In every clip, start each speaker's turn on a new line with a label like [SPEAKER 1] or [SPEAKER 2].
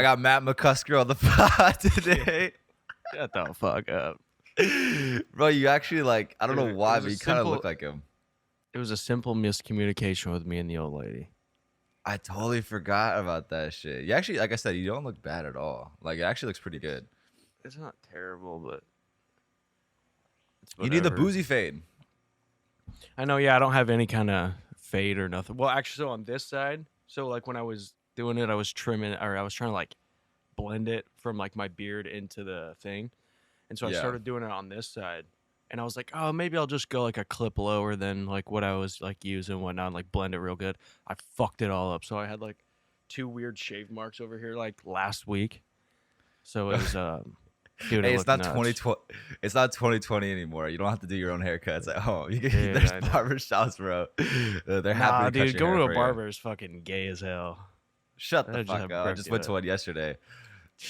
[SPEAKER 1] I got Matt McCusker on the pod today.
[SPEAKER 2] Shut the fuck up.
[SPEAKER 1] Bro, you actually like, I don't know
[SPEAKER 2] Dude,
[SPEAKER 1] why, but you kind of look like him.
[SPEAKER 2] It was a simple miscommunication with me and the old lady.
[SPEAKER 1] I totally forgot about that shit. You actually, like I said, you don't look bad at all. Like, it actually looks pretty good.
[SPEAKER 2] It's not terrible, but it's
[SPEAKER 1] You need the
[SPEAKER 2] whatever.
[SPEAKER 1] boozy fade.
[SPEAKER 2] I know, yeah, I don't have any kind of fade or nothing. Well, actually, so on this side, so like when I was doing it, I was trimming, or I was trying to like blend it from like my beard into the thing. And so I
[SPEAKER 1] Yeah.
[SPEAKER 2] started doing it on this side. And I was like, oh, maybe I'll just go like a clip lower than like what I was like using and whatnot, and like blend it real good. I fucked it all up. So I had like 2 weird shave marks over here like last week. So it was dude,
[SPEAKER 1] Hey,
[SPEAKER 2] it
[SPEAKER 1] it's not
[SPEAKER 2] looked nuts.
[SPEAKER 1] 2020. It's not 2020 anymore. You don't have to do your own haircuts at home. You can,
[SPEAKER 2] Dude,
[SPEAKER 1] there's
[SPEAKER 2] I know.
[SPEAKER 1] barber shops, bro. They're
[SPEAKER 2] Nah,
[SPEAKER 1] happy to cut
[SPEAKER 2] dude,
[SPEAKER 1] your
[SPEAKER 2] going
[SPEAKER 1] hair
[SPEAKER 2] to
[SPEAKER 1] for
[SPEAKER 2] a
[SPEAKER 1] you.
[SPEAKER 2] barber is fucking gay as hell.
[SPEAKER 1] Shut
[SPEAKER 2] I
[SPEAKER 1] the
[SPEAKER 2] just
[SPEAKER 1] fuck
[SPEAKER 2] have
[SPEAKER 1] up. I
[SPEAKER 2] Brooke
[SPEAKER 1] just
[SPEAKER 2] do
[SPEAKER 1] went
[SPEAKER 2] it.
[SPEAKER 1] to one yesterday.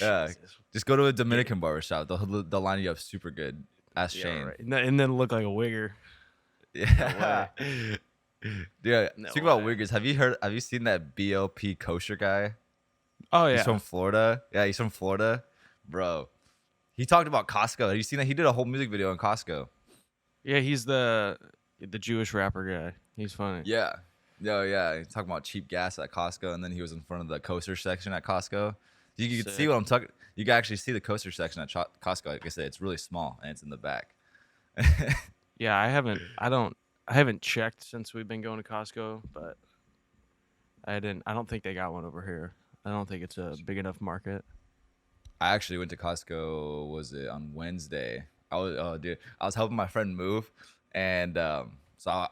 [SPEAKER 1] Yeah,
[SPEAKER 2] Jesus.
[SPEAKER 1] just go to a Dominican barber shop. They'll line you up super good. Ask
[SPEAKER 2] Yeah,
[SPEAKER 1] Shane.
[SPEAKER 2] right. And then look like a wigger.
[SPEAKER 1] Yeah. Yeah.
[SPEAKER 2] No
[SPEAKER 1] Speaking about
[SPEAKER 2] way.
[SPEAKER 1] wiggers, have you seen that BLP kosher guy?
[SPEAKER 2] Oh
[SPEAKER 1] He's
[SPEAKER 2] yeah.
[SPEAKER 1] from Florida. Yeah, he's from Florida. Bro. He talked about Costco. Have you seen that? He did a whole music video on Costco.
[SPEAKER 2] Yeah, he's the Jewish rapper guy. He's funny.
[SPEAKER 1] Yeah. Yeah. He's talking about cheap gas at Costco, and then he was in front of the kosher section at Costco. You can see
[SPEAKER 2] Sick.
[SPEAKER 1] what I'm talking. You can actually see the kosher section at Costco. Like I said, it's really small and it's in the back.
[SPEAKER 2] Yeah, I haven't checked since we've been going to Costco, but I don't think they got one over here. I don't think it's a big enough market.
[SPEAKER 1] I actually went to Costco. Was it on Wednesday? I was helping my friend move, and so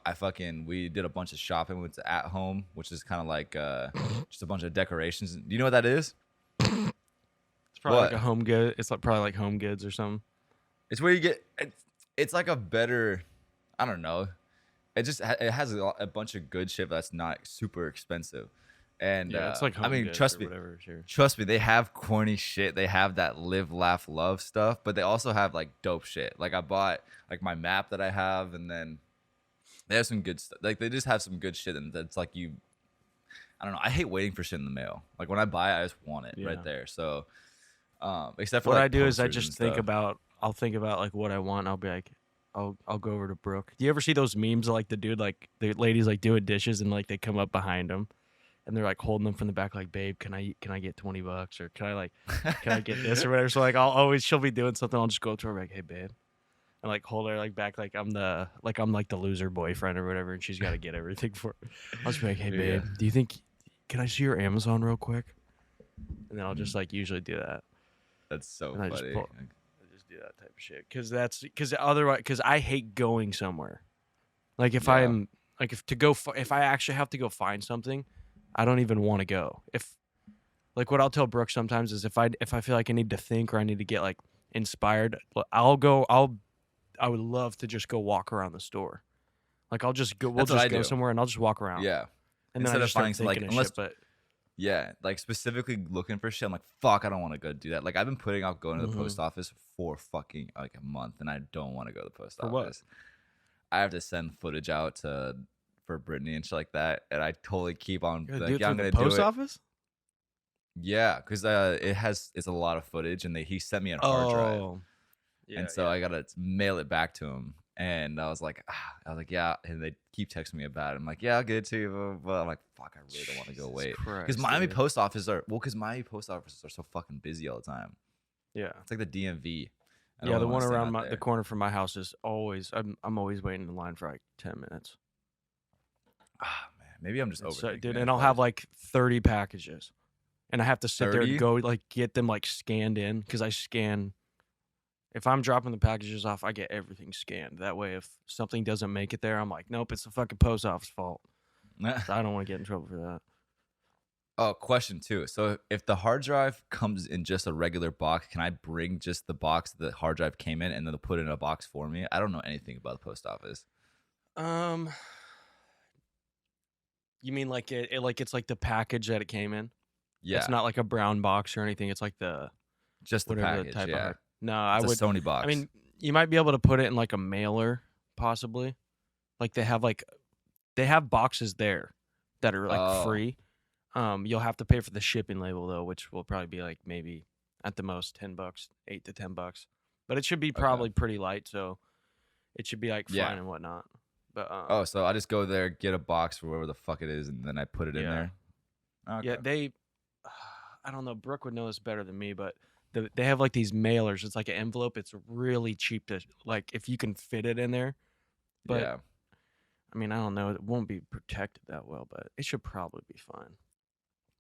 [SPEAKER 1] we did a bunch of shopping. We went to At Home, which is kind of like just a bunch of decorations. Do you know what that is?
[SPEAKER 2] It's probably
[SPEAKER 1] What?
[SPEAKER 2] like a home good. It's like probably like Home Goods or something.
[SPEAKER 1] It's where you get. It's like a better. I don't know. It just it has a bunch of good shit that's not super expensive, and
[SPEAKER 2] Yeah, it's like Home
[SPEAKER 1] I mean,
[SPEAKER 2] Goods
[SPEAKER 1] trust
[SPEAKER 2] or
[SPEAKER 1] me.
[SPEAKER 2] whatever. Sure.
[SPEAKER 1] Trust me, they have corny shit. They have that live, laugh, love stuff, but they also have like dope shit. Like I bought like my map that I have, and then they have some good stuff. Like they just have some good shit, and that's like you. I don't know. I hate waiting for shit in the mail. Like when I buy it, I just want it right
[SPEAKER 2] Yeah.
[SPEAKER 1] there. So, except for
[SPEAKER 2] What
[SPEAKER 1] like
[SPEAKER 2] I do is I
[SPEAKER 1] posters and
[SPEAKER 2] just think
[SPEAKER 1] stuff.
[SPEAKER 2] about. I'll think about like what I want. I'll be like, I'll go over to Brooke. Do you ever see those memes of, like the dude like the ladies like doing dishes and like they come up behind him, and they're like holding them from the back like, babe, can I get $20 or can I get this or whatever? So like she'll be doing something. I'll just go up to her like, hey babe, and like hold her like back like I'm like the loser boyfriend or whatever, and she's got to get everything for. I'll just be like, hey babe,
[SPEAKER 1] Yeah.
[SPEAKER 2] do you think can I see your Amazon real quick? And then I'll just like usually do that.
[SPEAKER 1] That's so
[SPEAKER 2] And I just
[SPEAKER 1] funny.
[SPEAKER 2] I just do that type of shit because otherwise because I hate going somewhere. Like if
[SPEAKER 1] Yeah.
[SPEAKER 2] I'm like if I actually have to go find something, I don't even want to go. If like what I'll tell Brooke sometimes is if I feel like I need to think or I need to get like inspired, I would love to just go walk around the store. Like I'll just go. We'll
[SPEAKER 1] That's what
[SPEAKER 2] just
[SPEAKER 1] I
[SPEAKER 2] go
[SPEAKER 1] do.
[SPEAKER 2] somewhere and I'll just walk around.
[SPEAKER 1] Yeah.
[SPEAKER 2] And then
[SPEAKER 1] Instead
[SPEAKER 2] I
[SPEAKER 1] of
[SPEAKER 2] just start
[SPEAKER 1] finding some, like,
[SPEAKER 2] thinking of
[SPEAKER 1] unless-
[SPEAKER 2] shit. But
[SPEAKER 1] Yeah, like specifically looking for shit. I'm like, fuck, I don't want to go do that. Like I've been putting off going to the
[SPEAKER 2] Mhm.
[SPEAKER 1] post office for fucking like a month, and I don't want to go to the post
[SPEAKER 2] For what?
[SPEAKER 1] office. I have to send footage out for Brittany and shit like that, and I totally keep on
[SPEAKER 2] you gotta
[SPEAKER 1] like,
[SPEAKER 2] do it
[SPEAKER 1] yeah, I'm
[SPEAKER 2] through
[SPEAKER 1] gonna
[SPEAKER 2] the
[SPEAKER 1] do
[SPEAKER 2] post
[SPEAKER 1] it.
[SPEAKER 2] office.
[SPEAKER 1] Yeah, because it's a lot of footage, and he sent me a hard drive,
[SPEAKER 2] Oh, yeah.
[SPEAKER 1] and so I gotta mail it back to him. And I was like, yeah, and they keep texting me about it. I'm like, yeah, I'll get it to you, but I'm like, fuck, I really don't want to go
[SPEAKER 2] Jesus
[SPEAKER 1] wait because
[SPEAKER 2] Christ,
[SPEAKER 1] Miami
[SPEAKER 2] dude.
[SPEAKER 1] post offices are so fucking busy all the time.
[SPEAKER 2] Yeah.
[SPEAKER 1] It's like the DMV. I
[SPEAKER 2] Yeah,
[SPEAKER 1] don't
[SPEAKER 2] the
[SPEAKER 1] wanna
[SPEAKER 2] one
[SPEAKER 1] stand
[SPEAKER 2] around
[SPEAKER 1] out
[SPEAKER 2] the
[SPEAKER 1] there.
[SPEAKER 2] corner from my house is always. I'm always waiting in line for like 10 minutes.
[SPEAKER 1] Man, maybe I'm just
[SPEAKER 2] It's
[SPEAKER 1] overthinking
[SPEAKER 2] dude,
[SPEAKER 1] it.
[SPEAKER 2] and I'll have like 30 packages, and I have to sit there
[SPEAKER 1] 30?
[SPEAKER 2] and go like get them like scanned in because I scan. If I'm dropping the packages off, I get everything scanned. That way, if something doesn't make it there, I'm like, nope, it's the fucking post office fault. So I don't want to get in trouble for that.
[SPEAKER 1] Oh, question too. So if the hard drive comes in just a regular box, can I bring just the box the hard drive came in and then they'll put it in a box for me? I don't know anything about the post office.
[SPEAKER 2] You mean like it's like the package that it came in?
[SPEAKER 1] Yeah,
[SPEAKER 2] It's not like a brown box or anything. It's like the
[SPEAKER 1] just the
[SPEAKER 2] whatever
[SPEAKER 1] package.
[SPEAKER 2] the type of
[SPEAKER 1] Yeah,
[SPEAKER 2] hard. No, I
[SPEAKER 1] it's
[SPEAKER 2] would.
[SPEAKER 1] a Sony box.
[SPEAKER 2] I mean, you might be able to put it in like a mailer, possibly. Like they have boxes there that are like
[SPEAKER 1] Oh.
[SPEAKER 2] free, You'll have to pay for the shipping label though, which will probably be like maybe at the most $10, $8 to $10. But it should be
[SPEAKER 1] Okay.
[SPEAKER 2] probably pretty light, so it should be like
[SPEAKER 1] Yeah.
[SPEAKER 2] fine and whatnot. But
[SPEAKER 1] Oh, so I just go there, get a box for whatever the fuck it is, and then I put it in
[SPEAKER 2] yeah,
[SPEAKER 1] there. Okay.
[SPEAKER 2] yeah, I don't know. Brooke would know this better than me, but they have like these mailers. It's like an envelope. It's really cheap to like if you can fit it in there. But
[SPEAKER 1] Yeah.
[SPEAKER 2] I mean, I don't know. It won't be protected that well, but it should probably be fine.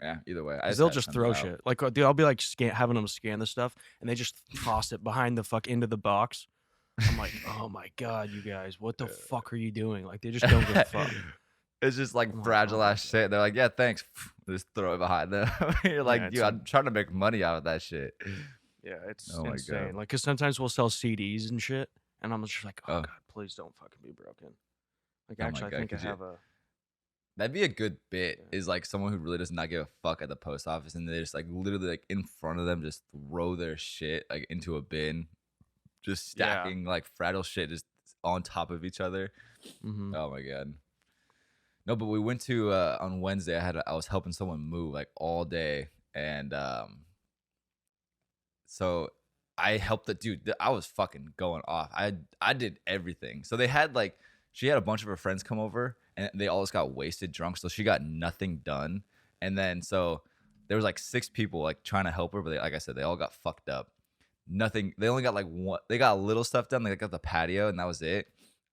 [SPEAKER 1] Yeah. Either way, I
[SPEAKER 2] Because
[SPEAKER 1] just
[SPEAKER 2] they'll
[SPEAKER 1] had to
[SPEAKER 2] just
[SPEAKER 1] send it
[SPEAKER 2] throw
[SPEAKER 1] out.
[SPEAKER 2] shit. Like, dude, I'll be like having them scan the stuff, and they just toss it behind the fuck into the box. I'm like, oh my god, you guys, what the fuck are you doing? Like, they just don't give a fuck.
[SPEAKER 1] It's just like
[SPEAKER 2] I'm like,
[SPEAKER 1] fragile
[SPEAKER 2] oh my
[SPEAKER 1] ass shit. They're like, yeah, thanks. Just throw it behind them. You're like,
[SPEAKER 2] it's
[SPEAKER 1] dude, I'm trying to make money out of that shit.
[SPEAKER 2] Yeah, it's
[SPEAKER 1] Oh my
[SPEAKER 2] insane.
[SPEAKER 1] God.
[SPEAKER 2] Like, cause sometimes we'll sell CDs and shit, and I'm just like, oh
[SPEAKER 1] Oh.
[SPEAKER 2] god, please don't fucking be broken. Like,
[SPEAKER 1] Oh my
[SPEAKER 2] actually,
[SPEAKER 1] God,
[SPEAKER 2] I think I
[SPEAKER 1] could you-
[SPEAKER 2] have a.
[SPEAKER 1] That'd be a good bit.
[SPEAKER 2] Yeah.
[SPEAKER 1] Is like someone who really does not give a fuck at the post office, and they just like literally like in front of them just throw their shit like into a bin, just
[SPEAKER 2] Yeah.
[SPEAKER 1] stacking like fragile shit just on top of each other.
[SPEAKER 2] Mhm.
[SPEAKER 1] Oh my God. No, but we went to on Wednesday. I was helping someone move like all day, and so I helped the dude. I was fucking going off. I did everything. So they had like she had a bunch of her friends come over, and they all just got wasted drunk. So she got nothing done. And then so there was like 6 people like trying to help her, but like I said, they all got fucked up. Nothing. They only got like one. They got a little stuff done. They got the patio, and that was it.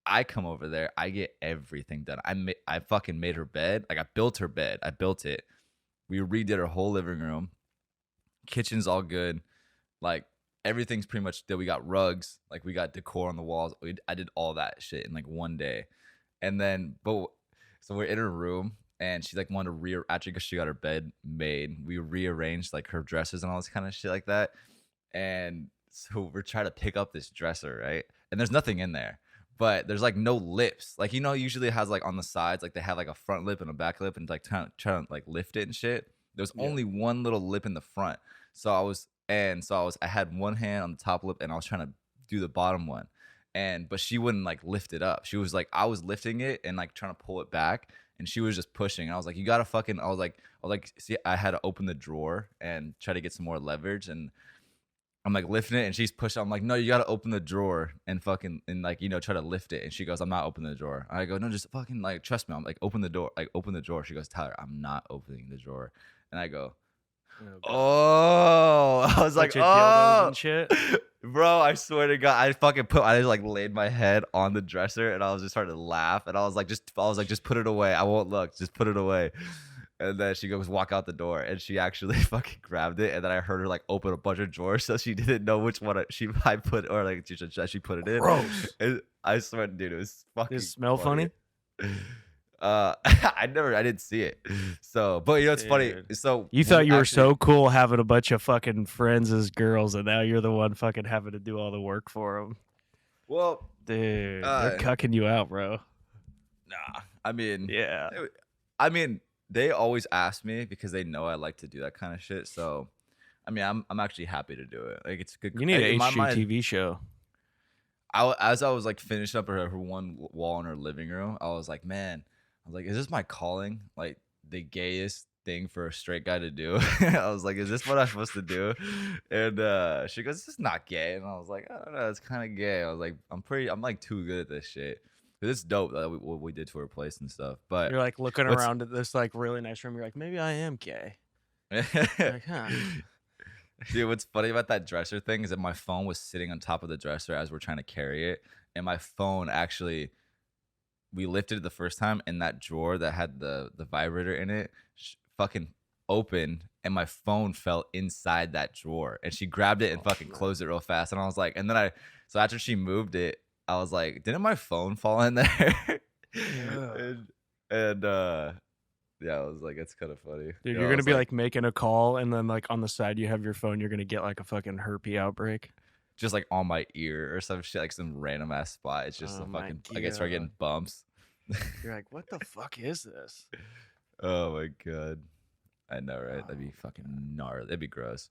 [SPEAKER 1] I come over there. I get everything done. I fucking made her bed. Like I built her bed. I built it. We redid her whole living room. Kitchen's all good. Like everything's pretty much done. We got rugs. Like we got decor on the walls. I did all that shit in like one day. And then, so we're in her room, and she like wanted to actually because she got her bed made. We rearranged like her dressers and all this kind of shit like that. And so we're trying to pick up this dresser, right? And there's nothing in there, but there's like no lips. Like, you know, usually it has like on the sides, like they have like a front lip and a back lip, and like trying to like lift it and shit. There's only one little lip in the front. I had one hand on the top lip, and I was trying to do the bottom one. But she wouldn't like lift it up. She was like, I was lifting it and like trying to pull it back, and she was just pushing. And I was like, you gotta fucking, I was like, see, I had to open the drawer and try to get some more leverage, and I'm like lifting it, and she's pushing. I'm like, no, you gotta open the drawer and fucking and like, you know, try to lift it. And she goes, I'm not opening the drawer. I go, no, just fucking like trust me. I'm like, open the door, like open the drawer. She goes, Tyler, I'm not opening the drawer. And I go, oh, I was like,
[SPEAKER 2] Bunch of dildos
[SPEAKER 1] oh,
[SPEAKER 2] and shit.
[SPEAKER 1] bro, I swear to God, I just like laid my head on the dresser, and I was just starting to laugh, and I was like, just put it away. I won't look, just put it away. And then she goes walk out the door, and she actually fucking grabbed it, and then I heard her like open a bunch of drawers, so she didn't know which one I put, or like she put it in.
[SPEAKER 2] Gross.
[SPEAKER 1] And I swear, dude, it was fucking.
[SPEAKER 2] Does it smell funny?
[SPEAKER 1] I didn't see it. So, but you know, it's funny.
[SPEAKER 2] Dude.
[SPEAKER 1] So
[SPEAKER 2] You thought you were
[SPEAKER 1] actually-
[SPEAKER 2] so cool having a bunch of fucking friends as girls, and now you're the one fucking having to do all the work for them.
[SPEAKER 1] well.
[SPEAKER 2] Dude, they're cucking you out, bro.
[SPEAKER 1] Nah, I mean,
[SPEAKER 2] Yeah.
[SPEAKER 1] They always ask me because they know I like to do that kind of shit. So, I mean, I'm actually happy to do it. Like, it's good.
[SPEAKER 2] You need
[SPEAKER 1] in
[SPEAKER 2] an
[SPEAKER 1] my mind,
[SPEAKER 2] HGTV show.
[SPEAKER 1] as I was like finishing up her one wall in her living room, I was like, man, is this my calling? Like the gayest thing for a straight guy to do? I was like, is this what I'm supposed to do? And she goes, this is not gay. And I was like, I don't know, it's kind of gay. I was like, I'm like too good at this shit. But it's dope that what we did to her place and stuff. But
[SPEAKER 2] You're like looking
[SPEAKER 1] what's-
[SPEAKER 2] around at this like really nice room. You're like, maybe I am gay. Like, huh?
[SPEAKER 1] Dude, what's funny about that dresser thing is that my phone was sitting on top of the dresser as we're trying to carry it, and my phone actually, we lifted it the first time, and that drawer that had the vibrator in it fucking opened, and my phone fell inside that drawer, and she grabbed it and fucking closed it real fast, and I was like, and then so after she moved it, I was like, didn't my phone fall in there? and yeah, I was like, it's kind of funny.
[SPEAKER 2] Dude,
[SPEAKER 1] You know,
[SPEAKER 2] you're
[SPEAKER 1] I
[SPEAKER 2] gonna
[SPEAKER 1] was
[SPEAKER 2] be like making a call, and then like on the side you have your phone. You're gonna get like a fucking herpes outbreak.
[SPEAKER 1] just like on my ear or some shit, like some random ass spot. It's just
[SPEAKER 2] Oh
[SPEAKER 1] a
[SPEAKER 2] my
[SPEAKER 1] fucking. I get start getting bumps.
[SPEAKER 2] You're like, what the fuck is this?
[SPEAKER 1] Oh my God, I know, right? That'd be fucking gnarly. That'd be gross.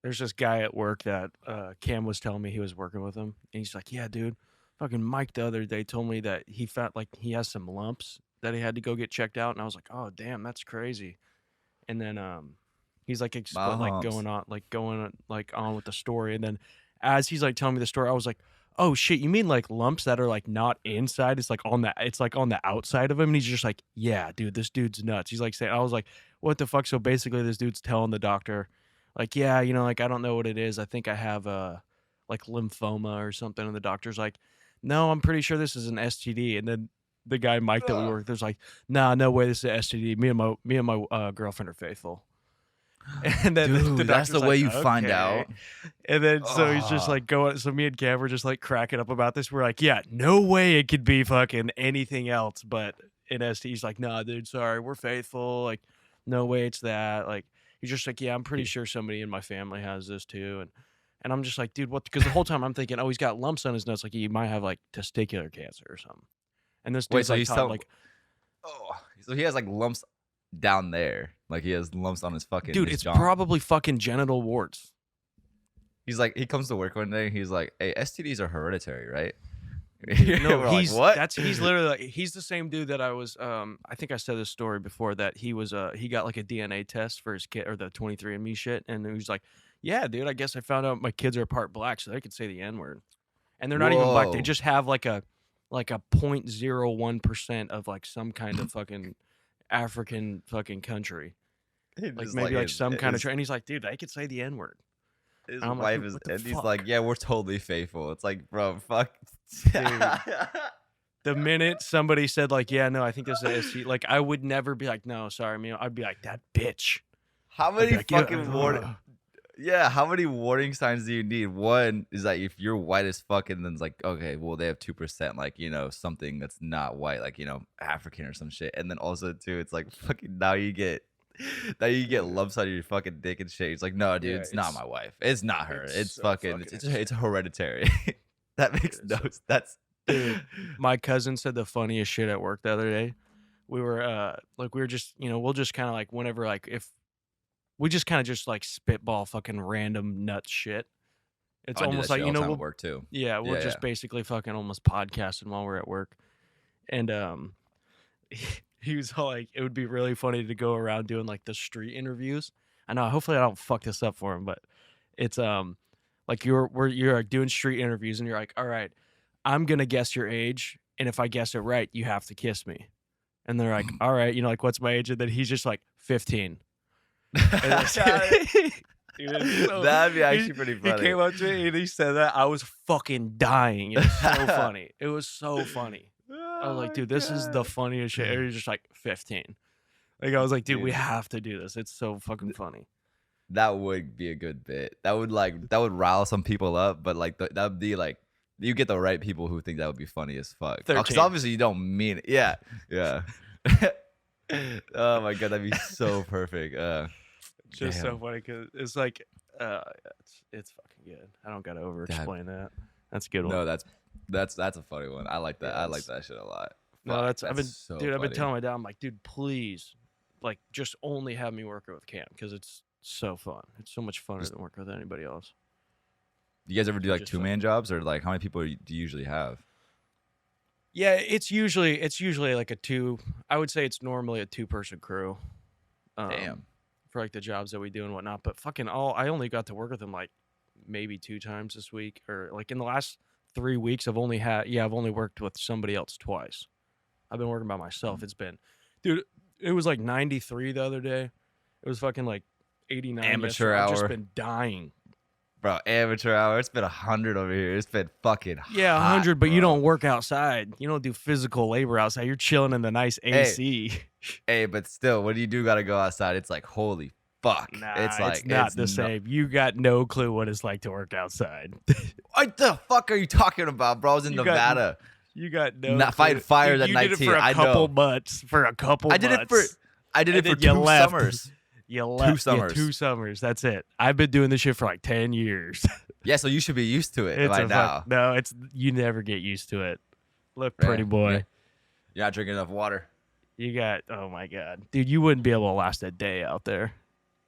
[SPEAKER 2] There's this guy at work that Cam was telling me he was working with him, and he's like, yeah, dude, fucking Mike the other day told me that he felt like he has some lumps that he had to go get checked out, and I was like, oh damn, that's crazy. and then he's like
[SPEAKER 1] My
[SPEAKER 2] like
[SPEAKER 1] humps.
[SPEAKER 2] going on with the story, and then as he's like telling me the story, I was like, oh shit, you mean like lumps that are like not inside, it's like on the outside of him? And he's just like, yeah dude, this dude's nuts. He's like saying, I was like, what the fuck? So basically this dude's telling the doctor like, yeah, you know, like I don't know what it is, I think I have like lymphoma or something, and the doctor's like, no, I'm pretty sure this is an STD. And then the guy Mike that we work with was like, nah, no way, this is an STD. Me and my girlfriend are faithful. And then
[SPEAKER 1] Dude,
[SPEAKER 2] the
[SPEAKER 1] that's the
[SPEAKER 2] doctor's
[SPEAKER 1] way
[SPEAKER 2] like,
[SPEAKER 1] you find
[SPEAKER 2] "Okay."
[SPEAKER 1] out.
[SPEAKER 2] And then so he's just
[SPEAKER 1] Ah.
[SPEAKER 2] like going. So me and Cam were just like cracking up about this. We're like, yeah, no way it could be fucking anything else but an STD. He's like, nah, dude, sorry, we're faithful. Like, no way it's that. Like, he's just like, yeah, I'm pretty sure somebody in my family has this too. And I'm just like, dude, what? Because the whole time I'm thinking, oh, he's got lumps on his nuts. Like, he might have like testicular cancer or something. And this
[SPEAKER 1] Wait,
[SPEAKER 2] dude's
[SPEAKER 1] so
[SPEAKER 2] like,
[SPEAKER 1] he's telling
[SPEAKER 2] like,
[SPEAKER 1] oh, so he has like lumps down there. Like he has lumps on his fucking
[SPEAKER 2] dude,
[SPEAKER 1] his
[SPEAKER 2] it's
[SPEAKER 1] jaw.
[SPEAKER 2] probably fucking genital warts.
[SPEAKER 1] He's like, he comes to work one day. He's like, hey, STDs are hereditary, right?
[SPEAKER 2] No,
[SPEAKER 1] We're like,
[SPEAKER 2] he's
[SPEAKER 1] what?
[SPEAKER 2] he's literally like, he's the same dude that I was I think I said this story before, that he was he got like a DNA test for his kid, or the 23andMe shit, and he was like, yeah dude, I guess I found out my kids are part black so they could say the N-word. And they're not even black, they
[SPEAKER 1] Whoa.
[SPEAKER 2] just have like a 0.01% of like some kind of fucking African fucking country,
[SPEAKER 1] He
[SPEAKER 2] like
[SPEAKER 1] just,
[SPEAKER 2] maybe like
[SPEAKER 1] his,
[SPEAKER 2] some kind of
[SPEAKER 1] his,
[SPEAKER 2] and he's like, dude, they could say the N-word.
[SPEAKER 1] his
[SPEAKER 2] And I'm like,
[SPEAKER 1] wife
[SPEAKER 2] dude,
[SPEAKER 1] is,
[SPEAKER 2] what the
[SPEAKER 1] and he's
[SPEAKER 2] fuck?
[SPEAKER 1] like, yeah, we're totally faithful. It's like, bro, fuck.
[SPEAKER 2] The minute somebody said like, yeah, no, I think this is ST, like I would never be like, no, sorry, man. I'd be like, that bitch.
[SPEAKER 1] How
[SPEAKER 2] I'd be
[SPEAKER 1] many
[SPEAKER 2] like, yeah,
[SPEAKER 1] fucking warning? Yeah, how many warning signs do you need? One is that if you're white as fuck, and then it's like, okay, well, they have 2%, like, you know, something that's not white, like, you know, African or some shit. And then also too, it's like fucking now you get lumps on your fucking dick and shit. It's like, no, dude,
[SPEAKER 2] Yeah,
[SPEAKER 1] it's not
[SPEAKER 2] it's-
[SPEAKER 1] my wife. It's not her.
[SPEAKER 2] it's
[SPEAKER 1] It's
[SPEAKER 2] so
[SPEAKER 1] fucking
[SPEAKER 2] fucking
[SPEAKER 1] it's hereditary. That makes
[SPEAKER 2] Dude,
[SPEAKER 1] no
[SPEAKER 2] so-
[SPEAKER 1] that's
[SPEAKER 2] Dude, my cousin said the funniest shit at work the other day. We were like, we were just, you know, we'll just kind of like, whenever like, if we just kind of just like spitball fucking random nut shit. It's
[SPEAKER 1] I do
[SPEAKER 2] almost
[SPEAKER 1] that
[SPEAKER 2] like,
[SPEAKER 1] shit
[SPEAKER 2] you
[SPEAKER 1] all the
[SPEAKER 2] know,
[SPEAKER 1] time
[SPEAKER 2] we'll,
[SPEAKER 1] at work too.
[SPEAKER 2] yeah, we'll
[SPEAKER 1] Yeah,
[SPEAKER 2] just
[SPEAKER 1] yeah.
[SPEAKER 2] basically fucking almost podcasting while we're at work. And he was all like, it would be really funny to go around doing like the street interviews. I know, hopefully I don't fuck this up for him, but it's like you're like doing street interviews, and you're like, all right, I'm gonna guess your age, and if I guess it right, you have to kiss me. And they're like, all right, you know, like, what's my age? And then he's just like 15. And that's- Dude, it's so-
[SPEAKER 1] That'd be actually
[SPEAKER 2] he-
[SPEAKER 1] pretty
[SPEAKER 2] He
[SPEAKER 1] funny.
[SPEAKER 2] came up to me and he said that. I was fucking dying. It was so funny. It was so funny. I was like, dude, this is the funniest shit. And he was just like 15. Like, I was like, dude, we
[SPEAKER 1] Dude.
[SPEAKER 2] have to do this. It's so fucking funny.
[SPEAKER 1] That would be a good bit. That would rile some people up, but like that would be like you get the right people who think that would be funny as fuck. Because
[SPEAKER 2] 13.
[SPEAKER 1] obviously you don't mean it. Yeah, yeah. Oh my god, that'd be so perfect.
[SPEAKER 2] Just so
[SPEAKER 1] Damn.
[SPEAKER 2] funny because it's like, it's fucking good. I don't gotta over explain that. That's a good one.
[SPEAKER 1] No, that's a funny one. I like that.
[SPEAKER 2] Yeah,
[SPEAKER 1] I like
[SPEAKER 2] that's-
[SPEAKER 1] that shit a lot.
[SPEAKER 2] No,
[SPEAKER 1] Fuck,
[SPEAKER 2] that's I've been
[SPEAKER 1] so
[SPEAKER 2] dude. I've been
[SPEAKER 1] funny.
[SPEAKER 2] telling my dad, I'm like, dude, please, like, just only have me working with Cam because it's so fun. It's so much funner than working with anybody else.
[SPEAKER 1] You guys ever do like
[SPEAKER 2] just
[SPEAKER 1] 2-man jobs, or like how many people do you usually have?
[SPEAKER 2] Yeah, it's usually like a two. I would say it's normally a 2-person crew.
[SPEAKER 1] Damn.
[SPEAKER 2] For like the jobs that we do and whatnot. But fucking I only got to work with him like maybe 2 times this week, or like in the last 3 weeks. I've only worked with somebody else twice. I've been working by myself. It's been, dude, it was like 93 the other day. It was fucking like 89.
[SPEAKER 1] Amateur
[SPEAKER 2] yesterday. I've just
[SPEAKER 1] hour.
[SPEAKER 2] been dying.
[SPEAKER 1] Bro, amateur hour. It's been 100 over here. It's been fucking
[SPEAKER 2] Yeah,
[SPEAKER 1] hot,
[SPEAKER 2] 100, but you
[SPEAKER 1] bro.
[SPEAKER 2] don't work outside. You don't do physical labor outside. You're chilling in the nice AC.
[SPEAKER 1] Hey, but still, when you do gotta go outside, it's like holy fuck.
[SPEAKER 2] Nah,
[SPEAKER 1] it's like
[SPEAKER 2] it's not the same. You got no clue what it's like to work outside.
[SPEAKER 1] What the fuck are you talking about, bro? I was in
[SPEAKER 2] You got
[SPEAKER 1] Nevada.
[SPEAKER 2] You got no
[SPEAKER 1] Not
[SPEAKER 2] clue.
[SPEAKER 1] fighting fires
[SPEAKER 2] Dude,
[SPEAKER 1] at
[SPEAKER 2] you did it
[SPEAKER 1] 19,
[SPEAKER 2] for a
[SPEAKER 1] I
[SPEAKER 2] couple
[SPEAKER 1] know.
[SPEAKER 2] months. For a couple
[SPEAKER 1] I did it for
[SPEAKER 2] months. And then
[SPEAKER 1] 2
[SPEAKER 2] you left.
[SPEAKER 1] summers.
[SPEAKER 2] You left.
[SPEAKER 1] 2 summers.
[SPEAKER 2] Yeah, 2 summers. That's it. I've been doing this shit for like 10 years.
[SPEAKER 1] Yeah, so you should be used to it
[SPEAKER 2] It's
[SPEAKER 1] by
[SPEAKER 2] a
[SPEAKER 1] now.
[SPEAKER 2] no, it's you never get used to it. Look,
[SPEAKER 1] Yeah,
[SPEAKER 2] pretty boy.
[SPEAKER 1] yeah. You're not drinking enough water.
[SPEAKER 2] You got, oh my god, dude, you wouldn't be able to last a day out there.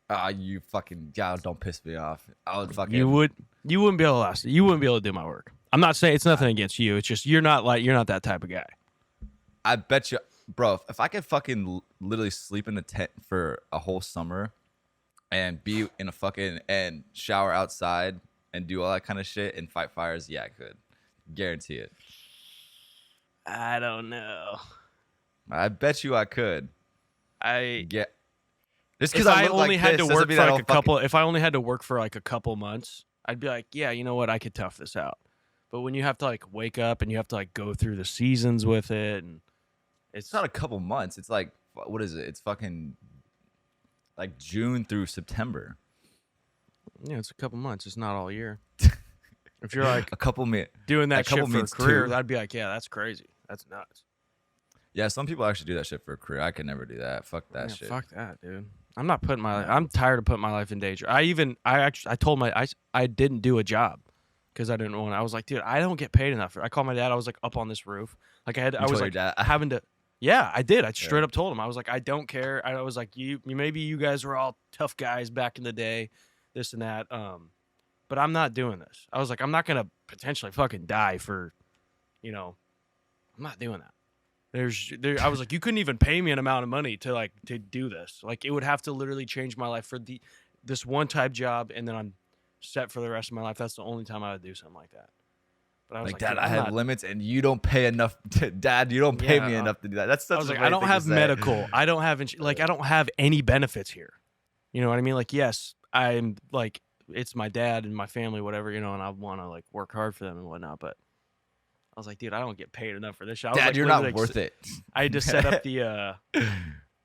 [SPEAKER 1] Ah, you fucking God, don't piss me off. I would fucking.
[SPEAKER 2] You wouldn't be able to last. You wouldn't be able to do my work. I'm not saying it's nothing against you. It's just you're not that type of guy.
[SPEAKER 1] I bet you. bro, if I could fucking literally sleep in a tent for a whole summer and be in a fucking and shower outside and do all that kind of shit and fight fires, yeah, I could. Guarantee it.
[SPEAKER 2] I don't know.
[SPEAKER 1] I bet you I could.
[SPEAKER 2] I
[SPEAKER 1] Get just
[SPEAKER 2] if
[SPEAKER 1] because
[SPEAKER 2] I
[SPEAKER 1] look
[SPEAKER 2] only
[SPEAKER 1] like
[SPEAKER 2] had
[SPEAKER 1] this
[SPEAKER 2] to
[SPEAKER 1] doesn't
[SPEAKER 2] work
[SPEAKER 1] mean
[SPEAKER 2] for
[SPEAKER 1] I
[SPEAKER 2] like
[SPEAKER 1] don't
[SPEAKER 2] a
[SPEAKER 1] fucking-
[SPEAKER 2] couple, if I only had to work for like a couple months, I'd be like, yeah, you know what, I could tough this out. But when you have to like wake up and you have to like go through the seasons with it, and
[SPEAKER 1] It's not a couple months. It's like what is it? It's fucking like June through September.
[SPEAKER 2] yeah, it's a couple months. It's not all year. If you're like
[SPEAKER 1] A couple minutes.
[SPEAKER 2] doing that
[SPEAKER 1] a couple
[SPEAKER 2] shit for a
[SPEAKER 1] means
[SPEAKER 2] career,
[SPEAKER 1] two.
[SPEAKER 2] I'd be like, yeah, that's crazy. That's nuts.
[SPEAKER 1] Yeah, some people actually do that shit for a career. I could never do that. Fuck that
[SPEAKER 2] Yeah,
[SPEAKER 1] shit.
[SPEAKER 2] fuck that, dude. I'm not putting my. I'm tired of putting my life in danger. I told I didn't do a job because I didn't want. I was like, dude, I don't get paid enough. I called my dad. I was like up on this roof. Like I
[SPEAKER 1] You
[SPEAKER 2] was
[SPEAKER 1] told
[SPEAKER 2] like
[SPEAKER 1] your dad?
[SPEAKER 2] having to. Yeah, I did. I straight
[SPEAKER 1] Yeah.
[SPEAKER 2] up told him. I was like, I don't care. I was like, maybe you guys were all tough guys back in the day, this and that. But I'm not doing this. I was like, I'm not gonna potentially fucking die for, I'm not doing that. I was like, you couldn't even pay me an amount of money to do this. Like, it would have to literally change my life for this one type job, and then I'm set for the rest of my life. That's the only time I would do something like that. But I was
[SPEAKER 1] Like,
[SPEAKER 2] like,
[SPEAKER 1] Dad,
[SPEAKER 2] dude,
[SPEAKER 1] I
[SPEAKER 2] I'm
[SPEAKER 1] have
[SPEAKER 2] not-
[SPEAKER 1] limits, and you don't pay enough. Dad, you don't pay
[SPEAKER 2] Yeah,
[SPEAKER 1] me enough to do that. That's such
[SPEAKER 2] I was
[SPEAKER 1] a
[SPEAKER 2] like,
[SPEAKER 1] weird
[SPEAKER 2] I don't
[SPEAKER 1] thing to
[SPEAKER 2] have
[SPEAKER 1] say.
[SPEAKER 2] medical. I don't have I don't have any benefits here. You know what I mean? Like, yes, I'm like, it's my dad and my family, whatever, and I want to like work hard for them and whatnot. But I was like, dude, I don't get paid enough for this shit. I was
[SPEAKER 1] Dad,
[SPEAKER 2] like,
[SPEAKER 1] you're not
[SPEAKER 2] literally,
[SPEAKER 1] worth it.
[SPEAKER 2] I had to set up the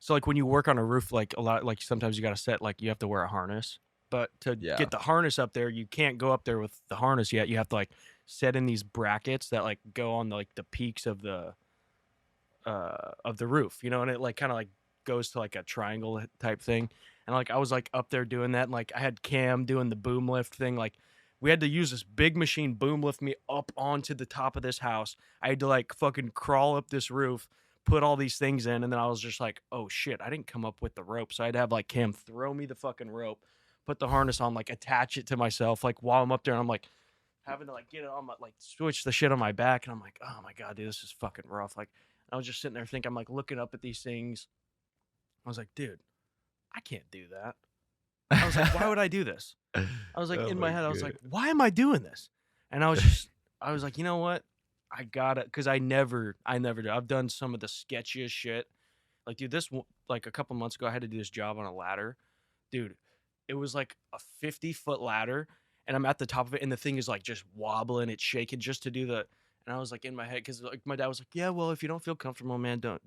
[SPEAKER 2] so like when you work on a roof, like a lot, like sometimes you got to set, like you have to wear a harness, but to
[SPEAKER 1] Yeah.
[SPEAKER 2] get the harness up there, you can't go up there with the harness yet. You have to like set in these brackets that like go on the peaks of the roof, and it like kind of like goes to like a triangle type thing. And like I was like up there doing that, and like I had Cam doing the boom lift thing. Like we had to use this big machine boom lift me up onto the top of this house. I had to like fucking crawl up this roof, put all these things in, and then I was just like, oh shit, I didn't come up with the rope. So I had to have like Cam throw me the fucking rope, put the harness on, like attach it to myself, like while I'm up there, and I'm like having to like get it on my, like switch the shit on my back, and I'm like, oh my god, dude, this is fucking rough. Like I was just sitting there thinking, I'm like looking up at these things. I was like, dude, I can't do that. I was like, why would I do this? I was like,
[SPEAKER 1] Oh
[SPEAKER 2] in my
[SPEAKER 1] my
[SPEAKER 2] head, I was
[SPEAKER 1] God.
[SPEAKER 2] like, why am I doing this? And I was like, you know what? I got it. Cause I never do. I've done some of the sketchiest shit. Like, dude, like a couple months ago, I had to do this job on a ladder. Dude, it was like a 50-foot ladder, and I'm at the top of it, and the thing is like just wobbling, it's shaking just to do the, and I was like in my head, cause like my dad was like, yeah, well, if you don't feel comfortable, man, don't,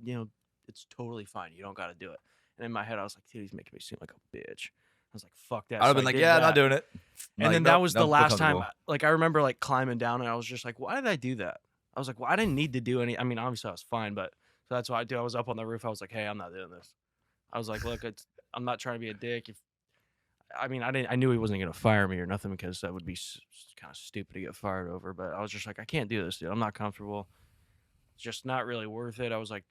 [SPEAKER 2] it's totally fine. You don't got to do it. And in my head, I was like, dude, he's making me seem like a bitch. I was like, fuck that.
[SPEAKER 1] I'd have
[SPEAKER 2] So
[SPEAKER 1] been
[SPEAKER 2] I
[SPEAKER 1] like,
[SPEAKER 2] did
[SPEAKER 1] yeah,
[SPEAKER 2] that.
[SPEAKER 1] not doing it.
[SPEAKER 2] And
[SPEAKER 1] Like,
[SPEAKER 2] then that
[SPEAKER 1] nope,
[SPEAKER 2] was the
[SPEAKER 1] nope, feel
[SPEAKER 2] last time.
[SPEAKER 1] comfortable.
[SPEAKER 2] Like I remember like climbing down, and I was just like, why did I do that? I was like, well, I didn't need to do any. I mean, obviously I was fine, but so that's what I do. I was up on the roof. I was like, hey, I'm not doing this. I was like, look, I'm not trying to be a dick. I knew he wasn't gonna fire me or nothing, because that would be kind of stupid to get fired over. But I was just like, I can't do this, dude. I'm not comfortable. It's just not really worth it. I was like,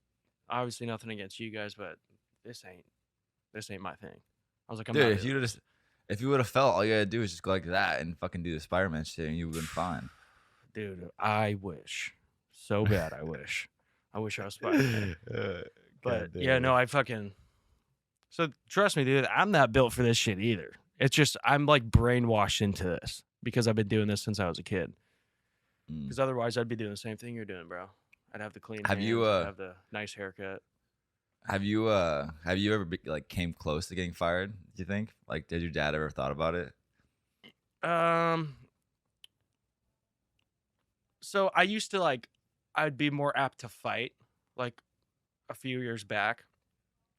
[SPEAKER 2] obviously nothing against you guys, but this ain't my thing. I was like, I'm
[SPEAKER 1] Dude,
[SPEAKER 2] not doing it.
[SPEAKER 1] if you would have felt, all you gotta do is just go like that and fucking do the Spider-Man shit, and you would have been fine.
[SPEAKER 2] Dude, I wish so bad. I wish I was Spider-Man. But yeah, no, I fucking. So trust me, dude, I'm not built for this shit either. It's just I'm like brainwashed into this because I've been doing this since I was a kid.
[SPEAKER 1] Mm.
[SPEAKER 2] Because otherwise, I'd be doing the same thing you're doing, bro. I'd have the clean
[SPEAKER 1] Have
[SPEAKER 2] hands,
[SPEAKER 1] you,
[SPEAKER 2] I'd have the nice haircut.
[SPEAKER 1] Have you ever like came close to getting fired? Do you think? Like, did your dad ever thought about it?
[SPEAKER 2] So I used to like, I'd be more apt to fight, like a few years back.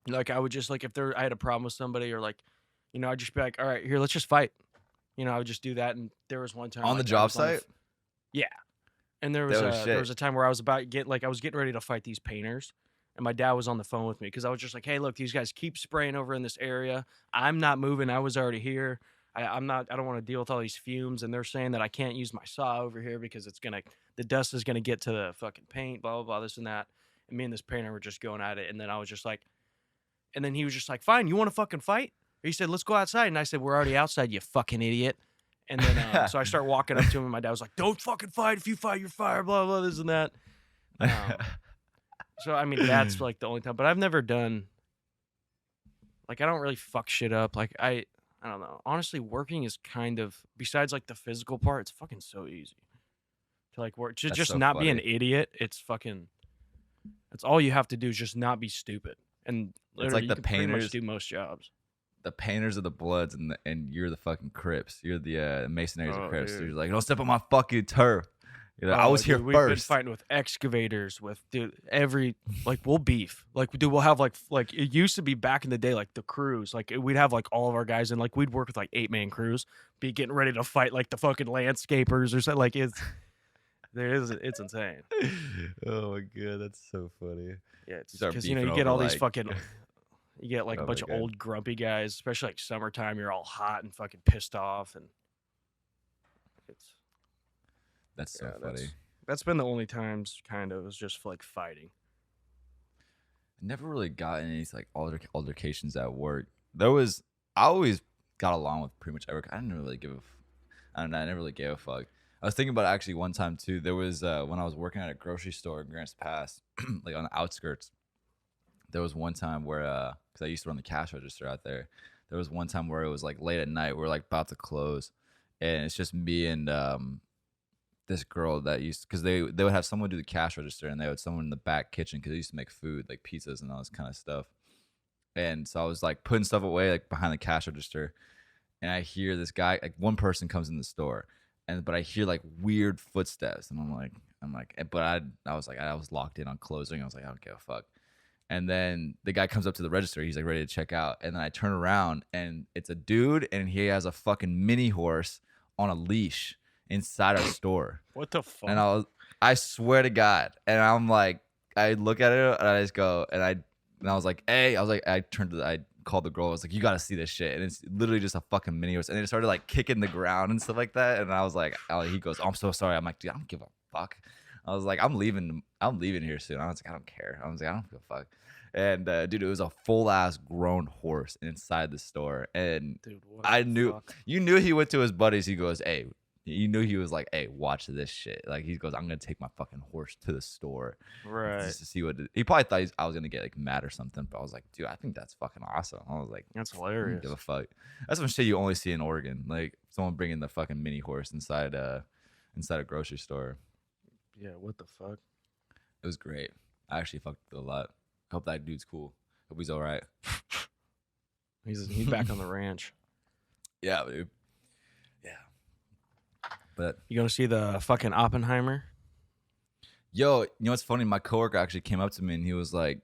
[SPEAKER 2] Like I would just like I had a problem with somebody, or like, I'd just be like, all right, here, let's just fight. I would just do that. And there was one time
[SPEAKER 1] On the
[SPEAKER 2] like, I
[SPEAKER 1] job
[SPEAKER 2] was on the
[SPEAKER 1] site?
[SPEAKER 2] yeah. And there was
[SPEAKER 1] Oh,
[SPEAKER 2] there
[SPEAKER 1] shit.
[SPEAKER 2] was a time where I was getting ready to fight these painters, and my dad was on the phone with me because I was just like, hey, look, these guys keep spraying over in this area. I'm not moving. I was already here. I don't want to deal with all these fumes, and they're saying that I can't use my saw over here because the dust is gonna get to the fucking paint, blah blah blah, this and that. And me and this painter were just going at it, and then I was just like, and then he was just like, fine, you want to fucking fight? He said, let's go outside, and I said, we're already outside, you fucking idiot. And then so I start walking up to him, and my dad was like, don't fucking fight. If you fight, you're fired, blah blah, this and that. So I mean, that's like the only time. But I've never done like I don't really fuck shit up. Like I don't know. Honestly, working is kind of besides like the physical part, it's fucking so easy to like work. To
[SPEAKER 1] That's
[SPEAKER 2] just
[SPEAKER 1] so
[SPEAKER 2] not be an
[SPEAKER 1] funny.
[SPEAKER 2] idiot. It's fucking. That's all you have to do is just not be stupid, and
[SPEAKER 1] It's
[SPEAKER 2] literally
[SPEAKER 1] like
[SPEAKER 2] you
[SPEAKER 1] the
[SPEAKER 2] can pretty much
[SPEAKER 1] painters,
[SPEAKER 2] do most jobs.
[SPEAKER 1] the painters of the Bloods, and you're the fucking Crips. You're the Masonries of
[SPEAKER 2] Oh,
[SPEAKER 1] Crips. You're
[SPEAKER 2] dude.
[SPEAKER 1] like, don't step on my fucking turf. You know, I
[SPEAKER 2] Oh,
[SPEAKER 1] was here
[SPEAKER 2] dude, we've been
[SPEAKER 1] first.
[SPEAKER 2] fighting with excavators, with dude every like we'll beef. Like dude, we'll have like it used to be back in the day, like the crews. Like we'd have like all of our guys and like we'd work with like 8-man crews, be getting ready to fight like the fucking landscapers or something. Like it's insane.
[SPEAKER 1] Oh my god, that's so funny.
[SPEAKER 2] Yeah, it's
[SPEAKER 1] Start
[SPEAKER 2] because
[SPEAKER 1] beefing
[SPEAKER 2] you get
[SPEAKER 1] over
[SPEAKER 2] all these
[SPEAKER 1] like,
[SPEAKER 2] fucking you get like a
[SPEAKER 1] oh my
[SPEAKER 2] bunch of
[SPEAKER 1] god,
[SPEAKER 2] old grumpy guys, especially like summertime. You're all hot and fucking pissed off, and it's
[SPEAKER 1] that's so
[SPEAKER 2] yeah,
[SPEAKER 1] funny.
[SPEAKER 2] that's been the only times kind of was just for, like fighting.
[SPEAKER 1] Never really got any like altercations at work. I always got along with pretty much everyone. I didn't really give a I don't know. I never really gave a fuck. I was thinking about it actually one time too. There was when I was working at a grocery store in Grants Pass, like on the outskirts. There was one time where because I used to run the cash register out there. There was one time where it was like late at night. We're like about to close, and it's just me and this girl that used because they would have someone do the cash register and they would someone in the back kitchen because they used to make food like pizzas and all this kind of stuff. And so I was like putting stuff away like behind the cash register, and I hear this guy like one person comes in the store, but I hear like weird footsteps, and but I was like I was locked in on closing. I was like I don't give a fuck. And then the guy comes up to the register. He's like ready to check out, and then I turn around and it's a dude, and he has a fucking mini horse on a leash inside our store.
[SPEAKER 2] What the fuck?
[SPEAKER 1] And I swear to God, and I'm like, I look at it and I just go, and I was like, hey, I called the girl. I was like, you got to see this shit. And it's literally just a fucking mini horse. And it started like kicking the ground and stuff like that. And I was like, he goes, oh, I'm so sorry. I'm like, dude, I don't give a fuck. I was like, I'm leaving here soon. I was like, I don't care. I was like, I don't give a fuck. And dude, it was a full ass grown horse inside the store. And
[SPEAKER 2] Dude, what
[SPEAKER 1] I
[SPEAKER 2] the
[SPEAKER 1] knew,
[SPEAKER 2] fuck?
[SPEAKER 1] you knew he went to his buddies. He goes, hey, you knew he was like, hey, watch this shit. Like he goes, I'm gonna take my fucking horse to the store
[SPEAKER 2] Right.
[SPEAKER 1] just to see what he probably thought I was gonna get like mad or something. But I was like, dude, I think that's fucking awesome. I was like,
[SPEAKER 2] That's
[SPEAKER 1] I don't
[SPEAKER 2] hilarious.
[SPEAKER 1] give a fuck. That's some shit you only see in Oregon. Like someone bringing the fucking mini horse inside a grocery store.
[SPEAKER 2] Yeah, what the fuck?
[SPEAKER 1] It was great. I actually fucked with it a lot. Hope that dude's cool. Hope he's all right.
[SPEAKER 2] He's back on the ranch.
[SPEAKER 1] Yeah, dude. Yeah. But
[SPEAKER 2] You gonna see the fucking Oppenheimer?
[SPEAKER 1] yo, you know what's funny? My coworker actually came up to me and he was like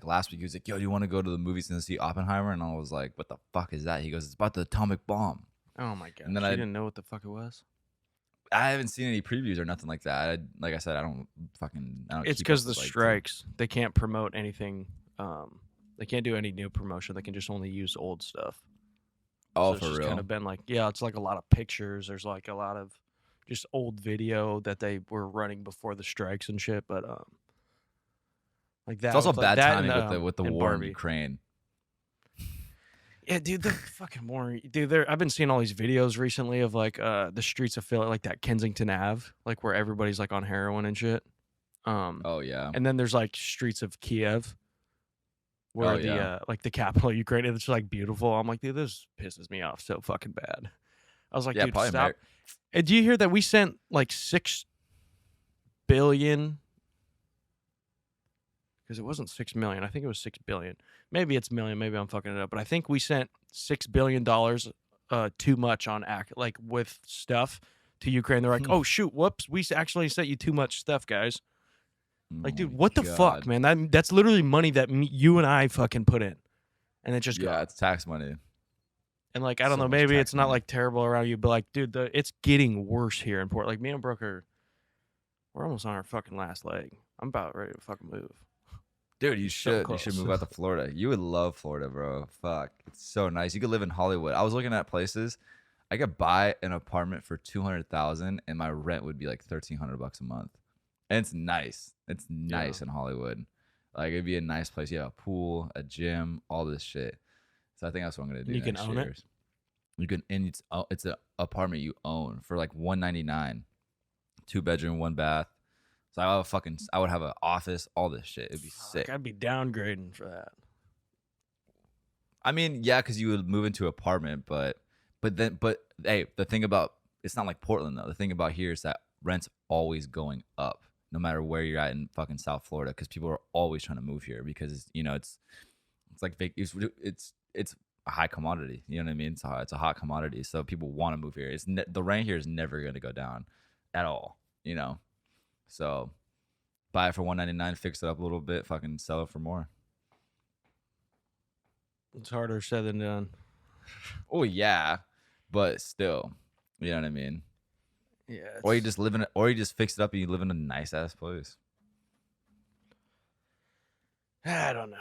[SPEAKER 1] last week, he was like, yo, do you want to go to the movies and see Oppenheimer? And I was like, what the fuck is that? He goes, it's about the atomic bomb.
[SPEAKER 2] Oh my god!
[SPEAKER 1] And then
[SPEAKER 2] You
[SPEAKER 1] I
[SPEAKER 2] didn't know what the fuck it was.
[SPEAKER 1] I haven't seen any previews or nothing like that. Like I said, I don't.
[SPEAKER 2] It's
[SPEAKER 1] keep
[SPEAKER 2] because
[SPEAKER 1] up
[SPEAKER 2] the
[SPEAKER 1] with, like,
[SPEAKER 2] strikes. They can't promote anything. They can't do any new promotion. They can just only use old stuff.
[SPEAKER 1] Oh,
[SPEAKER 2] So it's
[SPEAKER 1] for
[SPEAKER 2] just
[SPEAKER 1] real.
[SPEAKER 2] kind of been like, yeah, it's like a lot of pictures. There's like a lot of just old video that they were running before the strikes and shit. But like that.
[SPEAKER 1] It's also
[SPEAKER 2] with, like,
[SPEAKER 1] bad
[SPEAKER 2] that
[SPEAKER 1] timing
[SPEAKER 2] and,
[SPEAKER 1] with the
[SPEAKER 2] and
[SPEAKER 1] war in
[SPEAKER 2] Barbie.
[SPEAKER 1] Ukraine.
[SPEAKER 2] Yeah, dude, the fucking war. Dude, I've been seeing all these videos recently of like the streets of Philly, like that Kensington Ave, like where everybody's like on heroin and shit.
[SPEAKER 1] Oh yeah.
[SPEAKER 2] And then there's like streets of Kiev, where
[SPEAKER 1] Oh,
[SPEAKER 2] the
[SPEAKER 1] yeah.
[SPEAKER 2] like the capital of Ukraine, and it's like beautiful. I'm like, dude, this pisses me off so fucking bad. I was like,
[SPEAKER 1] Yeah,
[SPEAKER 2] dude,
[SPEAKER 1] probably
[SPEAKER 2] stop. And do you hear that we sent like 6 billion? Because it wasn't 6 million. I think it was 6 billion. Maybe it's million. Maybe I'm fucking it up. But I think we sent $6 billion too much on like with stuff to Ukraine. They're like, oh shoot, whoops, we actually sent you too much stuff, guys. Like,
[SPEAKER 1] Oh
[SPEAKER 2] dude,
[SPEAKER 1] my
[SPEAKER 2] what the fuck,
[SPEAKER 1] God.
[SPEAKER 2] man? That's literally money that you and I fucking put in, and it just
[SPEAKER 1] Yeah,
[SPEAKER 2] got.
[SPEAKER 1] it's tax money.
[SPEAKER 2] And like, I don't
[SPEAKER 1] so
[SPEAKER 2] know,
[SPEAKER 1] much
[SPEAKER 2] maybe
[SPEAKER 1] tax
[SPEAKER 2] it's not
[SPEAKER 1] money.
[SPEAKER 2] like terrible around you, but like, dude, it's getting worse here in Port. Like, me and Brooke we're almost on our fucking last leg. I'm about ready to fucking move.
[SPEAKER 1] Dude, you
[SPEAKER 2] So
[SPEAKER 1] should. You should
[SPEAKER 2] close.
[SPEAKER 1] move out to Florida. You would love Florida, bro. Fuck, it's so nice. You could live in Hollywood. I was looking at places. I could buy an apartment for 200,000, and my rent would be like $1,300 a month. And it's nice. It's nice in Hollywood. Like it'd be a nice place. You have a pool, a gym, all this shit. So I think that's what I'm gonna do.
[SPEAKER 2] You can
[SPEAKER 1] next
[SPEAKER 2] own
[SPEAKER 1] year.
[SPEAKER 2] it?
[SPEAKER 1] You can, and it's an apartment you own for like $199, 2 bedroom, 1 bath. So I would have an office, all this shit. It'd be sick.
[SPEAKER 2] I'd be downgrading for that.
[SPEAKER 1] I mean, yeah, because you would move into an apartment, but hey, the thing about it's not like Portland though. The thing about here is that rent's always going up, no matter where you're at in fucking South Florida, because people are always trying to move here because it's like it's a high commodity. You know what I mean? It's a hot commodity, so people want to move here. The rent here is never going to go down at all. You know, so buy it for $199, fix it up a little bit, fucking sell it for more.
[SPEAKER 2] It's harder said than done.
[SPEAKER 1] Oh yeah, but still, you know what I mean.
[SPEAKER 2] Yeah.
[SPEAKER 1] Or you just live in it, or you just fix it up and you live in a nice ass place.
[SPEAKER 2] I don't know.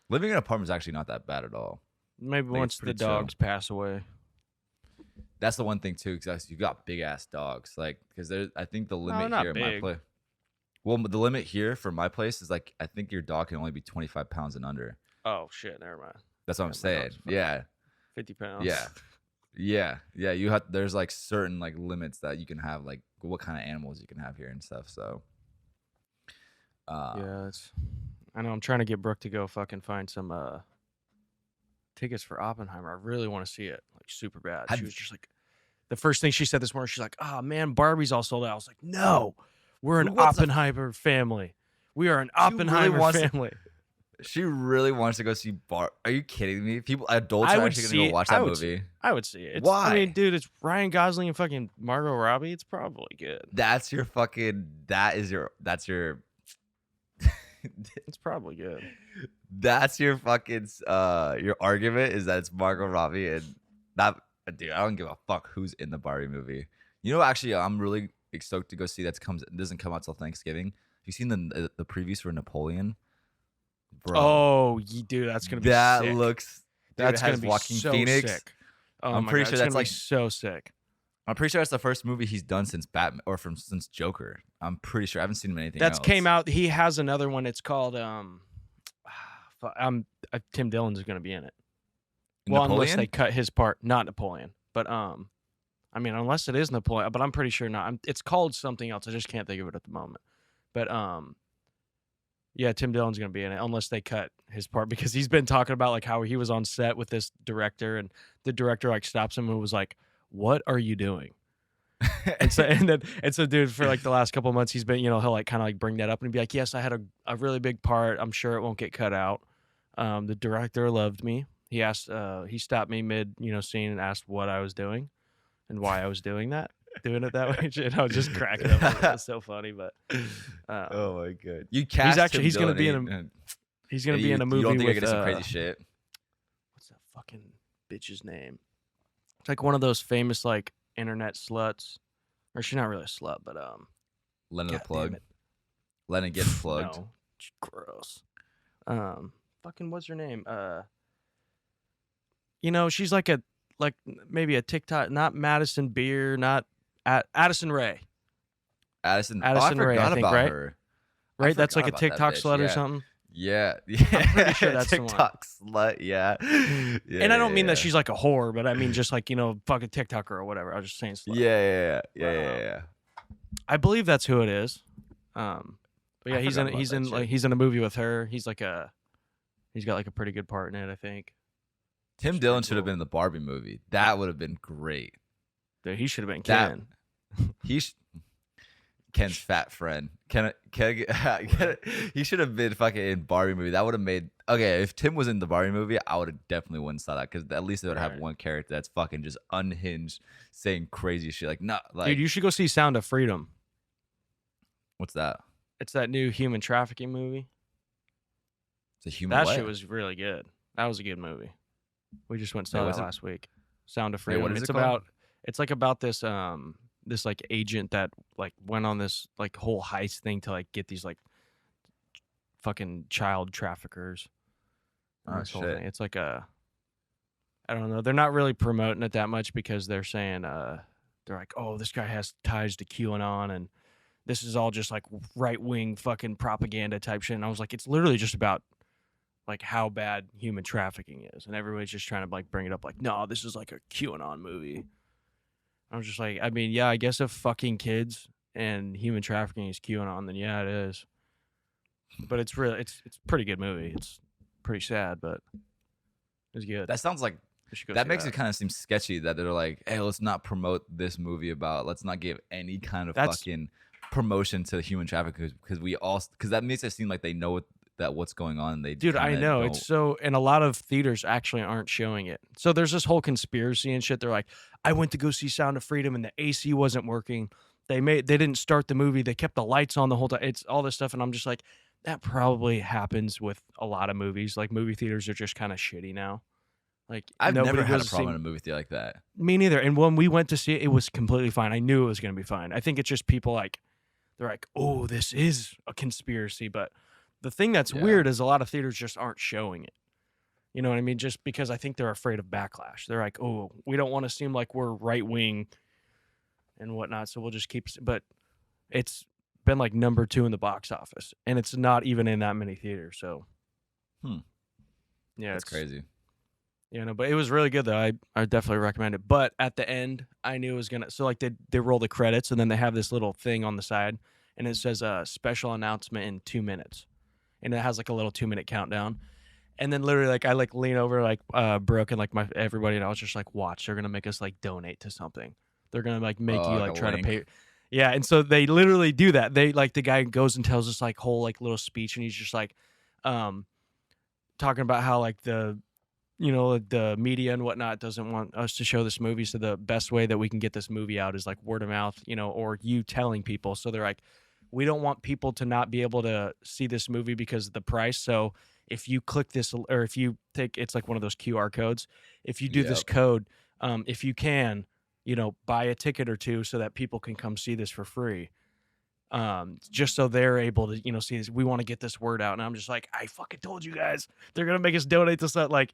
[SPEAKER 1] Living in an apartment is actually not that bad at all.
[SPEAKER 2] Maybe
[SPEAKER 1] Like,
[SPEAKER 2] once
[SPEAKER 1] it's
[SPEAKER 2] the
[SPEAKER 1] pretty chill.
[SPEAKER 2] dogs pass away.
[SPEAKER 1] That's the one thing too, because you got big ass dogs. Like, because I think the limit
[SPEAKER 2] not
[SPEAKER 1] here at my
[SPEAKER 2] big.
[SPEAKER 1] place. Well, the limit here for my place is like I think your dog can only be 25 pounds and under.
[SPEAKER 2] Oh shit! Never mind.
[SPEAKER 1] That's what I'm
[SPEAKER 2] Yeah, my
[SPEAKER 1] saying.
[SPEAKER 2] dog's fine.
[SPEAKER 1] Yeah,
[SPEAKER 2] 50 pounds.
[SPEAKER 1] yeah. You have there's like certain like limits that you can have, like what kind of animals you can have here and stuff. So,
[SPEAKER 2] Yeah. I know. I'm trying to get Brooke to go fucking find some tickets for Oppenheimer. I really want to see it, like super bad.
[SPEAKER 1] Have-
[SPEAKER 2] She was just like, the first thing she said this morning, she's like, "Oh man, Barbie's all sold out." I was like, "No, we're an
[SPEAKER 1] Who wants a-
[SPEAKER 2] Oppenheimer family. We are an
[SPEAKER 1] She really
[SPEAKER 2] Oppenheimer
[SPEAKER 1] wants to-
[SPEAKER 2] family."
[SPEAKER 1] She really wants to go see Are you kidding me? Adults
[SPEAKER 2] I
[SPEAKER 1] are
[SPEAKER 2] would
[SPEAKER 1] actually
[SPEAKER 2] see
[SPEAKER 1] gonna
[SPEAKER 2] it.
[SPEAKER 1] go watch
[SPEAKER 2] I
[SPEAKER 1] that
[SPEAKER 2] would see
[SPEAKER 1] movie.
[SPEAKER 2] I would see it. I
[SPEAKER 1] Why?
[SPEAKER 2] mean, dude, it's Ryan Gosling and fucking Margot Robbie. It's probably good.
[SPEAKER 1] That's your fucking. That's your.
[SPEAKER 2] It's probably good.
[SPEAKER 1] That's your fucking. Your argument is that it's Margot Robbie and that. Dude, I don't give a fuck who's in the Barbie movie. You know, actually, I'm really stoked to go see that. It doesn't come out till Thanksgiving. Have you seen the previews for Napoleon? Bro,
[SPEAKER 2] Oh, dude, that's gonna be
[SPEAKER 1] that
[SPEAKER 2] sick.
[SPEAKER 1] looks. Dude,
[SPEAKER 2] That's
[SPEAKER 1] it
[SPEAKER 2] gonna
[SPEAKER 1] has
[SPEAKER 2] be
[SPEAKER 1] Joaquin
[SPEAKER 2] so
[SPEAKER 1] Phoenix.
[SPEAKER 2] sick. Oh
[SPEAKER 1] I'm
[SPEAKER 2] my
[SPEAKER 1] pretty
[SPEAKER 2] God,
[SPEAKER 1] sure
[SPEAKER 2] it's
[SPEAKER 1] that's
[SPEAKER 2] gonna
[SPEAKER 1] like
[SPEAKER 2] be so sick.
[SPEAKER 1] I'm pretty sure that's the first movie he's done since Batman or since Joker. I'm pretty sure I haven't seen him in anything
[SPEAKER 2] That's
[SPEAKER 1] else.
[SPEAKER 2] came out. He has another one. It's called Tim Dillon's gonna be in it. Well, unless they cut his part, not Napoleon, but I mean, unless it is Napoleon, but I'm pretty sure not. It's called something else. I just can't think of it at the moment. But yeah, Tim Dillon's gonna be in it unless they cut his part because he's been talking about like how he was on set with this director and the director like stops him and was like, "What are you doing?" and so dude, for like the last couple of months, he's been, he'll like kind of like bring that up and be like, "Yes, I had a really big part. I'm sure it won't get cut out." The director loved me. He stopped me mid, scene and asked what I was doing and why I was doing it that way. And I was just cracking up. It was so funny, but
[SPEAKER 1] oh my god, you cast
[SPEAKER 2] he's gonna be in a movie.
[SPEAKER 1] You don't think
[SPEAKER 2] with,
[SPEAKER 1] I get some crazy shit?
[SPEAKER 2] What's that fucking bitch's name? It's like one of those famous like internet sluts, or she's not really a slut, but
[SPEAKER 1] Lennon the
[SPEAKER 2] God
[SPEAKER 1] plug.
[SPEAKER 2] damn it.
[SPEAKER 1] Lennon gets plugged.
[SPEAKER 2] No, gross. Fucking what's her name? She's like maybe a TikTok, not Madison Beer, not Addison Ray.
[SPEAKER 1] Addison
[SPEAKER 2] Addison Rae, I
[SPEAKER 1] forgot
[SPEAKER 2] think,
[SPEAKER 1] about
[SPEAKER 2] right?
[SPEAKER 1] her.
[SPEAKER 2] Right, that's
[SPEAKER 1] forgot
[SPEAKER 2] like a
[SPEAKER 1] about that
[SPEAKER 2] TikTok
[SPEAKER 1] bitch,
[SPEAKER 2] slut or
[SPEAKER 1] yeah.
[SPEAKER 2] something.
[SPEAKER 1] Yeah,
[SPEAKER 2] I'm pretty sure that's the one.
[SPEAKER 1] TikTok slut. Yeah,
[SPEAKER 2] And I don't mean
[SPEAKER 1] yeah.
[SPEAKER 2] that she's like a whore, but I mean just like fucking TikToker or whatever. I was just saying slut.
[SPEAKER 1] Yeah.
[SPEAKER 2] I believe that's who it is. But yeah,
[SPEAKER 1] I
[SPEAKER 2] he's
[SPEAKER 1] forgot
[SPEAKER 2] in
[SPEAKER 1] about that shit.
[SPEAKER 2] he's in a movie with her. He's got like a pretty good part in it, I think.
[SPEAKER 1] Tim
[SPEAKER 2] It's
[SPEAKER 1] Dillon
[SPEAKER 2] pretty
[SPEAKER 1] should have
[SPEAKER 2] cool.
[SPEAKER 1] been in the Barbie movie. That would have been great.
[SPEAKER 2] Dude, he should have been
[SPEAKER 1] That-
[SPEAKER 2] Ken.
[SPEAKER 1] Ken's fat friend. Ken he should have been fucking in Barbie movie. That would have made okay. If Tim was in the Barbie movie, I would have definitely wouldn't saw that because at least they would have
[SPEAKER 2] Right.
[SPEAKER 1] one character that's fucking just unhinged, saying crazy shit. Like not like
[SPEAKER 2] Dude, you should go see Sound of Freedom.
[SPEAKER 1] what's that?
[SPEAKER 2] It's that new human trafficking movie.
[SPEAKER 1] It's a human.
[SPEAKER 2] That
[SPEAKER 1] what?
[SPEAKER 2] shit was really good. That was a good movie. We just went and
[SPEAKER 1] Wait,
[SPEAKER 2] saw
[SPEAKER 1] what's
[SPEAKER 2] that
[SPEAKER 1] it-
[SPEAKER 2] last week. Sound of
[SPEAKER 1] Wait,
[SPEAKER 2] Freedom.
[SPEAKER 1] what is
[SPEAKER 2] It's
[SPEAKER 1] it called?
[SPEAKER 2] about this this like agent that like went on this like whole heist thing to like get these like fucking child traffickers. And
[SPEAKER 1] Oh,
[SPEAKER 2] this whole
[SPEAKER 1] shit.
[SPEAKER 2] thing. It's like I don't know. They're not really promoting it that much because they're saying they're like, "Oh, this guy has ties to QAnon and this is all just like right-wing fucking propaganda type shit." And I was like, it's literally just about like how bad human trafficking is, and everybody's just trying to like bring it up like, no, this is like a QAnon movie. I was just like, I mean, yeah, I guess if fucking kids and human trafficking is QAnon, then yeah, it is. But it's really it's a pretty good movie. It's pretty sad, but it's good.
[SPEAKER 1] That sounds like
[SPEAKER 2] You should go
[SPEAKER 1] that
[SPEAKER 2] see
[SPEAKER 1] makes
[SPEAKER 2] that.
[SPEAKER 1] it kind of seem sketchy that they're like, hey, let's not promote this movie about, let's not give any kind of
[SPEAKER 2] That's
[SPEAKER 1] fucking promotion to human trafficking because that makes it seem like they know that what's going on and they
[SPEAKER 2] dude, I
[SPEAKER 1] kinda
[SPEAKER 2] know
[SPEAKER 1] don't.
[SPEAKER 2] it's so, and a lot of theaters actually aren't showing it. So there's this whole conspiracy and shit. They're like, I went to go see Sound of Freedom and the AC wasn't working. They didn't start the movie. They kept the lights on the whole time. It's all this stuff, and I'm just like, that probably happens with a lot of movies. Like movie theaters are just kind of shitty now. Like
[SPEAKER 1] I've
[SPEAKER 2] nobody
[SPEAKER 1] never had
[SPEAKER 2] goes
[SPEAKER 1] a
[SPEAKER 2] to
[SPEAKER 1] problem
[SPEAKER 2] see.
[SPEAKER 1] in a movie theater like that.
[SPEAKER 2] Me neither. And when we went to see it, it was completely fine. I knew it was going to be fine. I think it's just people like, they're like, oh, this is a conspiracy. But the thing that's
[SPEAKER 1] Yeah.
[SPEAKER 2] weird is a lot of theaters just aren't showing it. You know what I mean? Just because I think they're afraid of backlash. They're like, oh, we don't want to seem like we're right wing and whatnot. So we'll just keep. But it's been like number 2 in the box office, and it's not even in that many theaters. So, yeah,
[SPEAKER 1] That's
[SPEAKER 2] it's
[SPEAKER 1] crazy.
[SPEAKER 2] You know, but it was really good though. I definitely recommend it. But at the end, I knew it was gonna. So like they roll the credits and then they have this little thing on the side, and it says a special announcement in 2 minutes, and it has like a little 2-minute countdown. And then literally like I like lean over like Brooke and like my everybody, and I was just like, watch, they're gonna make us like donate to something. They're gonna like make you
[SPEAKER 1] Like
[SPEAKER 2] like
[SPEAKER 1] a
[SPEAKER 2] try
[SPEAKER 1] link.
[SPEAKER 2] to pay. Yeah, and so they literally do that. They like the guy goes and tells this like whole like little speech, and he's just like, talking about how like the media and whatnot doesn't want us to show this movie. So the best way that we can get this movie out is like word of mouth, or you telling people. So they're like, we don't want people to not be able to see this movie because of the price. So if you click this, or if you take, it's like one of those QR codes. If you do this
[SPEAKER 1] Yep.
[SPEAKER 2] code, if you can, buy a ticket or two so that people can come see this for free. Just so they're able to, see this. We want to get this word out. And I'm just like, I fucking told you guys, they're going to make us donate to stuff. Like,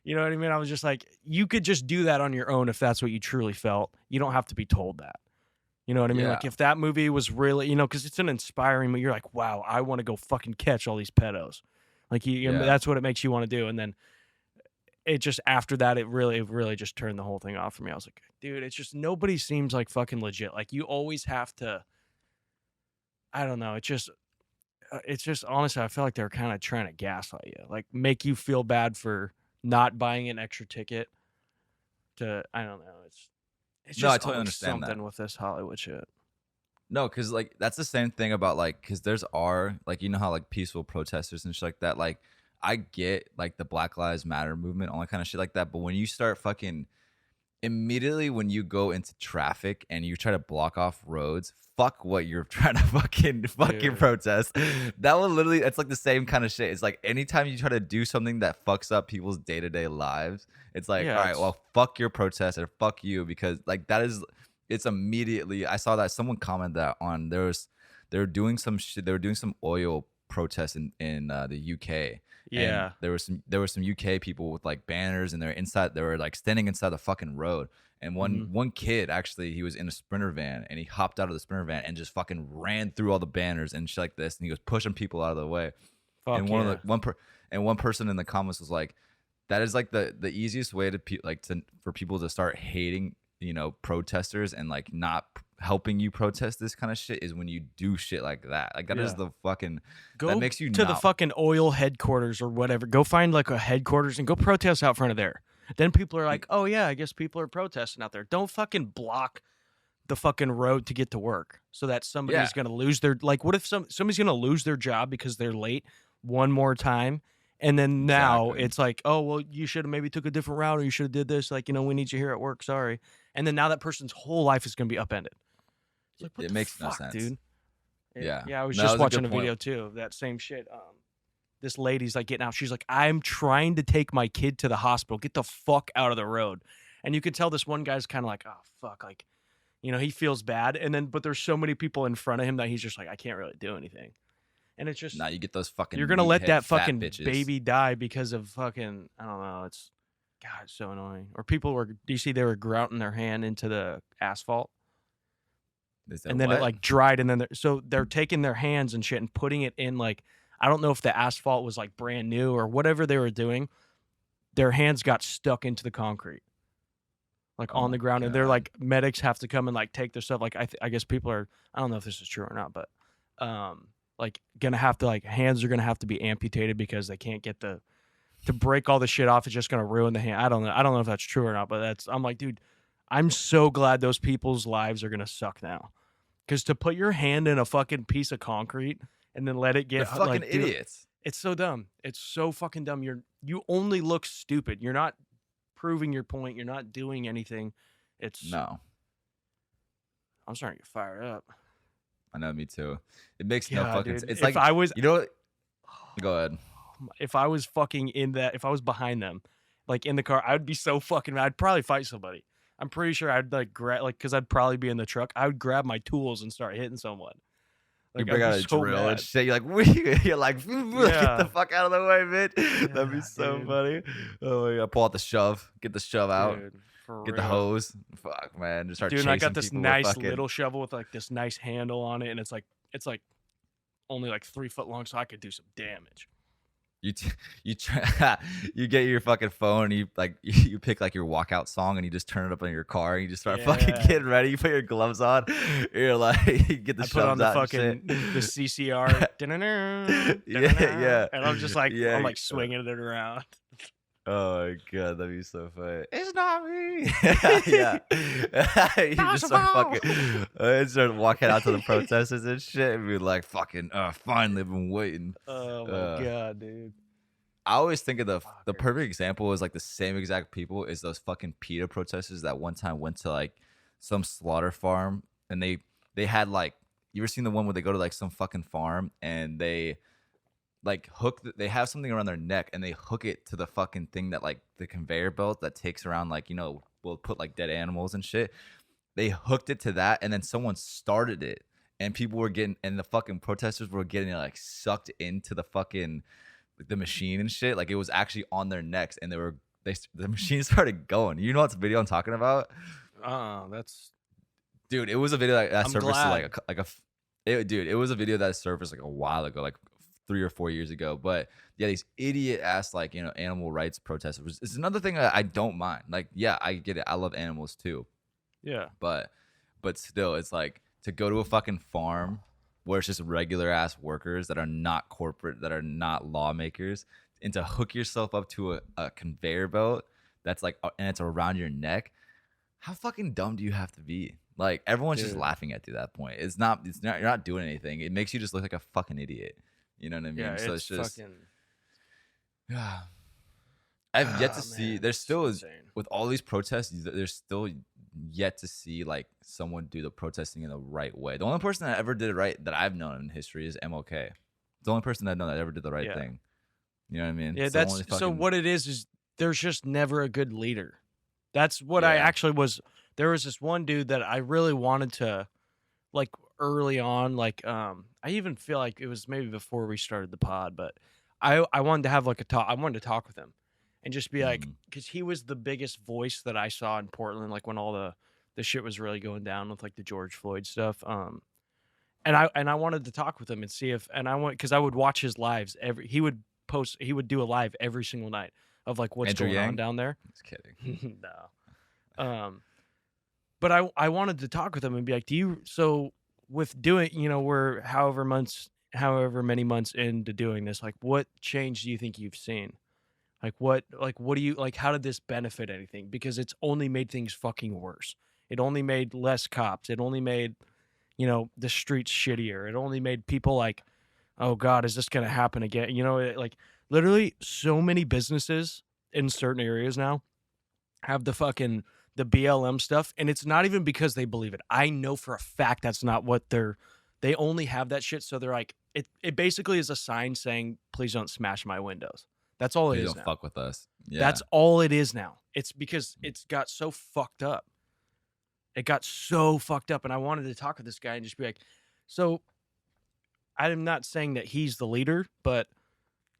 [SPEAKER 2] you know what I mean? I was just like, you could just do that on your own if that's what you truly felt. You don't have to be told that. You know what I mean?
[SPEAKER 1] Yeah.
[SPEAKER 2] Like if that movie was really, because it's an inspiring movie, you're like, wow, I want to go fucking catch all these pedos. Like
[SPEAKER 1] Yeah.
[SPEAKER 2] that's what it makes you want to do. And then it just, after that, it really just turned the whole thing off for me. I was like, dude, it's just, nobody seems like fucking legit. Like you always have to, I don't know. It's just honestly, I feel like they're kind of trying to gaslight you, like make you feel bad for not buying an extra ticket to, I don't know. It's
[SPEAKER 1] No, I
[SPEAKER 2] just
[SPEAKER 1] totally
[SPEAKER 2] always
[SPEAKER 1] understand that.
[SPEAKER 2] something with this Hollywood shit.
[SPEAKER 1] No, because like that's the same thing about like, because there's like, you know how like peaceful protesters and shit like that. Like I get like the Black Lives Matter movement, all that kind of shit like that. But when you start fucking immediately, when you go into traffic and you try to block off roads, fuck what you're trying to fucking
[SPEAKER 2] Dude.
[SPEAKER 1] protest. That one literally, it's like the same kind of shit. It's like anytime you try to do something that fucks up people's day-to-day lives, it's like,
[SPEAKER 2] Yeah,
[SPEAKER 1] all right,
[SPEAKER 2] it's-
[SPEAKER 1] well, fuck your protest or fuck you, because like that is, it's immediately. I saw that someone commented that on they were doing some shit. They were doing some oil protests in the UK.
[SPEAKER 2] Yeah.
[SPEAKER 1] And there were some UK people with like banners, and they were like standing inside the fucking road. And one kid, actually, he was in a Sprinter van, and he hopped out of the Sprinter van and just fucking ran through all the banners and shit like this, and he was pushing people out of the way.
[SPEAKER 2] Fuck
[SPEAKER 1] And
[SPEAKER 2] yeah.
[SPEAKER 1] one person in the comments was like, that is like the easiest way to for people to start hating, protesters and like not helping you protest this kind of shit, is when you do shit like that. Like that is
[SPEAKER 2] Yeah.
[SPEAKER 1] the fucking
[SPEAKER 2] Go
[SPEAKER 1] that makes you
[SPEAKER 2] to the
[SPEAKER 1] not-
[SPEAKER 2] fucking oil headquarters or whatever. Go find like a headquarters and go protest out front of there. Then people are like, oh yeah, I guess people are protesting out there. Don't fucking block the fucking road to get to work so that somebody's
[SPEAKER 1] Yeah.
[SPEAKER 2] gonna lose their, like, what if somebody's gonna lose their job because they're late one more time, and then now
[SPEAKER 1] Exactly.
[SPEAKER 2] it's like, oh well, you should have maybe took a different route, or you should have did this, like, we need you here at work, sorry. And then now that person's whole life is gonna be upended. It's like, what
[SPEAKER 1] It
[SPEAKER 2] the
[SPEAKER 1] makes no
[SPEAKER 2] fuck,
[SPEAKER 1] sense.
[SPEAKER 2] dude?
[SPEAKER 1] Yeah.
[SPEAKER 2] Yeah, I was
[SPEAKER 1] No,
[SPEAKER 2] just
[SPEAKER 1] that was a
[SPEAKER 2] watching
[SPEAKER 1] good
[SPEAKER 2] a
[SPEAKER 1] point.
[SPEAKER 2] video too of that same shit. This lady's like getting out. She's like, I'm trying to take my kid to the hospital. Get the fuck out of the road. And you could tell this one guy's kind of like, oh fuck, like, he feels bad. And then, but there's so many people in front of him that he's just like, I can't really do anything. And it's just,
[SPEAKER 1] Now you get those fucking.
[SPEAKER 2] you're gonna let
[SPEAKER 1] meathead
[SPEAKER 2] that
[SPEAKER 1] fat
[SPEAKER 2] fucking
[SPEAKER 1] bitches.
[SPEAKER 2] baby die because of fucking, I don't know. It's, God, it's so annoying. Or people were, do you see they were grouting their hand into the asphalt?
[SPEAKER 1] Is that
[SPEAKER 2] And then
[SPEAKER 1] what?
[SPEAKER 2] it like dried, and then they're taking their hands and shit and putting it in, like, I don't know if the asphalt was like brand new or whatever they were doing. Their hands got stuck into the concrete. like
[SPEAKER 1] Oh
[SPEAKER 2] on
[SPEAKER 1] my
[SPEAKER 2] the ground, and they're
[SPEAKER 1] God.
[SPEAKER 2] like medics have to come and like take their stuff. Like I guess people are, I don't know if this is true or not, but like gonna have to, like, hands are gonna have to be amputated because they can't get the to break all the shit off. It's just gonna ruin the hand. I don't know if that's true or not, but that's, I'm like, dude, I'm so glad those people's lives are gonna suck now. Because to put your hand in a fucking piece of concrete and then let it
[SPEAKER 1] They're
[SPEAKER 2] get
[SPEAKER 1] fucking
[SPEAKER 2] like, dude,
[SPEAKER 1] idiots.
[SPEAKER 2] it's so dumb. It's so fucking dumb. You only look stupid. You're not proving your point. You're not doing anything. It's
[SPEAKER 1] No,
[SPEAKER 2] I'm starting to get fired up.
[SPEAKER 1] I know, me too. It makes no
[SPEAKER 2] Yeah,
[SPEAKER 1] fucking
[SPEAKER 2] dude.
[SPEAKER 1] sense. It's
[SPEAKER 2] If
[SPEAKER 1] like,
[SPEAKER 2] I was
[SPEAKER 1] you know what? Go ahead.
[SPEAKER 2] if I was fucking in that, if I was behind them, like in the car, I would be so fucking mad. I'd probably fight somebody. I'm pretty sure I'd like grab, like, because I'd probably be in the truck. I would grab my tools and start hitting someone.
[SPEAKER 1] You
[SPEAKER 2] Like,
[SPEAKER 1] bring
[SPEAKER 2] I'd
[SPEAKER 1] out
[SPEAKER 2] be
[SPEAKER 1] a
[SPEAKER 2] so
[SPEAKER 1] drill and
[SPEAKER 2] mad.
[SPEAKER 1] shit. You're like, you're like, get
[SPEAKER 2] Yeah.
[SPEAKER 1] the fuck out of the way, bitch. That'd be
[SPEAKER 2] Yeah,
[SPEAKER 1] so
[SPEAKER 2] dude.
[SPEAKER 1] funny. Oh yeah, pull out the shove, get the shove out,
[SPEAKER 2] Dude, for
[SPEAKER 1] get the
[SPEAKER 2] real.
[SPEAKER 1] hose. Fuck, man, just start
[SPEAKER 2] Dude, and
[SPEAKER 1] chasing
[SPEAKER 2] I got this
[SPEAKER 1] people
[SPEAKER 2] nice
[SPEAKER 1] with fucking.
[SPEAKER 2] little shovel with like this nice handle on it, and it's like only like 3 foot long, so I could do some damage.
[SPEAKER 1] You try, you get your fucking phone. And you like you pick like your walkout song and you just turn it up in your car. And you just start fucking
[SPEAKER 2] Yeah.
[SPEAKER 1] getting ready. You put your gloves on. You're like you get the
[SPEAKER 2] I
[SPEAKER 1] shoves
[SPEAKER 2] put on the
[SPEAKER 1] out
[SPEAKER 2] fucking
[SPEAKER 1] and
[SPEAKER 2] the CCR,
[SPEAKER 1] yeah,
[SPEAKER 2] and I'm just like,
[SPEAKER 1] yeah.
[SPEAKER 2] I'm like swinging it around.
[SPEAKER 1] Oh my god, that'd be so funny. It's not me. Yeah, you just start fucking. Start walking out to the protesters and shit, and be like, "Fucking, finally, I've been waiting."
[SPEAKER 2] Oh my god, dude.
[SPEAKER 1] I always think of the
[SPEAKER 2] Fuckers.
[SPEAKER 1] perfect example is like the same exact people is those fucking PETA protesters that one time went to like some slaughter farm and they had like, you ever seen the one where they go to like some fucking farm and they like they have something around their neck and they hook it to the fucking thing that like the conveyor belt that takes around, like, you know, will put like dead animals and shit. They hooked it to that and then someone started it and people were getting, and the fucking protesters were getting like sucked into the fucking like the machine and shit. Like it was actually on their necks and the machine started going. You know what video I'm talking about?
[SPEAKER 2] That's
[SPEAKER 1] Dude, it was a video that
[SPEAKER 2] I'm
[SPEAKER 1] surfaced
[SPEAKER 2] glad.
[SPEAKER 1] dude, it was a video that surfaced like a while ago, like 3 or 4 years ago. But yeah, these idiot ass, like, you know, animal rights protesters. It's another thing that I don't mind. Like, yeah, I get it. I love animals too.
[SPEAKER 2] Yeah.
[SPEAKER 1] But still, it's like to go to a fucking farm where it's just regular ass workers that are not corporate, that are not lawmakers, and to hook yourself up to a conveyor belt that's like, and it's around your neck. How fucking dumb do you have to be? Like everyone's just
[SPEAKER 2] Dude.
[SPEAKER 1] laughing at you at that point. It's not. You're not doing anything. It makes you just look like a fucking idiot. You know what I mean?
[SPEAKER 2] Yeah,
[SPEAKER 1] So
[SPEAKER 2] it's
[SPEAKER 1] it's just.
[SPEAKER 2] fucking.
[SPEAKER 1] I've yet to
[SPEAKER 2] Ah,
[SPEAKER 1] see.
[SPEAKER 2] man,
[SPEAKER 1] There's
[SPEAKER 2] it's
[SPEAKER 1] still
[SPEAKER 2] insane.
[SPEAKER 1] with all these protests. There's still yet to see like someone do the protesting in the right way. The only person that ever did it right that I've known in history is MLK. The only person I know that ever did the right
[SPEAKER 2] Yeah.
[SPEAKER 1] thing. You know what I mean?
[SPEAKER 2] Yeah,
[SPEAKER 1] It's the
[SPEAKER 2] that's
[SPEAKER 1] only
[SPEAKER 2] so.
[SPEAKER 1] fucking-
[SPEAKER 2] What it is there's just never a good leader. That's what I
[SPEAKER 1] Yeah.
[SPEAKER 2] actually was. There was this one dude that I really wanted to, like, early on. Like, I even feel like it was maybe before we started the pod, but I wanted to have like a talk. I wanted to talk with him and just be like, because he was the biggest voice that I saw in Portland, like when all the shit was really going down with like the George Floyd stuff. And I wanted to talk with him and see if, and I want, because I would watch his lives he would do a live every single night of like what's
[SPEAKER 1] Andrew
[SPEAKER 2] going on
[SPEAKER 1] Yang?
[SPEAKER 2] down there.
[SPEAKER 1] Just kidding.
[SPEAKER 2] No. But I wanted to talk with him and be like, so with doing, you know, we're however many months into doing this, like what change do you think you've seen? What do you, like, how did this benefit anything? Because it's only made things fucking worse. It only made less cops. It only made, you know, the streets shittier. It only made people like, oh God, is this going to happen again? You know, like literally so many businesses in certain areas now have the BLM stuff. And it's not even because they believe it. I know for a fact that's not what they only have that shit. So they're like, it basically is a sign saying, please don't smash my windows. That's all it
[SPEAKER 1] Please
[SPEAKER 2] is
[SPEAKER 1] don't
[SPEAKER 2] now.
[SPEAKER 1] fuck with us. Yeah.
[SPEAKER 2] That's all it is now. It's because it's got so fucked up. It got so fucked up. And I wanted to talk with this guy and just be like, so I'm not saying that he's the leader, but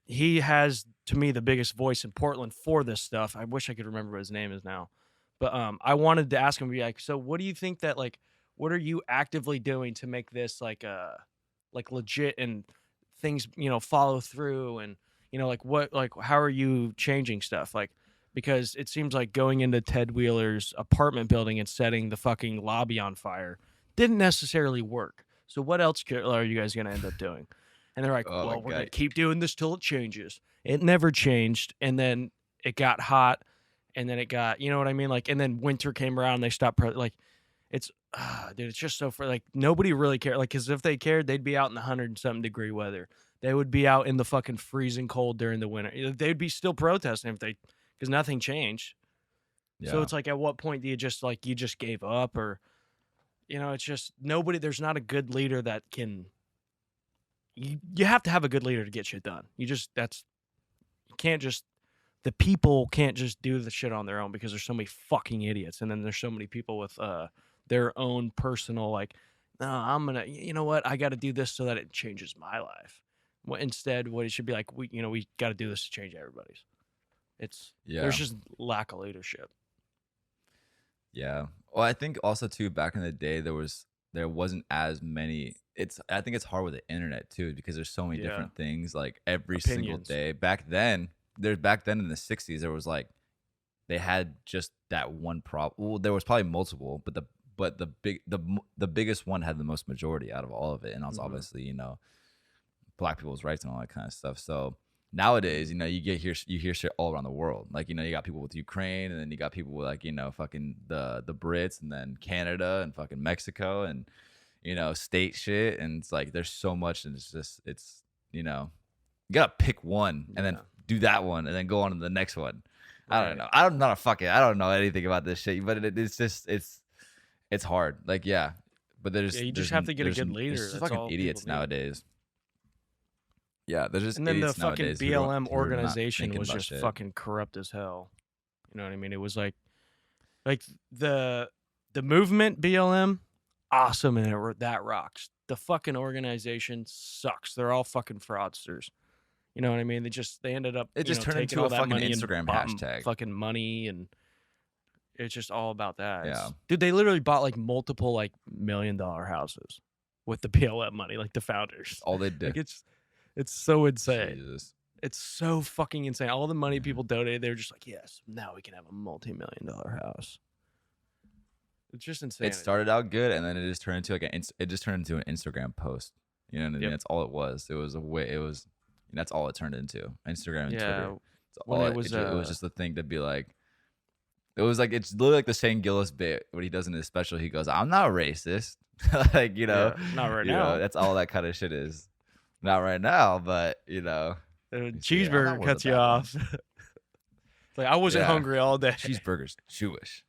[SPEAKER 2] he has, to me, the biggest voice in Portland for this stuff. I wish I could remember what his name is now. But I wanted to ask him, be like, so what do you think that, like, what are you actively doing to make this like legit and things, you know, follow through, and, you know, like what, like how are you changing stuff? Like, because it seems like going into Ted Wheeler's apartment building and setting the fucking lobby on fire didn't necessarily work. So what else are you guys going to end up doing? And they're like,
[SPEAKER 1] Oh my
[SPEAKER 2] well, we're going to
[SPEAKER 1] god.
[SPEAKER 2] keep doing this till it changes. It never changed. And then it got hot. And then it got, you know what I mean? Like, and then winter came around and they stopped. Like, it's, dude, it's just so for like nobody really cared. Like, because if they cared, they'd be out in the 100 and something degree weather. They would be out in the fucking freezing cold during the winter. They'd be still protesting if they, because nothing changed. So
[SPEAKER 1] Yeah.
[SPEAKER 2] it's like, at what point do you just like, you just gave up, or, you know, it's just nobody, there's not a good leader that can, you have to have a good leader to get shit done. You can't just, the people can't just do the shit on their own because there's so many fucking idiots. And then there's so many people with their own personal, like, no, I'm going to, you know what? I got to do this so that it changes my life. Instead, what it should be like, we got to do this to change everybody's. There's just lack of leadership.
[SPEAKER 1] Yeah. Well, I think also too back in the day there wasn't as many. I think it's hard with the internet too because there's so many different things like every single
[SPEAKER 2] Opinions.
[SPEAKER 1] day. Back then in the 60s there was like they had just that one problem. Well, there was probably multiple, but the biggest one had the most majority out of all of it, and that's obviously, you know, black people's rights and all that kind of stuff. So nowadays, you know, you hear shit all around the world. Like, you know, you got people with Ukraine, and then you got people with, like, you know, fucking the Brits, and then Canada and fucking Mexico, and, you know, state shit. And it's like there's so much, and it's you know, you gotta pick one and then do that one and then go on to the next one. I don't know. I don't know anything about this shit, but it's just it's hard. Like, yeah. But
[SPEAKER 2] you just have to get a good leader.
[SPEAKER 1] There's
[SPEAKER 2] That's
[SPEAKER 1] fucking
[SPEAKER 2] all
[SPEAKER 1] idiots nowadays. Yeah, there's just
[SPEAKER 2] and then the
[SPEAKER 1] idiots
[SPEAKER 2] fucking
[SPEAKER 1] nowadays
[SPEAKER 2] BLM organization was
[SPEAKER 1] about
[SPEAKER 2] just
[SPEAKER 1] shit.
[SPEAKER 2] fucking corrupt as hell. You know what I mean? It was like the movement BLM, awesome, and that rocks. The fucking organization sucks. They're all fucking fraudsters. You know what I mean? They ended up
[SPEAKER 1] It just turned
[SPEAKER 2] taking
[SPEAKER 1] into
[SPEAKER 2] all
[SPEAKER 1] a
[SPEAKER 2] that
[SPEAKER 1] fucking
[SPEAKER 2] money
[SPEAKER 1] Instagram
[SPEAKER 2] and bought
[SPEAKER 1] hashtag.
[SPEAKER 2] fucking money, and it's just all about that.
[SPEAKER 1] Yeah.
[SPEAKER 2] Dude, they literally bought like multiple like $1 million houses with the BLM money, like the founders.
[SPEAKER 1] All they did.
[SPEAKER 2] Like it's so insane.
[SPEAKER 1] Jesus.
[SPEAKER 2] It's so fucking insane. All the money people donated, they were just like, yes, now we can have a multi-million-dollar house. It's just insane.
[SPEAKER 1] It started out good, and then it just turned into like an Instagram post. You know what I mean?
[SPEAKER 2] Yep.
[SPEAKER 1] That's all it was. That's all it turned into. Instagram and Twitter.
[SPEAKER 2] When
[SPEAKER 1] it was just the thing to be like. It was like, it's literally like the Shane Gillis bit what he does in his special. He goes, "I'm not racist," like, you know,
[SPEAKER 2] not right
[SPEAKER 1] you
[SPEAKER 2] now.
[SPEAKER 1] know, that's all that kind of shit is. Not right now, but you know,
[SPEAKER 2] cheeseburger cuts you off. Like, I wasn't hungry all day.
[SPEAKER 1] Cheeseburger's Jewish.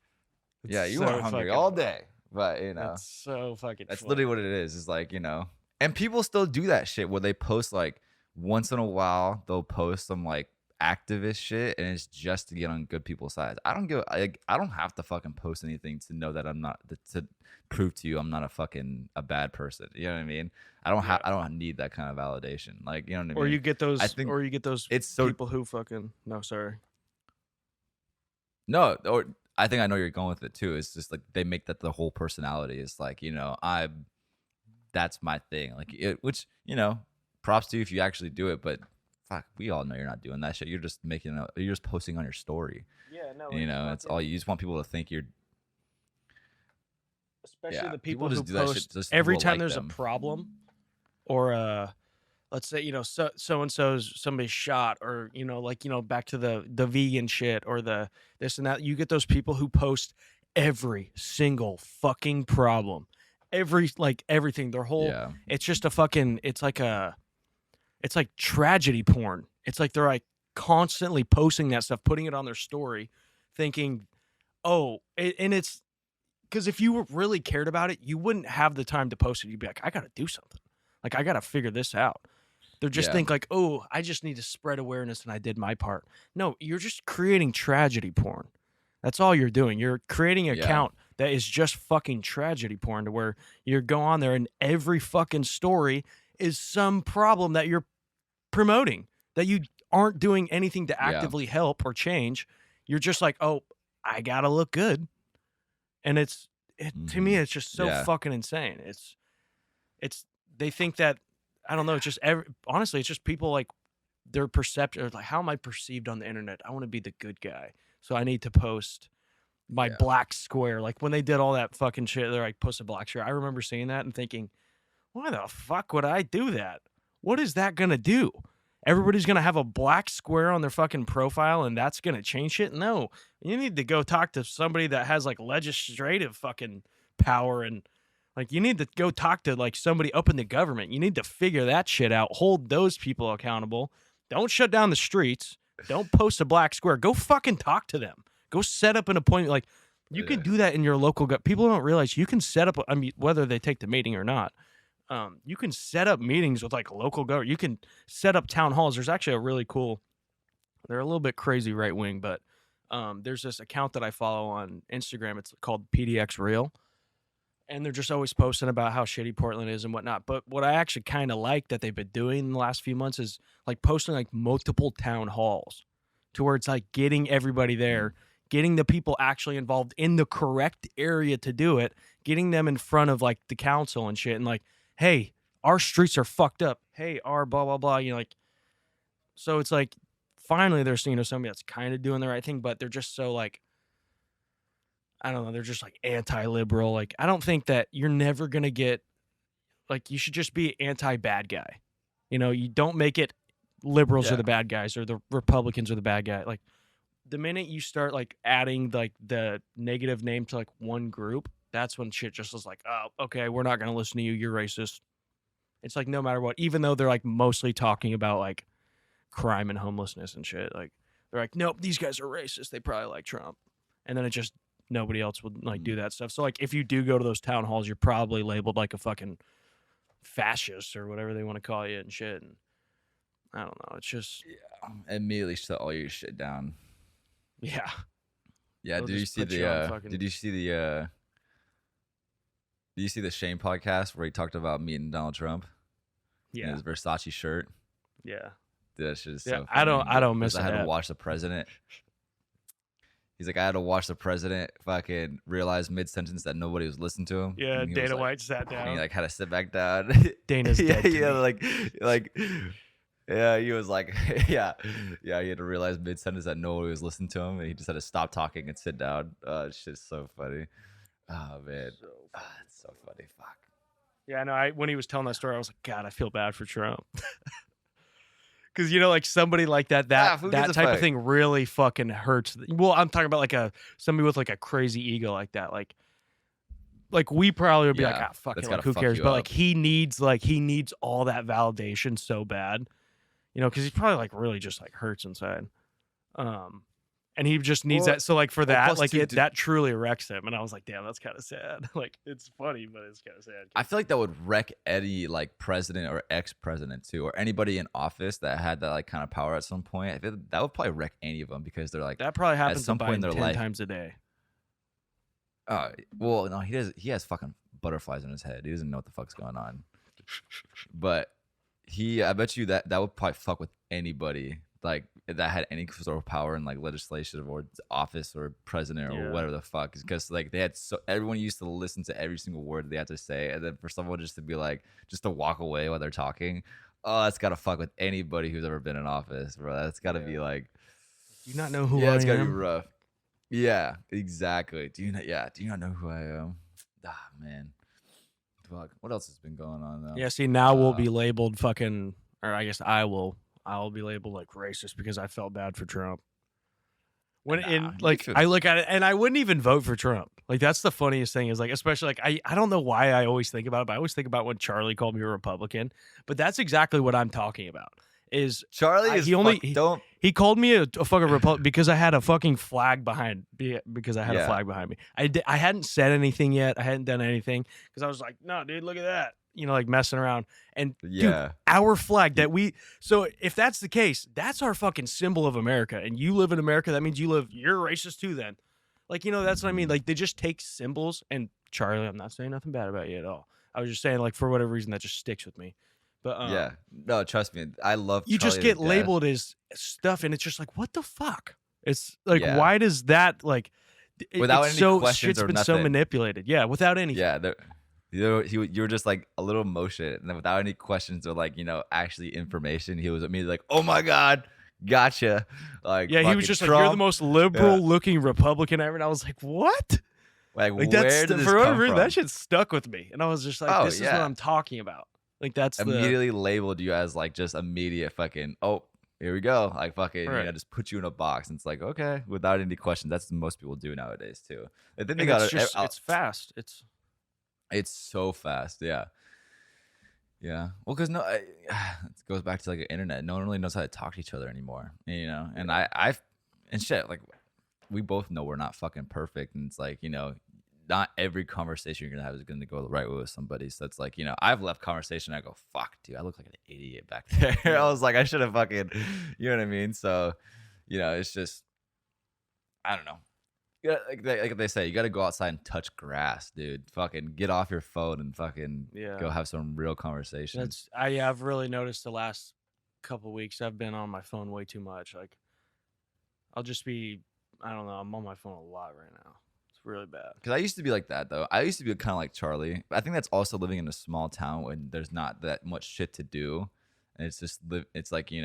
[SPEAKER 2] It's
[SPEAKER 1] Yeah, you
[SPEAKER 2] so
[SPEAKER 1] weren't hungry all day, but you know,
[SPEAKER 2] that's so fucking.
[SPEAKER 1] that's
[SPEAKER 2] funny.
[SPEAKER 1] literally what it is. It's like, you know, and people still do that shit where they post like once in a while they'll post some like activist shit, and it's just to get on good people's sides. I don't have to fucking post anything to know that I'm not to prove to you I'm not a bad person. You know what I mean? I don't need that kind of validation. Like, you know what I mean?
[SPEAKER 2] Or you get those.
[SPEAKER 1] It's so
[SPEAKER 2] people who fucking no, sorry.
[SPEAKER 1] No, or I think I know you're going with it too. It's just like they make that the whole personality. It's like, you know, that's my thing. Like, which, you know, props to you if you actually do it, but fuck, we all know you're not doing that shit. You're just you're just posting on your story.
[SPEAKER 2] Yeah, no.
[SPEAKER 1] You know, it's all, you just want people to think you're.
[SPEAKER 2] Especially the people who
[SPEAKER 1] just do that
[SPEAKER 2] post
[SPEAKER 1] shit
[SPEAKER 2] every
[SPEAKER 1] to
[SPEAKER 2] time
[SPEAKER 1] like
[SPEAKER 2] there's
[SPEAKER 1] them.
[SPEAKER 2] a problem, or let's say, you know, so and so's somebody's shot, or, you know, like, you know, back to the vegan shit or the this and that. You get those people who post every single fucking problem, everything. Their whole.
[SPEAKER 1] Yeah.
[SPEAKER 2] It's just a fucking. It's like tragedy porn. It's like they're like constantly posting that stuff, putting it on their story, thinking, oh, and it's because if you really cared about it, you wouldn't have the time to post it. You'd be like, I got to do something. Like, I got to figure this out. They're just think like, oh, I just need to spread awareness and I did my part. No, you're just creating tragedy porn. That's all you're doing. You're creating an account that is just fucking tragedy porn, to where you go on there and every fucking story is some problem that you're promoting, that you aren't doing anything to actively help or change. You're just like, oh, I gotta look good. And to me, it's just so fucking insane. It's they think that, I don't know, it's just honestly, it's just people like their perception, like, how am I perceived on the internet? I want to be the good guy. so I need to post my
[SPEAKER 1] Yeah.
[SPEAKER 2] black square. Like when they did all that fucking shit, they're like, post a black square. I remember seeing that and thinking, why the fuck would I do that? What is that gonna do? Everybody's gonna have a black square on their fucking profile and that's gonna change shit? No. You need to go talk to somebody that has like legislative fucking power, and like you need to go talk to like somebody up in the government. You need to figure that shit out. Hold those people accountable. Don't shut down the streets. Don't post a black square. Go fucking talk to them. Go set up an appointment. Like you can do that in your local people don't realize you can set up, I mean, whether they take the meeting or not. You can set up meetings with like local government. You can set up town halls. There's actually a really cool, they're a little bit crazy right wing, but there's this account that I follow on Instagram. It's called PDX Real. And they're just always posting about how shitty Portland is and whatnot. But what I actually kind of like that they've been doing in the last few months is like posting like multiple town halls to where it's like getting everybody there, getting the people actually involved in the correct area to do it, getting them in front of like the council and shit, and like, hey, our streets are fucked up. Hey, our blah, blah, blah. You know, like, so it's like finally there's, you know, somebody that's kind of doing the right thing, but they're just so like, I don't know, they're just like anti-liberal. Like, I don't think that you're never going to get, like, you should just be anti-bad guy. You know, you don't make it liberals are the bad guys or the Republicans are the bad guy. Like, the minute you start like adding like the negative name to like one group, that's when shit just is like, oh, okay, we're not going to listen to you. You're racist. It's like no matter what, even though they're like mostly talking about like crime and homelessness and shit. Like, they're like, nope, these guys are racist. They probably like Trump. And then it just, nobody else would like do that stuff. So like if you do go to those town halls, you're probably labeled like a fucking fascist or whatever they want to call you and shit. And I don't know. It's just
[SPEAKER 1] Immediately shut all your shit down.
[SPEAKER 2] Yeah.
[SPEAKER 1] Yeah.
[SPEAKER 2] They'll
[SPEAKER 1] Did you
[SPEAKER 2] just
[SPEAKER 1] see
[SPEAKER 2] put you on
[SPEAKER 1] the?
[SPEAKER 2] fucking-
[SPEAKER 1] Did you see the? Did you see the Shane podcast where he talked about meeting Donald Trump in
[SPEAKER 2] Yeah.
[SPEAKER 1] his Versace shirt?
[SPEAKER 2] Yeah.
[SPEAKER 1] Dude, that shit is
[SPEAKER 2] Yeah,
[SPEAKER 1] so
[SPEAKER 2] I don't-
[SPEAKER 1] funny.
[SPEAKER 2] I don't
[SPEAKER 1] Because
[SPEAKER 2] miss
[SPEAKER 1] I had to
[SPEAKER 2] that.
[SPEAKER 1] watch the president. He's like, I had to watch the president fucking realize mid sentence that nobody was listening to him.
[SPEAKER 2] Yeah.
[SPEAKER 1] And he was
[SPEAKER 2] Dana
[SPEAKER 1] like-
[SPEAKER 2] White sat
[SPEAKER 1] And he
[SPEAKER 2] down.
[SPEAKER 1] like had to sit back down.
[SPEAKER 2] Dana's
[SPEAKER 1] yeah,
[SPEAKER 2] dead to
[SPEAKER 1] yeah,
[SPEAKER 2] me.
[SPEAKER 1] like, yeah. He was like, yeah. He had to realize mid sentence that nobody was listening to him, and he just had to stop talking and sit down. It's just so funny. Oh man, it's so funny. Fuck.
[SPEAKER 2] Yeah, no, when he was telling that story, I was like, God, I feel bad for Trump. Because, you know, like somebody like that
[SPEAKER 1] who
[SPEAKER 2] that
[SPEAKER 1] gives a
[SPEAKER 2] type of
[SPEAKER 1] fuck?
[SPEAKER 2] thing really fucking hurts. Well, I'm talking about like somebody with like a crazy ego like that. Like we probably would be like,
[SPEAKER 1] Yeah,
[SPEAKER 2] ah, fuck
[SPEAKER 1] that's
[SPEAKER 2] it, like,
[SPEAKER 1] gotta
[SPEAKER 2] who
[SPEAKER 1] fuck
[SPEAKER 2] cares?
[SPEAKER 1] you
[SPEAKER 2] But
[SPEAKER 1] up.
[SPEAKER 2] like he needs all that validation so bad, you know, because he's probably like really just like hurts inside. And he just needs
[SPEAKER 1] Well-
[SPEAKER 2] that. So like for
[SPEAKER 1] well,
[SPEAKER 2] that,
[SPEAKER 1] plus
[SPEAKER 2] like
[SPEAKER 1] too,
[SPEAKER 2] that truly wrecks him. And I was like, damn, that's kind of sad. Like it's funny, but it's kind of sad.
[SPEAKER 1] I feel like that would wreck any like president or ex-president too, or anybody in office that had that like kind of power at some point. I feel that would probably wreck any of them because they're like,
[SPEAKER 2] That probably happens
[SPEAKER 1] some
[SPEAKER 2] to
[SPEAKER 1] point in
[SPEAKER 2] Biden
[SPEAKER 1] their
[SPEAKER 2] 10
[SPEAKER 1] life-
[SPEAKER 2] times a day.
[SPEAKER 1] well, no, he does. He has fucking butterflies in his head. He doesn't know what the fuck's going on. But I bet you that would probably fuck with anybody like that had any sort of power in like legislative or office or president or
[SPEAKER 2] Yeah.
[SPEAKER 1] whatever the fuck. Because like they had everyone used to listen to every single word they had to say, and then for someone just to be like just to walk away while they're talking, oh, that's gotta fuck with anybody who's ever been in office, bro. That's gotta be like,
[SPEAKER 2] Do you not know who
[SPEAKER 1] yeah,
[SPEAKER 2] I
[SPEAKER 1] it's gotta be
[SPEAKER 2] am?
[SPEAKER 1] rough. Yeah, exactly. Do you not know who I am? Ah, man. Fuck. What else has been going on though?
[SPEAKER 2] Yeah, see, now we'll be labeled fucking, or I guess I'll be labeled like racist because I felt bad for Trump. When
[SPEAKER 1] Nah,
[SPEAKER 2] in
[SPEAKER 1] you
[SPEAKER 2] like
[SPEAKER 1] should-
[SPEAKER 2] I look at it and I wouldn't even vote for Trump. Like that's the funniest thing is like, especially like I don't know why I always think about it, but I always think about when Charlie called me a Republican. But that's exactly what I'm talking about. Is
[SPEAKER 1] Charlie is don't
[SPEAKER 2] he called me a fucking Republican because I had a fucking flag behind because I had a
[SPEAKER 1] Yeah.
[SPEAKER 2] flag behind me. I hadn't said anything yet. I hadn't done anything because I was like, no, dude, look at that. You know, like messing around. And dude,
[SPEAKER 1] yeah.
[SPEAKER 2] our flag that so if that's the case, that's our fucking symbol of America. And you live in America, that means you're racist too then. Like, you know, that's what I mean. Like they just take symbols and Charlie, I'm not saying nothing bad about you at all. I was just saying like for whatever reason that just sticks with me. But
[SPEAKER 1] Yeah. No, trust me. I love
[SPEAKER 2] you just
[SPEAKER 1] Charlie
[SPEAKER 2] get
[SPEAKER 1] to death.
[SPEAKER 2] labeled as stuff and it's just like what the fuck? It's like
[SPEAKER 1] Yeah.
[SPEAKER 2] why does that like
[SPEAKER 1] Without
[SPEAKER 2] it's
[SPEAKER 1] any
[SPEAKER 2] so
[SPEAKER 1] questions
[SPEAKER 2] shit's
[SPEAKER 1] or
[SPEAKER 2] been so
[SPEAKER 1] nothing.
[SPEAKER 2] manipulated. Yeah, without anything.
[SPEAKER 1] Yeah, you were just like a little motion, and then without any questions or like actually information, he was immediately like, "Oh my god, gotcha. Like
[SPEAKER 2] Yeah, he was
[SPEAKER 1] fucking
[SPEAKER 2] just like, "You're the
[SPEAKER 1] Trump.
[SPEAKER 2] most
[SPEAKER 1] Yeah.
[SPEAKER 2] liberal-looking Republican ever," and I was like, "What?"
[SPEAKER 1] Like
[SPEAKER 2] Like that's
[SPEAKER 1] where did this
[SPEAKER 2] for whatever
[SPEAKER 1] come
[SPEAKER 2] reason, that
[SPEAKER 1] from?
[SPEAKER 2] shit stuck with me, and I was just like,
[SPEAKER 1] Oh
[SPEAKER 2] "This is what
[SPEAKER 1] yeah.
[SPEAKER 2] I'm talking about." Like that's the
[SPEAKER 1] Immediately labeled you as like just immediate fucking here we go, like fucking
[SPEAKER 2] right,
[SPEAKER 1] just put you in a box, and it's like okay without any questions. That's what most people do nowadays too. I think they
[SPEAKER 2] and it's
[SPEAKER 1] got
[SPEAKER 2] just
[SPEAKER 1] it.
[SPEAKER 2] it's fast.
[SPEAKER 1] It's so fast. Yeah. Yeah. Well, because no, it goes back to like the internet. No one really knows how to talk to each other anymore. You know, and and shit, like we both know we're not fucking perfect, and it's like not every conversation you're gonna have is gonna go the right way with somebody. So it's like I've left conversation. I go, fuck, dude, I look like an idiot back there. I was like, I should have fucking, you know what I mean? So, it's just, I don't know. Yeah, like they say, you got to go outside and touch grass, dude. Fucking get off your phone and fucking
[SPEAKER 2] Yeah,
[SPEAKER 1] go have some real conversation.
[SPEAKER 2] I've really noticed the last couple weeks I've been on my phone way too much. Like I'll just be, I don't know, I'm on my phone a lot right now. It's really bad.
[SPEAKER 1] Because I used to be like that though. I used to be kind of like Charlie. I think that's also living in a small town when there's not that much shit to do, and it's just It's like you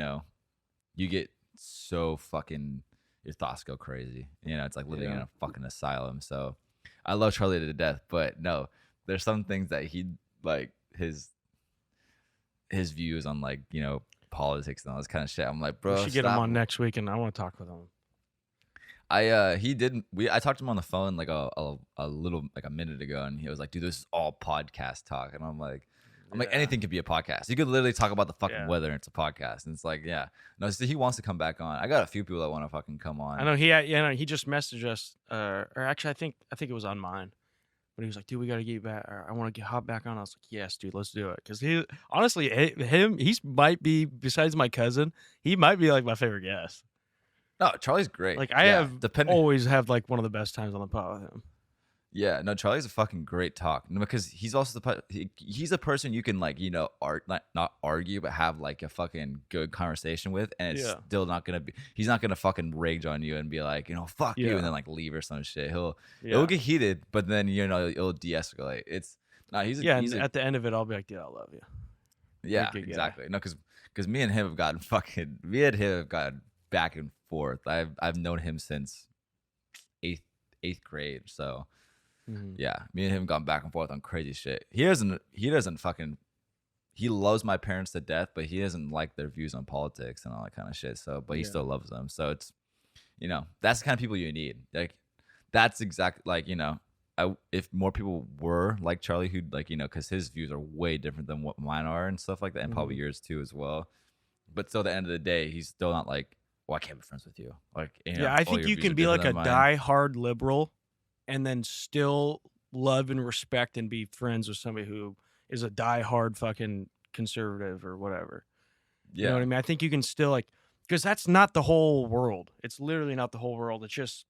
[SPEAKER 1] get so fucking your thoughts go crazy. It's like living in
[SPEAKER 2] Yeah.
[SPEAKER 1] a fucking asylum. So I love Charlie to death, but no, there's some things that he like his views on like politics and all this kind of shit. I'm like, bro,
[SPEAKER 2] We should get him
[SPEAKER 1] stop.
[SPEAKER 2] on next week, and I want to talk with him.
[SPEAKER 1] I talked to him on the phone like a little like a minute ago, and he was like, dude, this is all podcast talk, and I'm like
[SPEAKER 2] Yeah.
[SPEAKER 1] anything could be a podcast. You could literally talk about the fucking
[SPEAKER 2] Yeah.
[SPEAKER 1] weather and it's a podcast, and it's like no, so he wants to come back on. I got a few people that want to fucking come on.
[SPEAKER 2] I know he just messaged us, or actually I think it was on mine, but he was like, "Dude, we gotta get back. Or I want to hop back on." I was like, "Yes, dude, let's do it." Because he honestly, he's might be besides my cousin, he might be like my favorite guest.
[SPEAKER 1] No, Charlie's great.
[SPEAKER 2] Like I
[SPEAKER 1] Yeah,
[SPEAKER 2] have
[SPEAKER 1] depending.
[SPEAKER 2] always have like one of the best times on the pod with him.
[SPEAKER 1] Yeah, no, Charlie's a fucking great talk because he's also he's a person you can like not argue but have like a fucking good conversation with, and it's
[SPEAKER 2] Yeah.
[SPEAKER 1] still not gonna be. He's not gonna fucking rage on you and be like fuck you
[SPEAKER 2] Yeah.
[SPEAKER 1] and then like leave or some shit. It'll
[SPEAKER 2] Yeah,
[SPEAKER 1] get heated, but then it'll de-escalate. It's he's a,
[SPEAKER 2] yeah.
[SPEAKER 1] he's
[SPEAKER 2] And
[SPEAKER 1] a,
[SPEAKER 2] at the end of it, I'll be like, "Dude, I love you."
[SPEAKER 1] yeah,
[SPEAKER 2] good guy.
[SPEAKER 1] exactly. No, because me and him have gotten fucking back and forth. I've known him since eighth grade, so.
[SPEAKER 2] Mhm.
[SPEAKER 1] Yeah, me and him gone back and forth on crazy shit. He doesn't fucking. He loves my parents to death, but he doesn't like their views on politics and all that kind of shit. So, but he
[SPEAKER 2] Yeah.
[SPEAKER 1] still loves them. So it's, that's the kind of people you need. Like, that's exactly like if more people were like Charlie, who like because his views are way different than what mine are and stuff like that, and probably
[SPEAKER 2] Mhm.
[SPEAKER 1] yours too as well. But still, at the end of the day, he's still not like, well, I can't be friends with you. Like,
[SPEAKER 2] Yeah, I
[SPEAKER 1] all
[SPEAKER 2] think
[SPEAKER 1] your
[SPEAKER 2] you
[SPEAKER 1] views are
[SPEAKER 2] can be like a
[SPEAKER 1] different than mine.
[SPEAKER 2] die-hard liberal and then still love and respect and be friends with somebody who is a die-hard fucking conservative or whatever. You know what I mean? I think you can still like, because that's not the whole world. It's literally not the whole world. It's just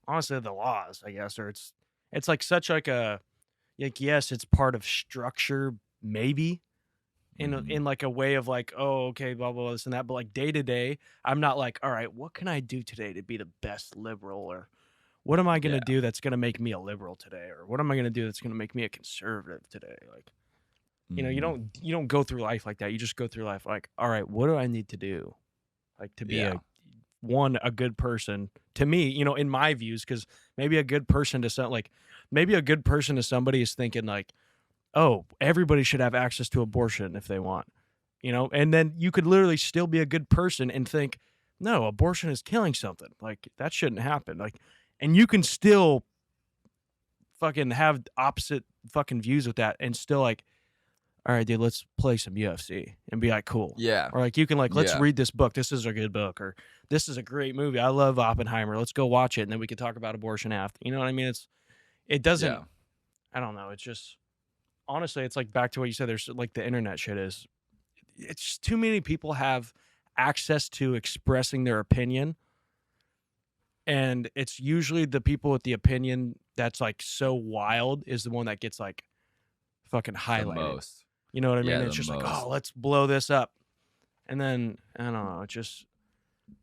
[SPEAKER 2] honestly the laws, I guess, or it's like such like a like yes, it's part of structure maybe in
[SPEAKER 1] Mhm.
[SPEAKER 2] in like a way of like, oh, okay, blah blah this and that, but like day to day, I'm not like, all right, what can I do today to be the best liberal, or what am I going to
[SPEAKER 1] Yeah.
[SPEAKER 2] do that's going to make me a liberal today, or what am I going to do that's going to make me a conservative today? Like, you
[SPEAKER 1] Mhm.
[SPEAKER 2] you don't go through life like that. You just go through life like, all right, what do I need to do like to be
[SPEAKER 1] Yeah.
[SPEAKER 2] a good person to me, in my views, because maybe a good person to maybe a good person to somebody is thinking like, oh, everybody should have access to abortion if they want, and then you could literally still be a good person and think, no, abortion is killing something. Like that shouldn't happen. Like, and you can still fucking have opposite fucking views with that and still like, all right, dude, let's play some UFC and be like, cool.
[SPEAKER 1] Yeah.
[SPEAKER 2] Or like you can like, let's
[SPEAKER 1] Yeah.
[SPEAKER 2] read this book. This is a good book, or this is a great movie. I love Oppenheimer. Let's go watch it, and then we can talk about abortion after. You know what I mean? It doesn't.
[SPEAKER 1] Yeah.
[SPEAKER 2] I don't know. It's just honestly, it's like back to what you said. There's like the internet shit is. It's just too many people have access to expressing their opinion, and it's usually the people with the opinion that's like so wild is the one that gets like fucking
[SPEAKER 1] The
[SPEAKER 2] highlighted.
[SPEAKER 1] most.
[SPEAKER 2] You know what I mean?
[SPEAKER 1] Yeah,
[SPEAKER 2] It's
[SPEAKER 1] the
[SPEAKER 2] just like,
[SPEAKER 1] most.
[SPEAKER 2] oh, let's blow this up. And then, I don't know, it just,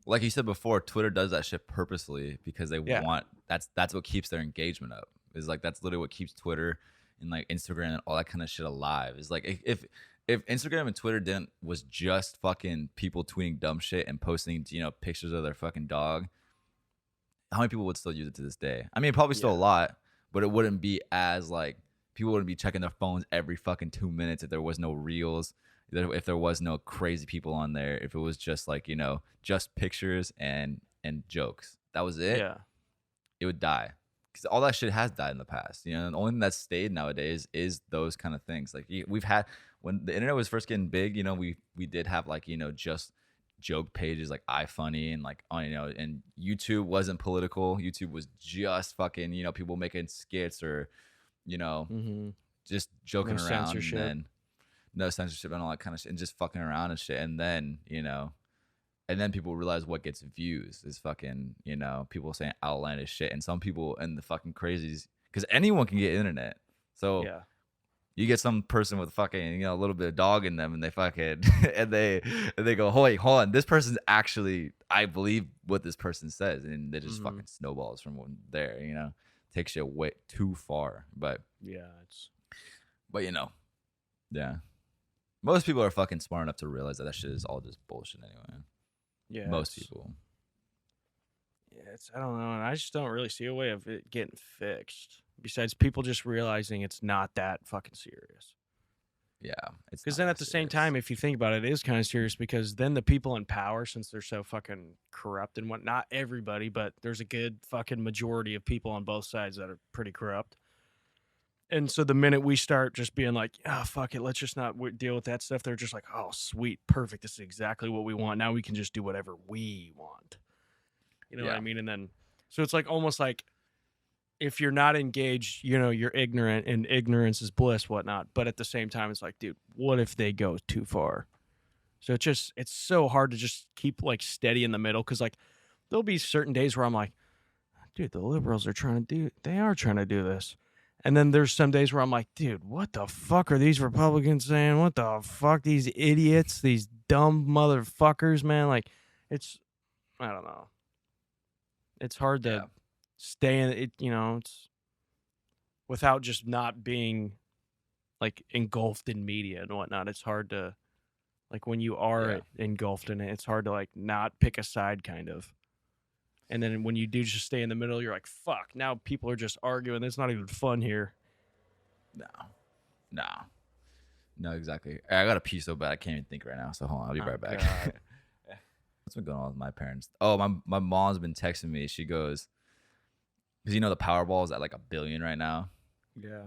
[SPEAKER 1] Like you said before, Twitter does that shit purposely because they
[SPEAKER 2] Yeah.
[SPEAKER 1] want that's what keeps their engagement up. Is like that's literally what keeps Twitter and like Instagram and all that kind of shit alive. Is like if if Instagram and Twitter didn't was just fucking people tweeting dumb shit and posting, pictures of their fucking dog, how many people would still use it to this day? I mean, probably still a
[SPEAKER 2] Yeah.
[SPEAKER 1] lot, but it wouldn't be as like people wouldn't be checking their phones every fucking 2 minutes if there was no reels, if there was no crazy people on there, if it was just like just pictures and jokes. That was it.
[SPEAKER 2] Yeah.
[SPEAKER 1] It would die because all that shit has died in the past. The only thing that's stayed nowadays is those kind of things. Like we've had when the internet was first getting big. We did have like just joke pages like iFunny and like on and YouTube wasn't political. YouTube was just fucking people making skits or
[SPEAKER 2] Mm-hmm.
[SPEAKER 1] just joking
[SPEAKER 2] No
[SPEAKER 1] around
[SPEAKER 2] censorship.
[SPEAKER 1] and then no censorship and all that kind of shit and just fucking around and shit and then and then people realize what gets views is fucking people saying outlandish shit and some people and the fucking crazies because anyone can get internet. So
[SPEAKER 2] Yeah.
[SPEAKER 1] you get some person with fucking a little bit of dog in them and they fucking and they go, hold on, this person's actually, I believe what this person says, and they just
[SPEAKER 2] Mhm.
[SPEAKER 1] fucking snowballs from there. Take shit way too far. But
[SPEAKER 2] Yeah. It's
[SPEAKER 1] yeah, most people are fucking smart enough to realize that shit is all just bullshit anyway.
[SPEAKER 2] yeah.
[SPEAKER 1] Most
[SPEAKER 2] it's-
[SPEAKER 1] people.
[SPEAKER 2] Yeah, I don't know, and I just don't really see a way of it getting fixed. Besides people just realizing it's not that fucking serious.
[SPEAKER 1] Yeah, it's
[SPEAKER 2] Because
[SPEAKER 1] not
[SPEAKER 2] then
[SPEAKER 1] that
[SPEAKER 2] at the same
[SPEAKER 1] serious.
[SPEAKER 2] time, if you think about it, it is kind of serious because then the people in power, since they're so fucking corrupt and what, not everybody, but there's a good fucking majority of people on both sides that are pretty corrupt. And so the minute we start just being like, oh, fuck it, let's just not deal with that stuff, they're just like, oh, sweet, perfect. This is exactly what we want. Now we can just do whatever we want. You know what I
[SPEAKER 1] Yeah.
[SPEAKER 2] mean? And then, so it's like almost like if you're not engaged, you're ignorant and ignorance is bliss, whatnot. But at the same time, it's like, dude, what if they go too far? So it's so hard to just keep like steady in the middle. Cause like there'll be certain days where I'm like, dude, the liberals are trying to do this. And then there's some days where I'm like, dude, what the fuck are these Republicans saying? What the fuck? These idiots, these dumb motherfuckers, man. Like I don't know. It's hard to
[SPEAKER 1] Yeah.
[SPEAKER 2] stay in it, it's without just not being like engulfed in media and whatnot. It's hard to like when you are
[SPEAKER 1] Yeah.
[SPEAKER 2] engulfed in it, it's hard to like not pick a side kind of. And then when you do just stay in the middle, you're like, fuck, now people are just arguing. It's not even fun here.
[SPEAKER 1] No, exactly. I got to pee so bad I can't even think right now. So hold on, I'll be
[SPEAKER 2] Oh,
[SPEAKER 1] right back.
[SPEAKER 2] God.
[SPEAKER 1] What's been going on with my parents? Oh, my mom's been texting me. She goes, because the Powerball is at like $1 billion right now.
[SPEAKER 2] Yeah.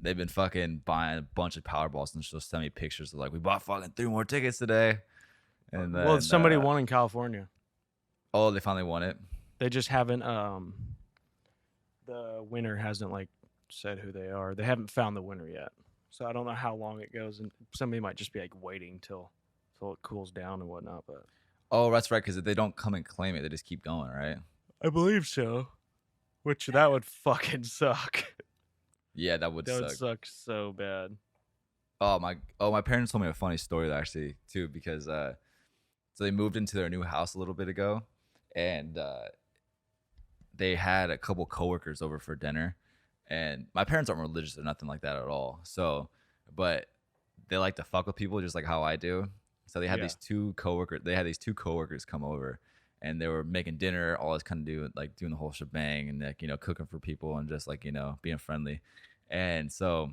[SPEAKER 1] They've been fucking buying a bunch of Powerballs and she'll send me pictures of like, we bought fucking 3 more tickets today. And then,
[SPEAKER 2] Well, somebody won in California.
[SPEAKER 1] Oh, they finally won it.
[SPEAKER 2] They just haven't the winner hasn't like said who they are. They haven't found the winner yet. So I don't know how long it goes, and somebody might just be like waiting till it cools down and whatnot. But
[SPEAKER 1] Oh, that's right. Because if they don't come and claim it, they just keep going, right?
[SPEAKER 2] I believe so. Which that would fucking suck.
[SPEAKER 1] Yeah, that would
[SPEAKER 2] That would
[SPEAKER 1] suck.
[SPEAKER 2] suck so bad.
[SPEAKER 1] My parents told me a funny story actually too, because so they moved into their new house a little bit ago, and they had a couple coworkers over for dinner, and my parents aren't religious or nothing like that at all. So, but they like to fuck with people just like how I do. So they had
[SPEAKER 2] Yeah.
[SPEAKER 1] these two coworkers. They had these two coworkers come over, and they were making dinner, all this kind of doing the whole shebang, and like cooking for people and just like being friendly. And so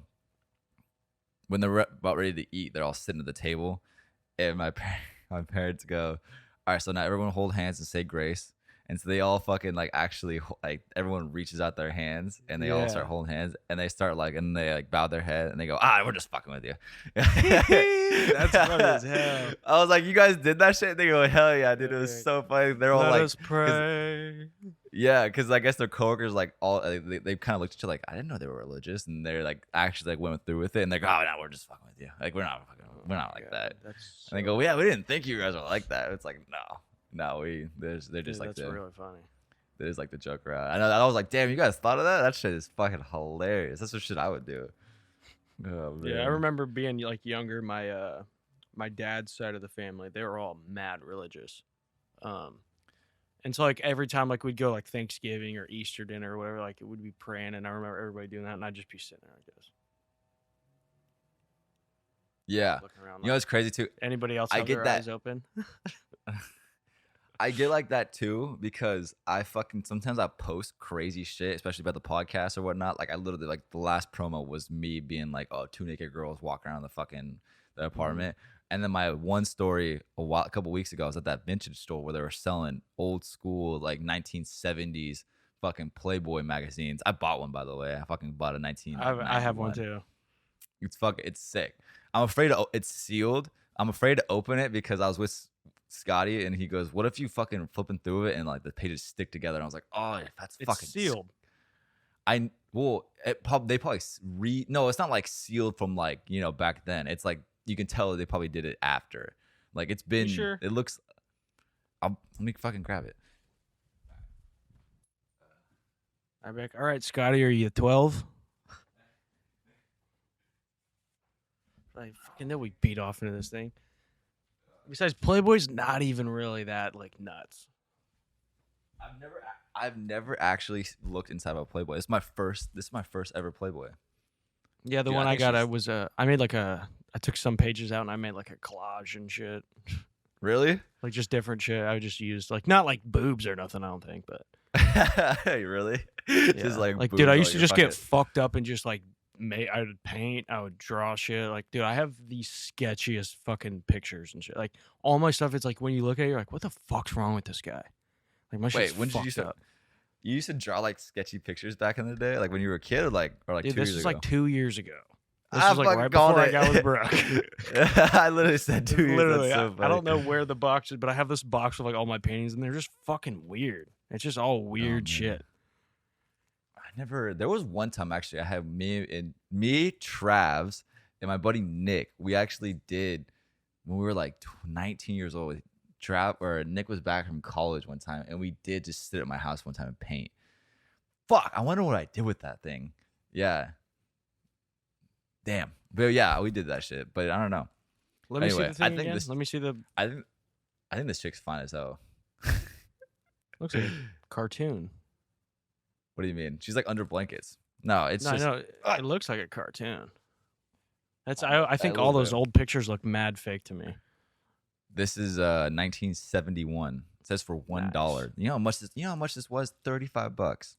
[SPEAKER 1] when they're about ready to eat, they're all sitting at the table, and my parents go, all right, so now everyone hold hands and say grace. And so they all fucking like actually like everyone reaches out their hands and they all start
[SPEAKER 2] Yeah.
[SPEAKER 1] holding hands and they start like and they like bow their head and they go, we're just fucking with you.
[SPEAKER 2] That's funny as hell.
[SPEAKER 1] I was like, you guys did that shit? They go, hell yeah, dude. It was so funny. They're all
[SPEAKER 2] Let
[SPEAKER 1] like,
[SPEAKER 2] us pray.
[SPEAKER 1] yeah, because I guess their coworkers like all they kind of looked at each other like, I didn't know they were religious, and they're like actually like went through with it, and they're like, oh no, we're just fucking with you. Like we're not like that.
[SPEAKER 2] That's
[SPEAKER 1] And they go, yeah, we didn't think you guys were like that. It's like, no, they're just like
[SPEAKER 2] that's really funny.
[SPEAKER 1] they're just like the joke around. I was like, damn, you guys thought of that? That shit is fucking hilarious. That's the shit I would do. Oh,
[SPEAKER 2] Yeah, I
[SPEAKER 1] man.
[SPEAKER 2] remember being like younger. My dad's side of the family, they were all mad religious. And so like every time like we'd go like Thanksgiving or Easter dinner or whatever, like it would be praying, and I remember everybody doing that, and I'd just be sitting there, I guess.
[SPEAKER 1] Yeah.
[SPEAKER 2] Looking around.
[SPEAKER 1] You know what's crazy too?
[SPEAKER 2] Anybody else
[SPEAKER 1] I
[SPEAKER 2] have
[SPEAKER 1] get
[SPEAKER 2] their
[SPEAKER 1] that.
[SPEAKER 2] eyes open?
[SPEAKER 1] I get like that too because I fucking sometimes I post crazy shit, especially about the podcast or whatnot. Like I literally like the last promo was me being like, oh, 2 naked girls walking around the apartment. And then my one story a couple weeks ago, I was at that vintage store where they were selling old school like 1970s fucking Playboy magazines. I bought one, by the way. I fucking bought a 1991.
[SPEAKER 2] I have one too.
[SPEAKER 1] It's sick. I'm afraid it's sealed. I'm afraid to open it because I was with Scotty and he goes, "What if you fucking flipping through it and like the pages stick together?" And I was like, "Oh, that's
[SPEAKER 2] It's
[SPEAKER 1] fucking
[SPEAKER 2] sealed.
[SPEAKER 1] they probably no, it's not like sealed from like back then. It's like you can tell they probably did it after. Like it's been.
[SPEAKER 2] sure?
[SPEAKER 1] It looks. Let me fucking grab it.
[SPEAKER 2] I'm like, all right, Scotty, are you 12? I fucking know we beat off into this thing. Besides, Playboy's not even really that like nuts.
[SPEAKER 1] I've never actually looked inside of a Playboy. This is my first ever Playboy.
[SPEAKER 2] Yeah, the
[SPEAKER 1] Dude,
[SPEAKER 2] one
[SPEAKER 1] I
[SPEAKER 2] I
[SPEAKER 1] think
[SPEAKER 2] got,
[SPEAKER 1] she's-
[SPEAKER 2] I made like I took some pages out and I made like a collage and shit.
[SPEAKER 1] Really?
[SPEAKER 2] Like just different shit. I just used like not like boobs or nothing, I don't think, but
[SPEAKER 1] Really?
[SPEAKER 2] yeah.
[SPEAKER 1] Just like
[SPEAKER 2] dude,
[SPEAKER 1] boobs
[SPEAKER 2] I
[SPEAKER 1] all
[SPEAKER 2] used to
[SPEAKER 1] your
[SPEAKER 2] just get
[SPEAKER 1] fucking-
[SPEAKER 2] fucked up and just like I would paint, I would draw shit. Like, dude, I have the sketchiest fucking pictures and shit. Like all my stuff, it's like when you look at it, you're like, what the fuck's wrong with this guy? Like my shit's
[SPEAKER 1] Wait, when did you
[SPEAKER 2] fucked
[SPEAKER 1] start?
[SPEAKER 2] up.
[SPEAKER 1] You used to draw like sketchy pictures back in the day, like when you were a kid, or like
[SPEAKER 2] Dude,
[SPEAKER 1] 2
[SPEAKER 2] this
[SPEAKER 1] years
[SPEAKER 2] is
[SPEAKER 1] ago.
[SPEAKER 2] like 2 years ago. This
[SPEAKER 1] I
[SPEAKER 2] was like
[SPEAKER 1] fucking
[SPEAKER 2] right
[SPEAKER 1] called
[SPEAKER 2] before I
[SPEAKER 1] it.
[SPEAKER 2] got with Brooke.
[SPEAKER 1] I literally said 2 years.
[SPEAKER 2] Literally,
[SPEAKER 1] That's so
[SPEAKER 2] I don't
[SPEAKER 1] funny.
[SPEAKER 2] know where the box is, but I have this box with like all my paintings, and they're just fucking weird. It's just all weird
[SPEAKER 1] man.
[SPEAKER 2] shit.
[SPEAKER 1] There was one time actually I had me, Travs, and my buddy Nick. We actually did when we were like 19 years old. Nick was back from college one time, and we did just sit at my house one time and paint. Fuck, I wonder what I did with that thing. Yeah. Damn. But yeah, we did that shit. But I don't know.
[SPEAKER 2] Let me see
[SPEAKER 1] Anyway,
[SPEAKER 2] the thing
[SPEAKER 1] I think
[SPEAKER 2] again.
[SPEAKER 1] this-
[SPEAKER 2] Let me see the.
[SPEAKER 1] I think this chick's fine as hell.
[SPEAKER 2] Looks like a cartoon.
[SPEAKER 1] What do you mean? She's like under blankets. No, it's
[SPEAKER 2] No,
[SPEAKER 1] just
[SPEAKER 2] I know. It looks like a cartoon. That's.
[SPEAKER 1] Oh,
[SPEAKER 2] I think
[SPEAKER 1] a
[SPEAKER 2] all
[SPEAKER 1] little
[SPEAKER 2] those
[SPEAKER 1] bit.
[SPEAKER 2] old pictures look mad fake to me.
[SPEAKER 1] This is 1971. It says for $1.
[SPEAKER 2] Nice.
[SPEAKER 1] You know how much this was? $35.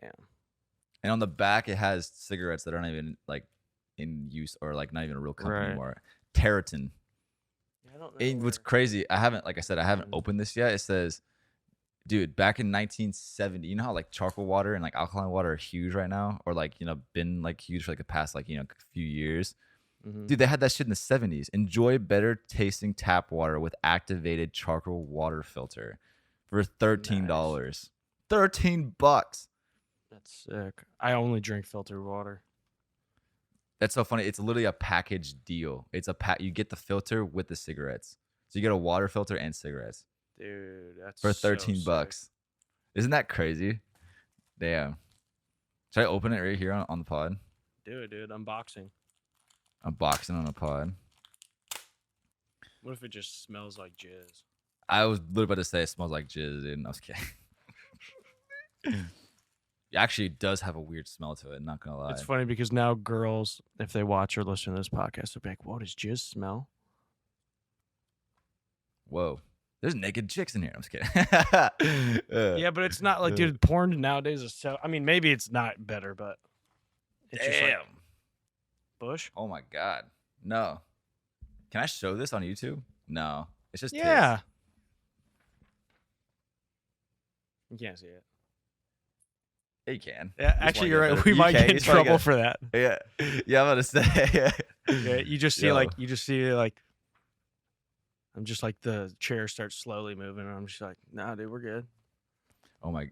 [SPEAKER 2] Damn.
[SPEAKER 1] And on the back it has cigarettes that aren't even like in use or like not even a real company
[SPEAKER 2] Right.
[SPEAKER 1] anymore. Terraton.
[SPEAKER 2] I don't know.
[SPEAKER 1] And what's crazy, I haven't
[SPEAKER 2] Mm.
[SPEAKER 1] opened this yet. It says, dude, back in 1970, you know how like charcoal water and like alkaline water are huge right now, or like been like huge for like the past like few years.
[SPEAKER 2] Mhm.
[SPEAKER 1] Dude, they had that shit in the 70s. Enjoy better tasting tap water with activated charcoal water filter for $13. $13.
[SPEAKER 2] That's sick. I only drink filtered water.
[SPEAKER 1] That's so funny. It's literally a package deal. It's a you get the filter with the cigarettes. So you get a water filter and cigarettes
[SPEAKER 2] Dude, that's
[SPEAKER 1] for
[SPEAKER 2] so
[SPEAKER 1] $13.
[SPEAKER 2] sick.
[SPEAKER 1] Isn't that crazy? Damn. Should I open it right here on the pod?
[SPEAKER 2] Do it, dude. Unboxing.
[SPEAKER 1] Unboxing on the pod.
[SPEAKER 2] What if it just smells like jizz?
[SPEAKER 1] I was literally about to say it smells like jizz, dude. I was kidding. It actually does have a weird smell to it, not gonna lie.
[SPEAKER 2] It's funny because now girls, if they watch or listen to this podcast, they'll be like, "What does jizz smell?"
[SPEAKER 1] Whoa. There's naked chicks in here. I'm just kidding.
[SPEAKER 2] Yeah, but it's not like, dude, porn nowadays is so. I mean, maybe it's not better, but it's just like
[SPEAKER 1] Damn.
[SPEAKER 2] bush.
[SPEAKER 1] Oh my god. No. Can I show this on YouTube? No. It's just tits.
[SPEAKER 2] Yeah. You can't see it.
[SPEAKER 1] Yeah, you can.
[SPEAKER 2] Yeah,
[SPEAKER 1] You just
[SPEAKER 2] actually,
[SPEAKER 1] wanna
[SPEAKER 2] you're
[SPEAKER 1] get
[SPEAKER 2] right.
[SPEAKER 1] better-
[SPEAKER 2] We
[SPEAKER 1] you
[SPEAKER 2] might
[SPEAKER 1] can-
[SPEAKER 2] get in
[SPEAKER 1] you just wanna
[SPEAKER 2] trouble
[SPEAKER 1] get-
[SPEAKER 2] for that.
[SPEAKER 1] Yeah. Yeah, I'm about to say.
[SPEAKER 2] Yeah, you just see
[SPEAKER 1] Yo.
[SPEAKER 2] like I'm just like the chair starts slowly moving, and I'm just like, nah, dude, we're good.
[SPEAKER 1] Oh my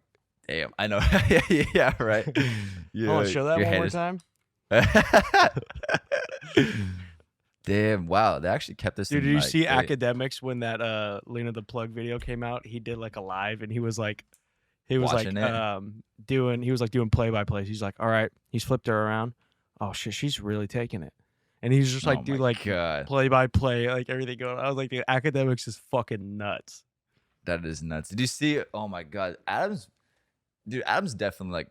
[SPEAKER 1] damn. I know. Yeah, right. Yeah.
[SPEAKER 2] I want to show that
[SPEAKER 1] your
[SPEAKER 2] one
[SPEAKER 1] head
[SPEAKER 2] more
[SPEAKER 1] is-
[SPEAKER 2] time,
[SPEAKER 1] Damn, wow. They actually kept this
[SPEAKER 2] dude.
[SPEAKER 1] in,
[SPEAKER 2] Did you
[SPEAKER 1] like,
[SPEAKER 2] see
[SPEAKER 1] great.
[SPEAKER 2] Academics when that Lena the Plug video came out? He did like a live, and he was like
[SPEAKER 1] Watching it?
[SPEAKER 2] doing play by plays. He's like, all right, he's flipped her around. Oh shit, she's really taking it, and he's just like,
[SPEAKER 1] Oh
[SPEAKER 2] dude,
[SPEAKER 1] my
[SPEAKER 2] like
[SPEAKER 1] God.
[SPEAKER 2] play by play, like everything going. I was like, dude, Academics is fucking nuts.
[SPEAKER 1] That is nuts. Did you see? Oh my god, Adam's definitely like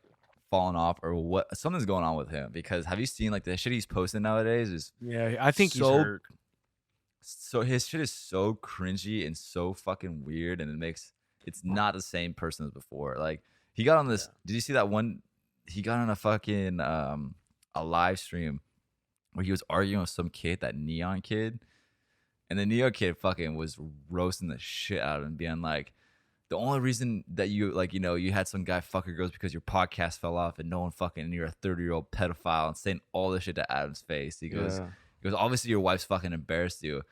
[SPEAKER 1] fallen off or what. Something's going on with him because have you seen like the shit he's posting nowadays? Is
[SPEAKER 2] Yeah, I think he's
[SPEAKER 1] so
[SPEAKER 2] hurt.
[SPEAKER 1] so his shit is so cringy and so fucking weird, and it's not the same person as before. Like he got on this.
[SPEAKER 2] Yeah.
[SPEAKER 1] Did you see that one? He got on a fucking a live stream where he was arguing with some kid, that Neon kid, and the Neon kid fucking was roasting the shit out of him, being like, the only reason that you like, you had some guy fuck your girls because your podcast fell off and no one fucking, and you're a 30-year-old pedophile, and saying all this shit to Adam's face. He goes, obviously your wife's fucking embarrassed you.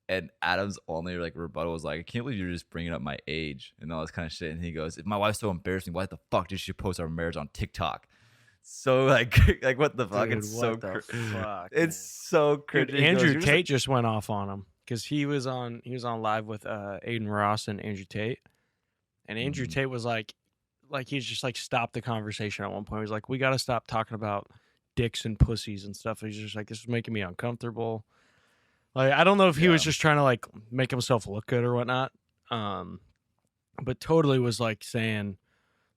[SPEAKER 1] And Adam's only like rebuttal was like, I can't believe you're just bringing up my age and all this kind of shit. And he goes, if my wife's so embarrassing, why the fuck did she post our marriage on TikTok? So like what the fuck?
[SPEAKER 2] Dude,
[SPEAKER 1] It's so
[SPEAKER 2] fuck,
[SPEAKER 1] it's so cringy.
[SPEAKER 2] Dude, Andrew Tate just went off on him because he was on live with Aiden Ross and Andrew Tate, and Andrew Tate was like he's just like stopped the conversation at one point. He's like, we got to stop talking about dicks and pussies and stuff. He's just like, this is making me uncomfortable. Like, I don't know if he was just trying to like make himself look good or whatnot, but totally was like saying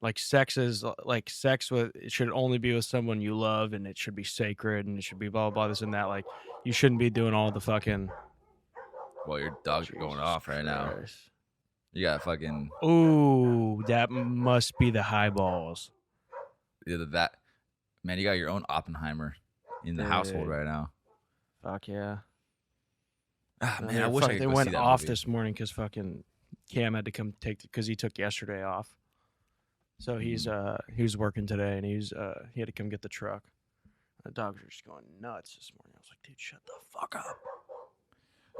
[SPEAKER 2] like sex with it should only be with someone you love, and it should be sacred, and it should be blah blah blah, this and that. Like you shouldn't be doing all the fucking.
[SPEAKER 1] Well, your dogs are going off right now. You got fucking.
[SPEAKER 2] Ooh, that must be the highballs.
[SPEAKER 1] Either that, man. You got your own Oppenheimer in the household right now.
[SPEAKER 2] Fuck yeah.
[SPEAKER 1] Ah, man, I wish I could
[SPEAKER 2] they
[SPEAKER 1] go
[SPEAKER 2] went
[SPEAKER 1] see that
[SPEAKER 2] off
[SPEAKER 1] movie.
[SPEAKER 2] this morning because fucking Cam had to come because he took yesterday off. So he was working today, and he had to come get the truck. The dogs were just going nuts this morning. I was like, dude, shut the fuck up.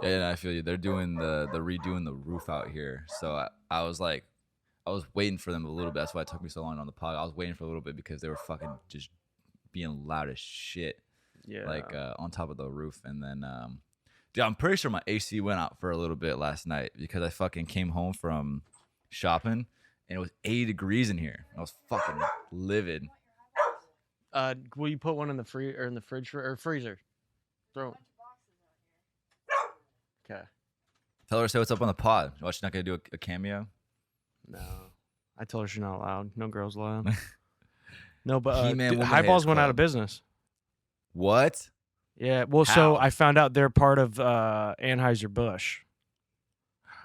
[SPEAKER 1] Yeah, I feel you. They're doing the redoing the roof out here. So I was like, I was waiting for them a little bit. That's why it took me so long on the pod. I was waiting for a little bit because they were fucking just being loud as shit.
[SPEAKER 2] Yeah.
[SPEAKER 1] Like on top of the roof, and then dude, I'm pretty sure my AC went out for a little bit last night because I fucking came home from shopping and it was 80 degrees in here. I was fucking livid.
[SPEAKER 2] Will you put one in the fridge or freezer? Throw it. Okay.
[SPEAKER 1] Tell her to say what's up on the pod. What, she's not gonna do a cameo?
[SPEAKER 2] No, I told her she's not allowed. No girls allowed. No, but
[SPEAKER 1] He-Man Woman
[SPEAKER 2] Highballs
[SPEAKER 1] Haters
[SPEAKER 2] went out
[SPEAKER 1] Club.
[SPEAKER 2] of business.
[SPEAKER 1] What?
[SPEAKER 2] Yeah, well, so I found out they're part of Anheuser-Busch.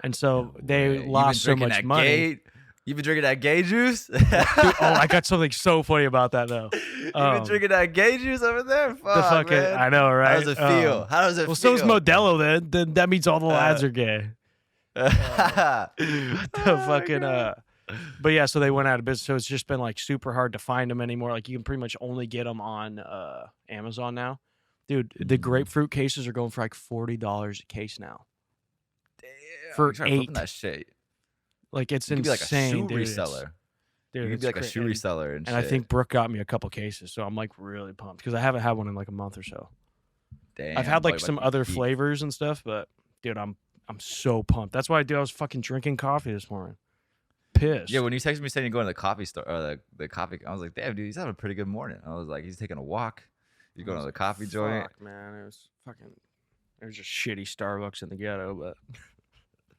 [SPEAKER 2] And so they lost so much money.
[SPEAKER 1] You've been drinking that gay juice?
[SPEAKER 2] Dude, I got something so funny about that, though.
[SPEAKER 1] You've been drinking that gay juice over there? Fuck,
[SPEAKER 2] the fucking,
[SPEAKER 1] man.
[SPEAKER 2] I know, right?
[SPEAKER 1] How does it feel? How does it feel?
[SPEAKER 2] Well, so is Modelo then. Then that means all the lads are gay. The fucking but yeah, so they went out of business. So it's just been like super hard to find them anymore. Like you can pretty much only get them on Amazon now. Dude, the grapefruit cases are going for like $40 a case now.
[SPEAKER 1] Damn,
[SPEAKER 2] for
[SPEAKER 1] try flipping
[SPEAKER 2] 8.
[SPEAKER 1] that shit.
[SPEAKER 2] Like it's
[SPEAKER 1] You could be like a
[SPEAKER 2] insane,
[SPEAKER 1] shoe
[SPEAKER 2] dude.
[SPEAKER 1] reseller.
[SPEAKER 2] Dude,
[SPEAKER 1] You could
[SPEAKER 2] it's
[SPEAKER 1] be like a
[SPEAKER 2] crazy.
[SPEAKER 1] shoe reseller and shit.
[SPEAKER 2] I think Brooke got me a couple cases, so I'm like really pumped because I haven't had one in like a month or so.
[SPEAKER 1] Damn,
[SPEAKER 2] I've had
[SPEAKER 1] boy,
[SPEAKER 2] like
[SPEAKER 1] you
[SPEAKER 2] some
[SPEAKER 1] about to
[SPEAKER 2] other
[SPEAKER 1] be geek.
[SPEAKER 2] flavors and stuff, but dude, I'm so pumped. That's why I was fucking drinking coffee this morning. Pissed.
[SPEAKER 1] Yeah, when you texted me saying you're going to the coffee store or the coffee, I was like, damn, dude, he's having a pretty good morning. I was like, he's taking a walk. He's going to the coffee joint.
[SPEAKER 2] Fuck, man, it was just shitty Starbucks in the ghetto, but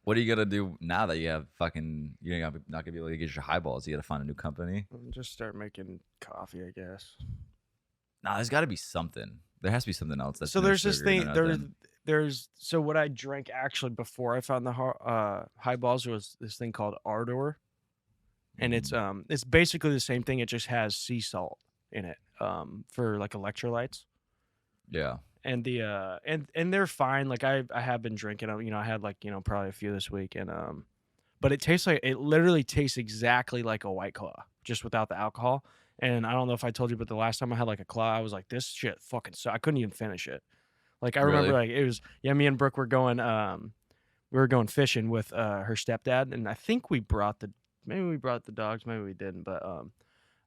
[SPEAKER 1] What are you gonna do now that you have fucking? You're not gonna be able to get your highballs. You gotta find a new company.
[SPEAKER 2] just start making coffee, I guess.
[SPEAKER 1] Nah, there's got to be something. There has to be something else. That's
[SPEAKER 2] So
[SPEAKER 1] no
[SPEAKER 2] there's this
[SPEAKER 1] sugar,
[SPEAKER 2] thing.
[SPEAKER 1] no
[SPEAKER 2] There's
[SPEAKER 1] nothing.
[SPEAKER 2] so what I drank actually before I found the highballs was this thing called Ardor, and it's basically the same thing. It just has sea salt in it for like electrolytes.
[SPEAKER 1] Yeah.
[SPEAKER 2] And the and they're fine. Like I have been drinking them. I had like probably a few this week, and but it literally tastes exactly like a White Claw, just without the alcohol. And I don't know if I told you, but the last time I had like a claw, I was like, this shit fucking sucks. I couldn't even finish it. Like I remember
[SPEAKER 1] Really?
[SPEAKER 2] like it was me and Brooke were going fishing with her stepdad, and I think maybe we brought the dogs, maybe we didn't, but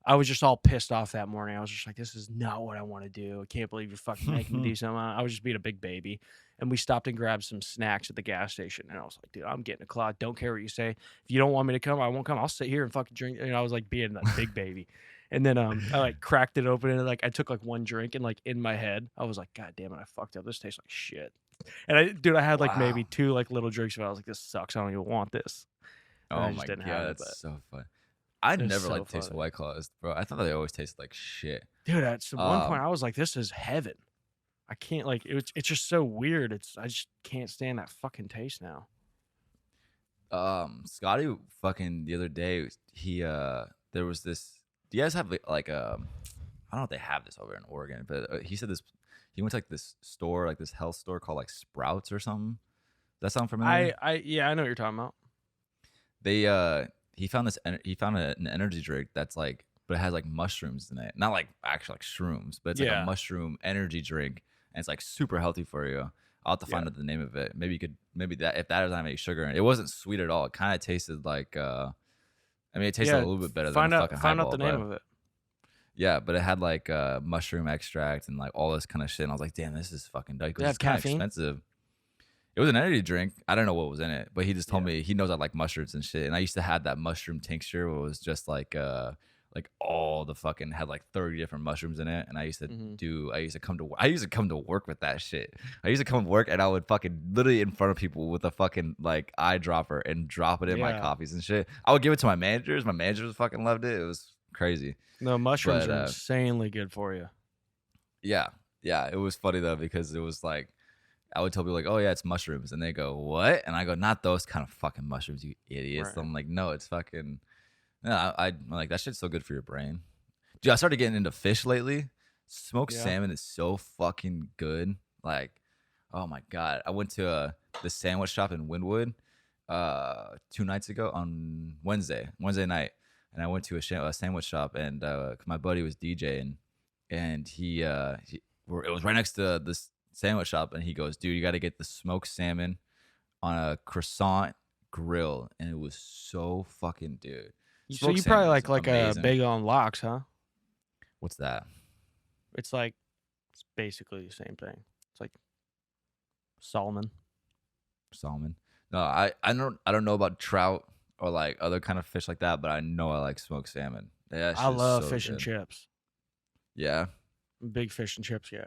[SPEAKER 2] I was just all pissed off that morning. I was just like, this is not what I want to do. I can't believe you're fucking making me do something. I was just being a big baby. And we stopped and grabbed some snacks at the gas station. And I was like, dude, I'm getting a claw. Don't care what you say. If you don't want me to come, I won't come. I'll sit here and fucking drink. And I was like being a big baby. And then I like cracked it open and like I took like one drink and like in my head, I was like, God damn it, I fucked up. This tastes like shit. And I had like maybe 2 like little drinks, but I was like, this sucks. I don't even want this. And
[SPEAKER 1] Oh
[SPEAKER 2] I just
[SPEAKER 1] my
[SPEAKER 2] didn't
[SPEAKER 1] god,
[SPEAKER 2] have it,
[SPEAKER 1] that's
[SPEAKER 2] but-
[SPEAKER 1] so fun. I
[SPEAKER 2] It's
[SPEAKER 1] never
[SPEAKER 2] so
[SPEAKER 1] liked the taste of
[SPEAKER 2] funny.
[SPEAKER 1] White Claws, bro. I thought they always tasted like shit.
[SPEAKER 2] Dude, at one point
[SPEAKER 1] Um,
[SPEAKER 2] I was like, this is heaven. I can't like it's just so weird. I just can't stand that fucking taste now.
[SPEAKER 1] Scotty fucking the other day, there was this. Do you guys have like I don't know if they have this over in Oregon, but he said this. He went to like this store, like this health store called like Sprouts or something. Does that sound familiar?
[SPEAKER 2] Yeah, I know what you're talking about.
[SPEAKER 1] They he found an energy drink that's like, but it has like mushrooms in it, not like actual like shrooms, but it's like
[SPEAKER 2] Yeah.
[SPEAKER 1] a mushroom energy drink, and it's like super healthy for you. I'll have to find
[SPEAKER 2] Yeah.
[SPEAKER 1] out the name of it. Maybe that if that doesn't have any sugar in it, it wasn't sweet at all. It kind of tasted like I mean, it tasted a little bit better than a fucking
[SPEAKER 2] Find out
[SPEAKER 1] highball,
[SPEAKER 2] the name
[SPEAKER 1] but
[SPEAKER 2] of it.
[SPEAKER 1] yeah, but it had like mushroom extract and like all this kind of shit. And I was like, damn, this is fucking dope.
[SPEAKER 2] Did it have
[SPEAKER 1] It's kind of
[SPEAKER 2] caffeine?
[SPEAKER 1] expensive. It was an energy drink. I don't know what was in it, but he just told
[SPEAKER 2] Yeah.
[SPEAKER 1] me he knows I like mushrooms and shit. And I used to have that mushroom tincture where it was just like all the fucking had like 30 different mushrooms in it. And I used to
[SPEAKER 2] Mhm.
[SPEAKER 1] I used to come to work with that shit. I used to come to work and I would fucking literally in front of people with a fucking like eyedropper and drop it in my
[SPEAKER 2] Yeah.
[SPEAKER 1] coffees and shit. I would give it to my managers. My managers fucking loved it. It was crazy.
[SPEAKER 2] No, mushrooms
[SPEAKER 1] But,
[SPEAKER 2] are insanely good for you.
[SPEAKER 1] Yeah. Yeah. It was funny though, because it was like, I would tell people like, oh yeah, it's mushrooms. And they go, what? And I go, not those kind of fucking mushrooms, you idiots.
[SPEAKER 2] Right.
[SPEAKER 1] I'm like, no, it's fucking, no, I'm like, that shit's so good for your brain. Dude, I started getting into fish lately. Smoked
[SPEAKER 2] Yeah.
[SPEAKER 1] salmon is so fucking good. Like, oh my God. I went to the sandwich shop in Wynwood 2 nights ago on Wednesday night. And I went to a sandwich shop, and 'cause my buddy was DJing, and it was right next to this sandwich shop, and he goes, dude, you got to get the smoked salmon on a croissant grill, and it was so fucking dude.
[SPEAKER 2] So
[SPEAKER 1] Smoked
[SPEAKER 2] you probably
[SPEAKER 1] salmon is
[SPEAKER 2] like a
[SPEAKER 1] amazing.
[SPEAKER 2] bagel on lox, huh?
[SPEAKER 1] What's that?
[SPEAKER 2] It's basically the same thing. It's like salmon.
[SPEAKER 1] Salmon? No, I don't know about trout or like other kind of fish like that, but I know I like smoked salmon. That
[SPEAKER 2] I
[SPEAKER 1] shit is
[SPEAKER 2] love
[SPEAKER 1] so
[SPEAKER 2] fish and
[SPEAKER 1] good.
[SPEAKER 2] chips.
[SPEAKER 1] Yeah.
[SPEAKER 2] Big fish and chips, yeah.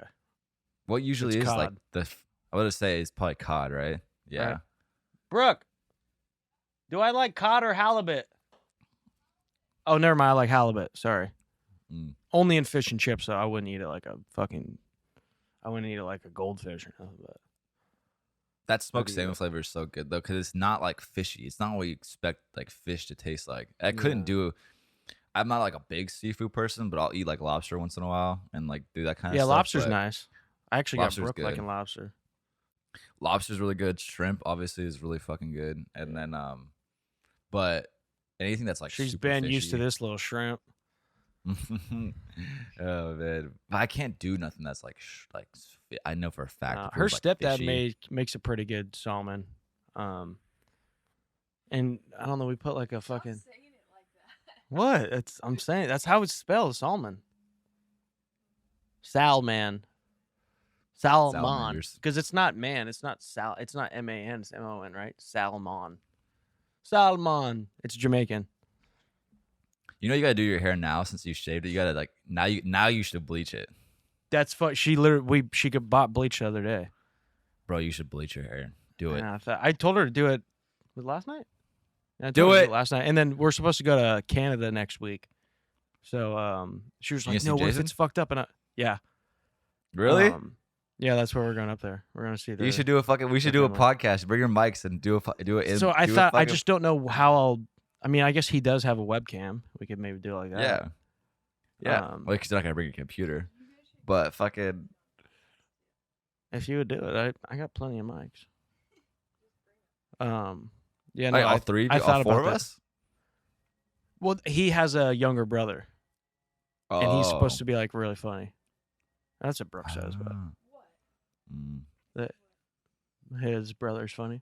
[SPEAKER 1] What usually
[SPEAKER 2] It's
[SPEAKER 1] is like
[SPEAKER 2] cod.
[SPEAKER 1] I would say it's probably cod, right? Yeah.
[SPEAKER 2] Right. Brooke, do I like cod or halibut? Oh, never mind. I like halibut. Sorry.
[SPEAKER 1] Mm.
[SPEAKER 2] Only in fish and chips, though. I wouldn't eat it like a fucking. I wouldn't eat it like a goldfish or nothing. But
[SPEAKER 1] That smoked
[SPEAKER 2] do
[SPEAKER 1] salmon
[SPEAKER 2] that.
[SPEAKER 1] flavor is so good though, because it's not like fishy. It's not what you expect like fish to taste like. I couldn't
[SPEAKER 2] Yeah.
[SPEAKER 1] do. I'm not like a big seafood person, but I'll eat like lobster once in a while and like do that kind of
[SPEAKER 2] Yeah,
[SPEAKER 1] stuff.
[SPEAKER 2] lobster's
[SPEAKER 1] but
[SPEAKER 2] nice. I actually got
[SPEAKER 1] lobster's
[SPEAKER 2] Brooke
[SPEAKER 1] good.
[SPEAKER 2] liking lobster.
[SPEAKER 1] Lobster's really good. Shrimp obviously is really fucking good. And then but anything that's like
[SPEAKER 2] She's
[SPEAKER 1] super
[SPEAKER 2] been used to
[SPEAKER 1] fishy-
[SPEAKER 2] this little shrimp.
[SPEAKER 1] Oh man, but I can't do nothing that's like I know for a fact. if it
[SPEAKER 2] Her
[SPEAKER 1] was, like,
[SPEAKER 2] stepdad
[SPEAKER 1] fishy-
[SPEAKER 2] makes a pretty good salmon. And I don't know. We put like a fucking
[SPEAKER 3] saying it like that.
[SPEAKER 2] what? I'm saying that's how it's spelled. Salmon. Salman. Salmon.
[SPEAKER 1] Salamanders.
[SPEAKER 2] Because it's not man. It's not sal. It's not man. It's mon. Right? Salmon. Salmon. It's Jamaican.
[SPEAKER 1] You know you gotta do your hair now since you shaved it. You gotta like now you should bleach it,
[SPEAKER 2] That's fun. She literally she could bought bleach the other day.
[SPEAKER 1] bro. You should bleach your hair. Do it.
[SPEAKER 2] And I told her to do it. Was it last night? Yeah, I
[SPEAKER 1] Do
[SPEAKER 2] told her to
[SPEAKER 1] it.
[SPEAKER 2] last night. And then we're supposed to go to Canada next week. So she was
[SPEAKER 1] You
[SPEAKER 2] like,
[SPEAKER 1] gonna see
[SPEAKER 2] "No, what if
[SPEAKER 1] Jason?
[SPEAKER 2] it's fucked up?" And yeah,
[SPEAKER 1] Really?
[SPEAKER 2] Yeah, that's where we're going up there. We're gonna see.
[SPEAKER 1] You should do a fucking. We should do a
[SPEAKER 2] family.
[SPEAKER 1] podcast. Bring your mics and do it.
[SPEAKER 2] So I
[SPEAKER 1] do a
[SPEAKER 2] thought I
[SPEAKER 1] fucking-
[SPEAKER 2] just don't know how I'll. I mean, I guess he does have a webcam. We could maybe do it like that.
[SPEAKER 1] Yeah. Yeah.
[SPEAKER 2] Um,
[SPEAKER 1] Well, because you're not gonna bring your computer, but fucking.
[SPEAKER 2] If you would do it, I got plenty of mics. Yeah, no,
[SPEAKER 1] Like, all three,
[SPEAKER 2] I
[SPEAKER 1] all
[SPEAKER 2] thought
[SPEAKER 1] four
[SPEAKER 2] about
[SPEAKER 1] of
[SPEAKER 2] that.
[SPEAKER 1] us.
[SPEAKER 2] Well, he has a younger brother, and he's supposed
[SPEAKER 1] Oh.
[SPEAKER 2] to be like really funny. That's what Brooke says, but
[SPEAKER 1] Ah.
[SPEAKER 3] What?
[SPEAKER 1] Mm.
[SPEAKER 2] his brother's funny.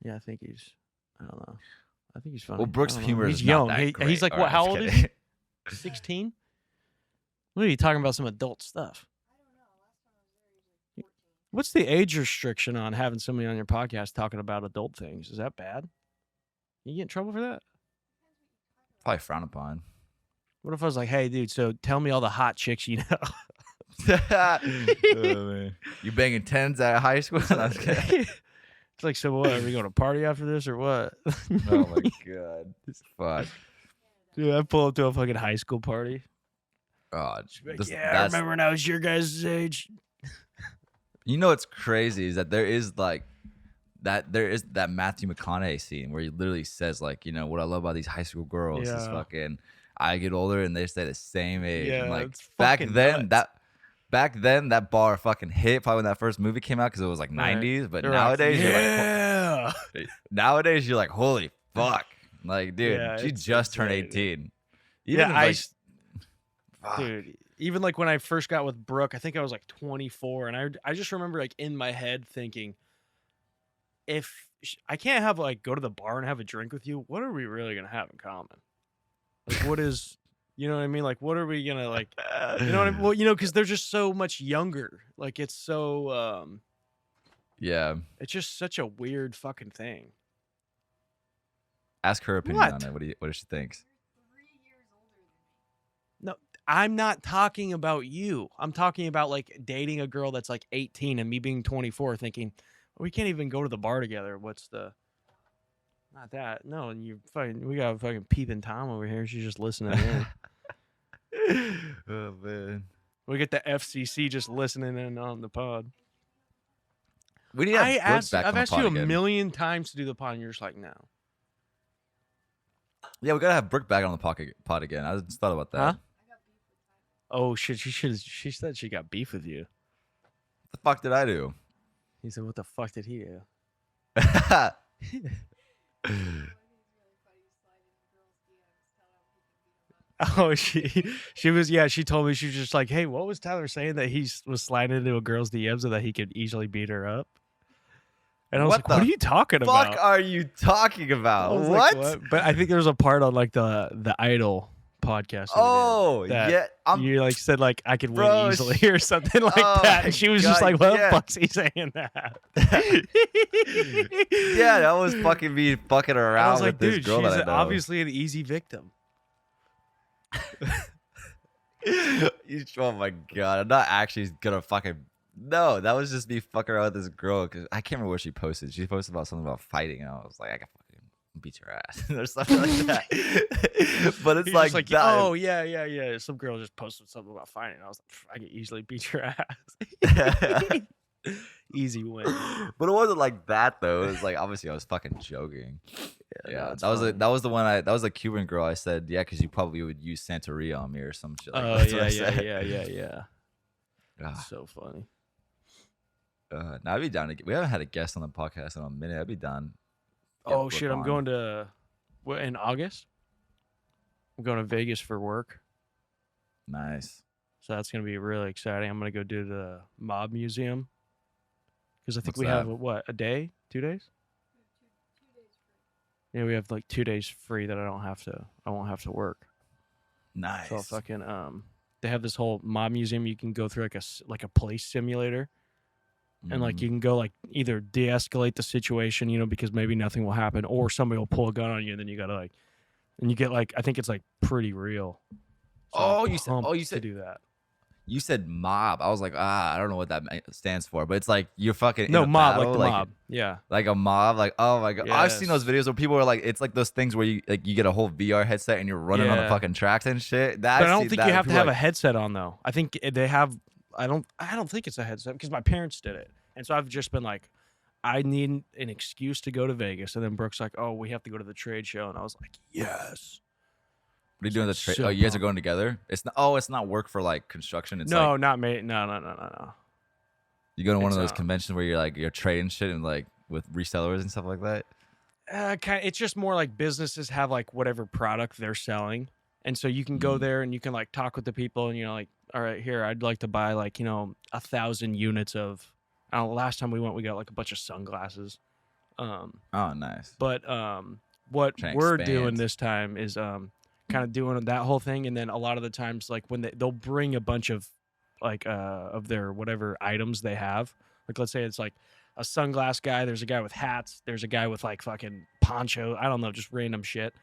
[SPEAKER 3] Yeah.
[SPEAKER 2] Yeah, I think he's. I don't know. I think he's funny.
[SPEAKER 1] Well, Brooks'
[SPEAKER 2] I don't know.
[SPEAKER 1] humor
[SPEAKER 2] He's
[SPEAKER 1] is
[SPEAKER 2] young.
[SPEAKER 1] not that great.
[SPEAKER 2] He's like
[SPEAKER 1] All
[SPEAKER 2] what?
[SPEAKER 1] right,
[SPEAKER 2] How
[SPEAKER 1] just
[SPEAKER 2] old is
[SPEAKER 1] kidding.
[SPEAKER 2] he? 16. What are you talking about? Some adult stuff.
[SPEAKER 3] I don't know. Last time I was there, he was like 14.
[SPEAKER 2] What's the age restriction on having somebody on your podcast talking about adult things? Is that bad? You get in trouble for that?
[SPEAKER 1] Probably frowned upon.
[SPEAKER 2] What if I was like, "Hey, dude, so tell me all the hot chicks you know."
[SPEAKER 1] Oh, man. You banging tens at high school? No, I'm just kidding.
[SPEAKER 2] It's like, so what? Are we going to party after this or what?
[SPEAKER 1] Oh my god. Fuck.
[SPEAKER 2] Dude, I pull up to a fucking high school party.
[SPEAKER 1] Oh,
[SPEAKER 2] Like,
[SPEAKER 1] this-
[SPEAKER 2] yeah, I
[SPEAKER 1] that's-
[SPEAKER 2] remember when I was your guys' age.
[SPEAKER 1] You know what's crazy is that there is that Matthew McConaughey scene where he literally says like, you know, what I love about these high school girls is
[SPEAKER 2] Yeah.
[SPEAKER 1] fucking I get older and they stay the same age.
[SPEAKER 2] Yeah,
[SPEAKER 1] and like
[SPEAKER 2] it's
[SPEAKER 1] back
[SPEAKER 2] fucking
[SPEAKER 1] then
[SPEAKER 2] nuts.
[SPEAKER 1] that bar fucking hit probably when that first movie came out because it was like
[SPEAKER 2] Right.
[SPEAKER 1] 90s. But
[SPEAKER 2] They're like,
[SPEAKER 1] nowadays
[SPEAKER 2] yeah.
[SPEAKER 1] nowadays you're like, holy fuck. Like, dude,
[SPEAKER 2] Yeah,
[SPEAKER 1] she
[SPEAKER 2] it's
[SPEAKER 1] just turned
[SPEAKER 2] insane,
[SPEAKER 1] 18.
[SPEAKER 2] Yeah,
[SPEAKER 1] if,
[SPEAKER 2] I
[SPEAKER 1] like,
[SPEAKER 2] s-
[SPEAKER 1] fuck.
[SPEAKER 2] Dude, even like when I first got with Brooke, I think I was like 24, and I just remember like in my head thinking, if I can't have like go to the bar and have a drink with you, what are we really gonna have in common? Like, what is, you know what I mean? Like, what are we gonna like? You know what I mean? Well, you know, because they're just so much younger. Like, it's so
[SPEAKER 1] Yeah.
[SPEAKER 2] it's just such a weird fucking thing.
[SPEAKER 1] Ask her opinion
[SPEAKER 2] What?
[SPEAKER 1] on it. What does she think?
[SPEAKER 3] You're 3 years older than me.
[SPEAKER 2] No, I'm not talking about you. I'm talking about like dating a girl that's like 18 and me being 24 thinking, we can't even go to the bar together. What's the not that. No, and you fucking we got a fucking peeping Tom over here. She's just listening in.
[SPEAKER 1] Oh man.
[SPEAKER 2] We get the FCC just listening in on the pod.
[SPEAKER 1] We need to have Brooke back
[SPEAKER 2] I've
[SPEAKER 1] on the
[SPEAKER 2] asked
[SPEAKER 1] pod
[SPEAKER 2] you a
[SPEAKER 1] again.
[SPEAKER 2] million times to do the pod and you're just like, no.
[SPEAKER 1] Yeah, we gotta have Brooke back on the pod again. I just thought about that.
[SPEAKER 2] Huh?
[SPEAKER 3] I got beef with Tyler.
[SPEAKER 2] Oh shit, she said she got beef with you.
[SPEAKER 1] What the fuck did I do?
[SPEAKER 2] He said, what the fuck did he do?
[SPEAKER 3] One of these really funny. You slide in girls' DMs, tell him he can beat 'em up.
[SPEAKER 2] Oh, she was she told me she was just like, hey, what was Tyler saying that he was sliding into a girl's DMs so that he could easily beat her up? And I was
[SPEAKER 1] What
[SPEAKER 2] like, what
[SPEAKER 1] the
[SPEAKER 2] are you talking
[SPEAKER 1] fuck
[SPEAKER 2] about?
[SPEAKER 1] are you talking
[SPEAKER 2] I
[SPEAKER 1] about?
[SPEAKER 2] was
[SPEAKER 1] What?
[SPEAKER 2] like, But I think there was a part on like the Idol podcast. that we
[SPEAKER 1] Oh,
[SPEAKER 2] did that
[SPEAKER 1] yeah.
[SPEAKER 2] you like said like I could
[SPEAKER 1] Bro,
[SPEAKER 2] win easily or something like
[SPEAKER 1] oh
[SPEAKER 2] that,
[SPEAKER 1] my
[SPEAKER 2] and she was just
[SPEAKER 1] God,
[SPEAKER 2] like, "What
[SPEAKER 1] yeah.
[SPEAKER 2] the fuck's he saying that?"
[SPEAKER 1] Yeah, that was fucking me fucking
[SPEAKER 2] I
[SPEAKER 1] around
[SPEAKER 2] was like,
[SPEAKER 1] with this
[SPEAKER 2] dude,
[SPEAKER 1] girl
[SPEAKER 2] she's
[SPEAKER 1] that I know.
[SPEAKER 2] obviously an easy victim.
[SPEAKER 1] Oh my god, I'm not actually gonna fucking. No, that was just me fucking around with this girl because I can't remember what she posted. She posted about something about fighting, and I was like, I can fucking beat your ass or something like that. But it's
[SPEAKER 2] He's
[SPEAKER 1] like,
[SPEAKER 2] just
[SPEAKER 1] that-
[SPEAKER 2] oh yeah. Some girl just posted something about fighting. I was like, I could easily beat your ass. Easy win.
[SPEAKER 1] But it wasn't like that though. It was like obviously I was fucking joking. Yeah,
[SPEAKER 2] no, it's
[SPEAKER 1] that was
[SPEAKER 2] fine.
[SPEAKER 1] that was the one that was a Cuban girl. I said, yeah, because you probably would use Santeria on me or some shit. Like
[SPEAKER 2] Oh
[SPEAKER 1] that's what I said.
[SPEAKER 2] yeah.
[SPEAKER 1] Ah,
[SPEAKER 2] So funny.
[SPEAKER 1] now I'd be down to get. We haven't had a guest on the podcast in a minute. I'd be down.
[SPEAKER 2] Oh shit, I'm going to what in August? I'm going to Vegas for work.
[SPEAKER 1] Nice.
[SPEAKER 2] So that's gonna be really exciting. I'm gonna go do the Mob Museum. Because I think
[SPEAKER 1] What's
[SPEAKER 2] we
[SPEAKER 1] that?
[SPEAKER 2] have what, a day? 2 days?
[SPEAKER 3] 2 days free.
[SPEAKER 2] Yeah, we have like 2 days free that I won't have to work.
[SPEAKER 1] Nice.
[SPEAKER 2] So I'll fucking they have this whole Mob Museum. You can go through like a police simulator. And like
[SPEAKER 1] Mhm.
[SPEAKER 2] you can go like either de-escalate the situation, you know, because maybe nothing will happen, or somebody will pull a gun on you, and then you gotta like, and you get like, I think it's like pretty real. So I'm
[SPEAKER 1] Oh, you said-
[SPEAKER 2] pumped
[SPEAKER 1] you said-
[SPEAKER 2] to do that.
[SPEAKER 1] You said mob. I was like, I don't know what that stands for, but it's like you're fucking in
[SPEAKER 2] No,
[SPEAKER 1] a
[SPEAKER 2] mob,
[SPEAKER 1] battle,
[SPEAKER 2] like the mob. Yeah.
[SPEAKER 1] like a mob. Like, oh my god, I've seen those
[SPEAKER 2] Yes.
[SPEAKER 1] videos where people are like, it's like those things where you like you get a whole VR headset and you're running on the
[SPEAKER 2] Yeah.
[SPEAKER 1] fucking tracks and shit.
[SPEAKER 2] But I don't think you have to have a headset on though. I think they have. I don't think it's a headset because my parents did it, and so I've just been like, I need an excuse to go to Vegas, and then Brooke's like, oh, we have to go to the trade show, and I was like, yes.
[SPEAKER 1] What are you doing? The trade?
[SPEAKER 2] So
[SPEAKER 1] Oh, you guys are
[SPEAKER 2] pumped.
[SPEAKER 1] going together. It's not. Oh, it's not work for like construction. It's
[SPEAKER 2] No,
[SPEAKER 1] like
[SPEAKER 2] not me. No.
[SPEAKER 1] you go to one of
[SPEAKER 2] it's,
[SPEAKER 1] those conventions where you're trading shit and like with resellers and stuff like that.
[SPEAKER 2] It's just more like businesses have like whatever product they're selling, and so you can go
[SPEAKER 1] Mhm.
[SPEAKER 2] there and you can like talk with the people, and you're like, all right, here, I'd like to buy like 1,000 units of. I don't know, last time we went, we got like a bunch of sunglasses.
[SPEAKER 1] Oh, nice.
[SPEAKER 2] But what
[SPEAKER 1] Trying to
[SPEAKER 2] we're doing
[SPEAKER 1] expand.
[SPEAKER 2] this time is kind of doing that whole thing, and then a lot of the times like when they'll bring a bunch of like of their whatever items they have. Like let's say it's like a sunglass guy, there's a guy with hats, there's a guy with like fucking poncho, I don't know, just random shit.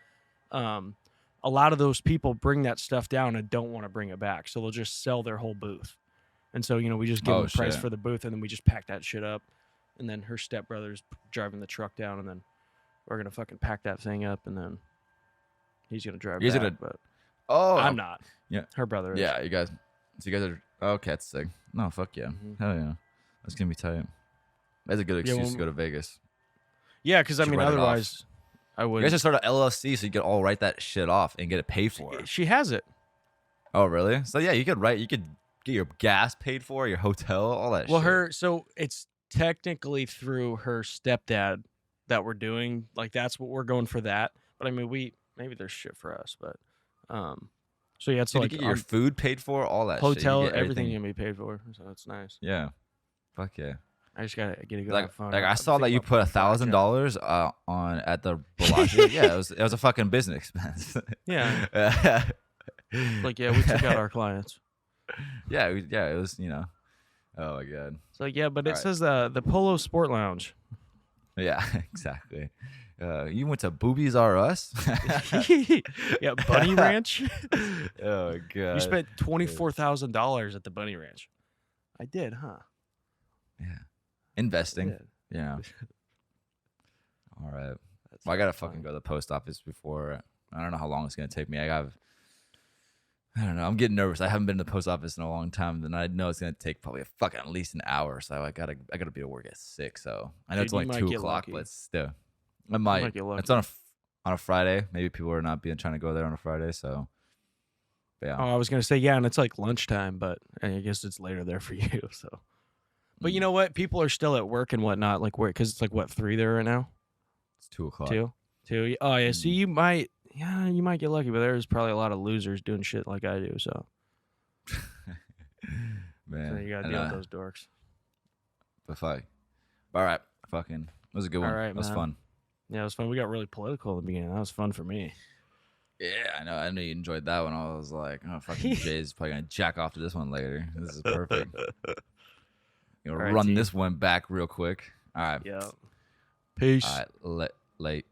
[SPEAKER 2] A lot of those people bring that stuff down and don't want to bring it back, so they'll just sell their whole booth. And so we just give
[SPEAKER 1] Oh,
[SPEAKER 2] them a price
[SPEAKER 1] shit.
[SPEAKER 2] for the booth, and then we just pack that shit up. and then her stepbrother's driving the truck down, and then we're gonna fucking pack that thing up, and then he's gonna drive
[SPEAKER 1] You guys
[SPEAKER 2] back.
[SPEAKER 1] gonna-
[SPEAKER 2] But
[SPEAKER 1] Oh,
[SPEAKER 2] I'm not.
[SPEAKER 1] yeah.
[SPEAKER 2] Her brother is.
[SPEAKER 1] Yeah, you guys. So you guys are. Okay, that's sick. No, fuck yeah.
[SPEAKER 2] Mhm.
[SPEAKER 1] Hell yeah. That's gonna be tight. That's a good
[SPEAKER 2] Yeah,
[SPEAKER 1] excuse
[SPEAKER 2] well,
[SPEAKER 1] to go to Vegas.
[SPEAKER 2] Yeah, because I
[SPEAKER 1] Should
[SPEAKER 2] mean,
[SPEAKER 1] write it off.
[SPEAKER 2] otherwise, I
[SPEAKER 1] You
[SPEAKER 2] would.
[SPEAKER 1] guys should start an LLC so you could all write that shit off and get it paid for.
[SPEAKER 2] She has it.
[SPEAKER 1] Oh, really? So yeah, you could get your gas paid for, your hotel, all that
[SPEAKER 2] Well,
[SPEAKER 1] shit.
[SPEAKER 2] so it's technically through her stepdad that we're doing. Like that's what we're going for that. But I mean, maybe there's shit for us, but so yeah, it's
[SPEAKER 1] Dude,
[SPEAKER 2] like
[SPEAKER 1] you get your food paid for, all that shit. You
[SPEAKER 2] hotel,
[SPEAKER 1] get
[SPEAKER 2] everything can be paid for. So that's nice.
[SPEAKER 1] Yeah. Fuck yeah.
[SPEAKER 2] I just gotta get a good
[SPEAKER 1] Like,
[SPEAKER 2] phone.
[SPEAKER 1] like I
[SPEAKER 2] I'm
[SPEAKER 1] saw that
[SPEAKER 2] thinking
[SPEAKER 1] you
[SPEAKER 2] about
[SPEAKER 1] put
[SPEAKER 2] playing
[SPEAKER 1] $1,000 on at the Bellagio. Yeah, it was a fucking business expense.
[SPEAKER 2] Yeah.
[SPEAKER 1] yeah,
[SPEAKER 2] Like yeah, we took out our clients.
[SPEAKER 1] yeah, it was Oh my god.
[SPEAKER 2] So yeah, but it
[SPEAKER 1] Alright.
[SPEAKER 2] says the Polo Sport Lounge.
[SPEAKER 1] Yeah, exactly. You went to Boobies R Us?
[SPEAKER 2] Yeah, Bunny Ranch.
[SPEAKER 1] Oh god.
[SPEAKER 2] You spent $24,000 at the Bunny Ranch. I did, huh?
[SPEAKER 1] Yeah.
[SPEAKER 2] I
[SPEAKER 1] Investing.
[SPEAKER 2] did.
[SPEAKER 1] Yeah. All right.
[SPEAKER 2] That's
[SPEAKER 1] Well, I gotta
[SPEAKER 2] fine.
[SPEAKER 1] fucking go to the post office before. I don't know how long it's gonna take me. I don't know. I'm getting nervous. I haven't been to the post office in a long time, and I know it's gonna take probably at least an hour. So I gotta be at work at 6. So I know
[SPEAKER 2] Dude,
[SPEAKER 1] it's
[SPEAKER 2] you
[SPEAKER 1] only
[SPEAKER 2] might
[SPEAKER 1] 2
[SPEAKER 2] get
[SPEAKER 1] o'clock,
[SPEAKER 2] lucky.
[SPEAKER 1] but still, I might.
[SPEAKER 2] get
[SPEAKER 1] It's
[SPEAKER 2] lucky.
[SPEAKER 1] on a Friday. Maybe people are not trying to go there on a Friday. So, but yeah.
[SPEAKER 2] Oh, I was gonna say yeah, and it's like lunchtime, but I guess it's later there for you. So, but you
[SPEAKER 1] Mm.
[SPEAKER 2] know what? People are still at work and whatnot, like where because it's like what 3 there right now,
[SPEAKER 1] It's 2 o'clock.
[SPEAKER 2] 2. Oh yeah, so
[SPEAKER 1] Mm.
[SPEAKER 2] you might get lucky, but there's probably a lot of losers doing shit like I do. So,
[SPEAKER 1] Man,
[SPEAKER 2] so you gotta
[SPEAKER 1] I
[SPEAKER 2] deal with
[SPEAKER 1] know,
[SPEAKER 2] those dorks.
[SPEAKER 1] But fuck. All right. Fucking. It was a good one.
[SPEAKER 2] All right,
[SPEAKER 1] It was
[SPEAKER 2] man.
[SPEAKER 1] fun.
[SPEAKER 2] Yeah, it was fun. We got really political in the beginning. That was fun for me.
[SPEAKER 1] Yeah, I know. I know you enjoyed that one. I was like, oh, fucking Jay's probably gonna jack off to this one later. This is perfect. You know,
[SPEAKER 2] All right,
[SPEAKER 1] run
[SPEAKER 2] T.
[SPEAKER 1] this one back real quick. All right.
[SPEAKER 2] Yeah. Peace.
[SPEAKER 1] All right. Late.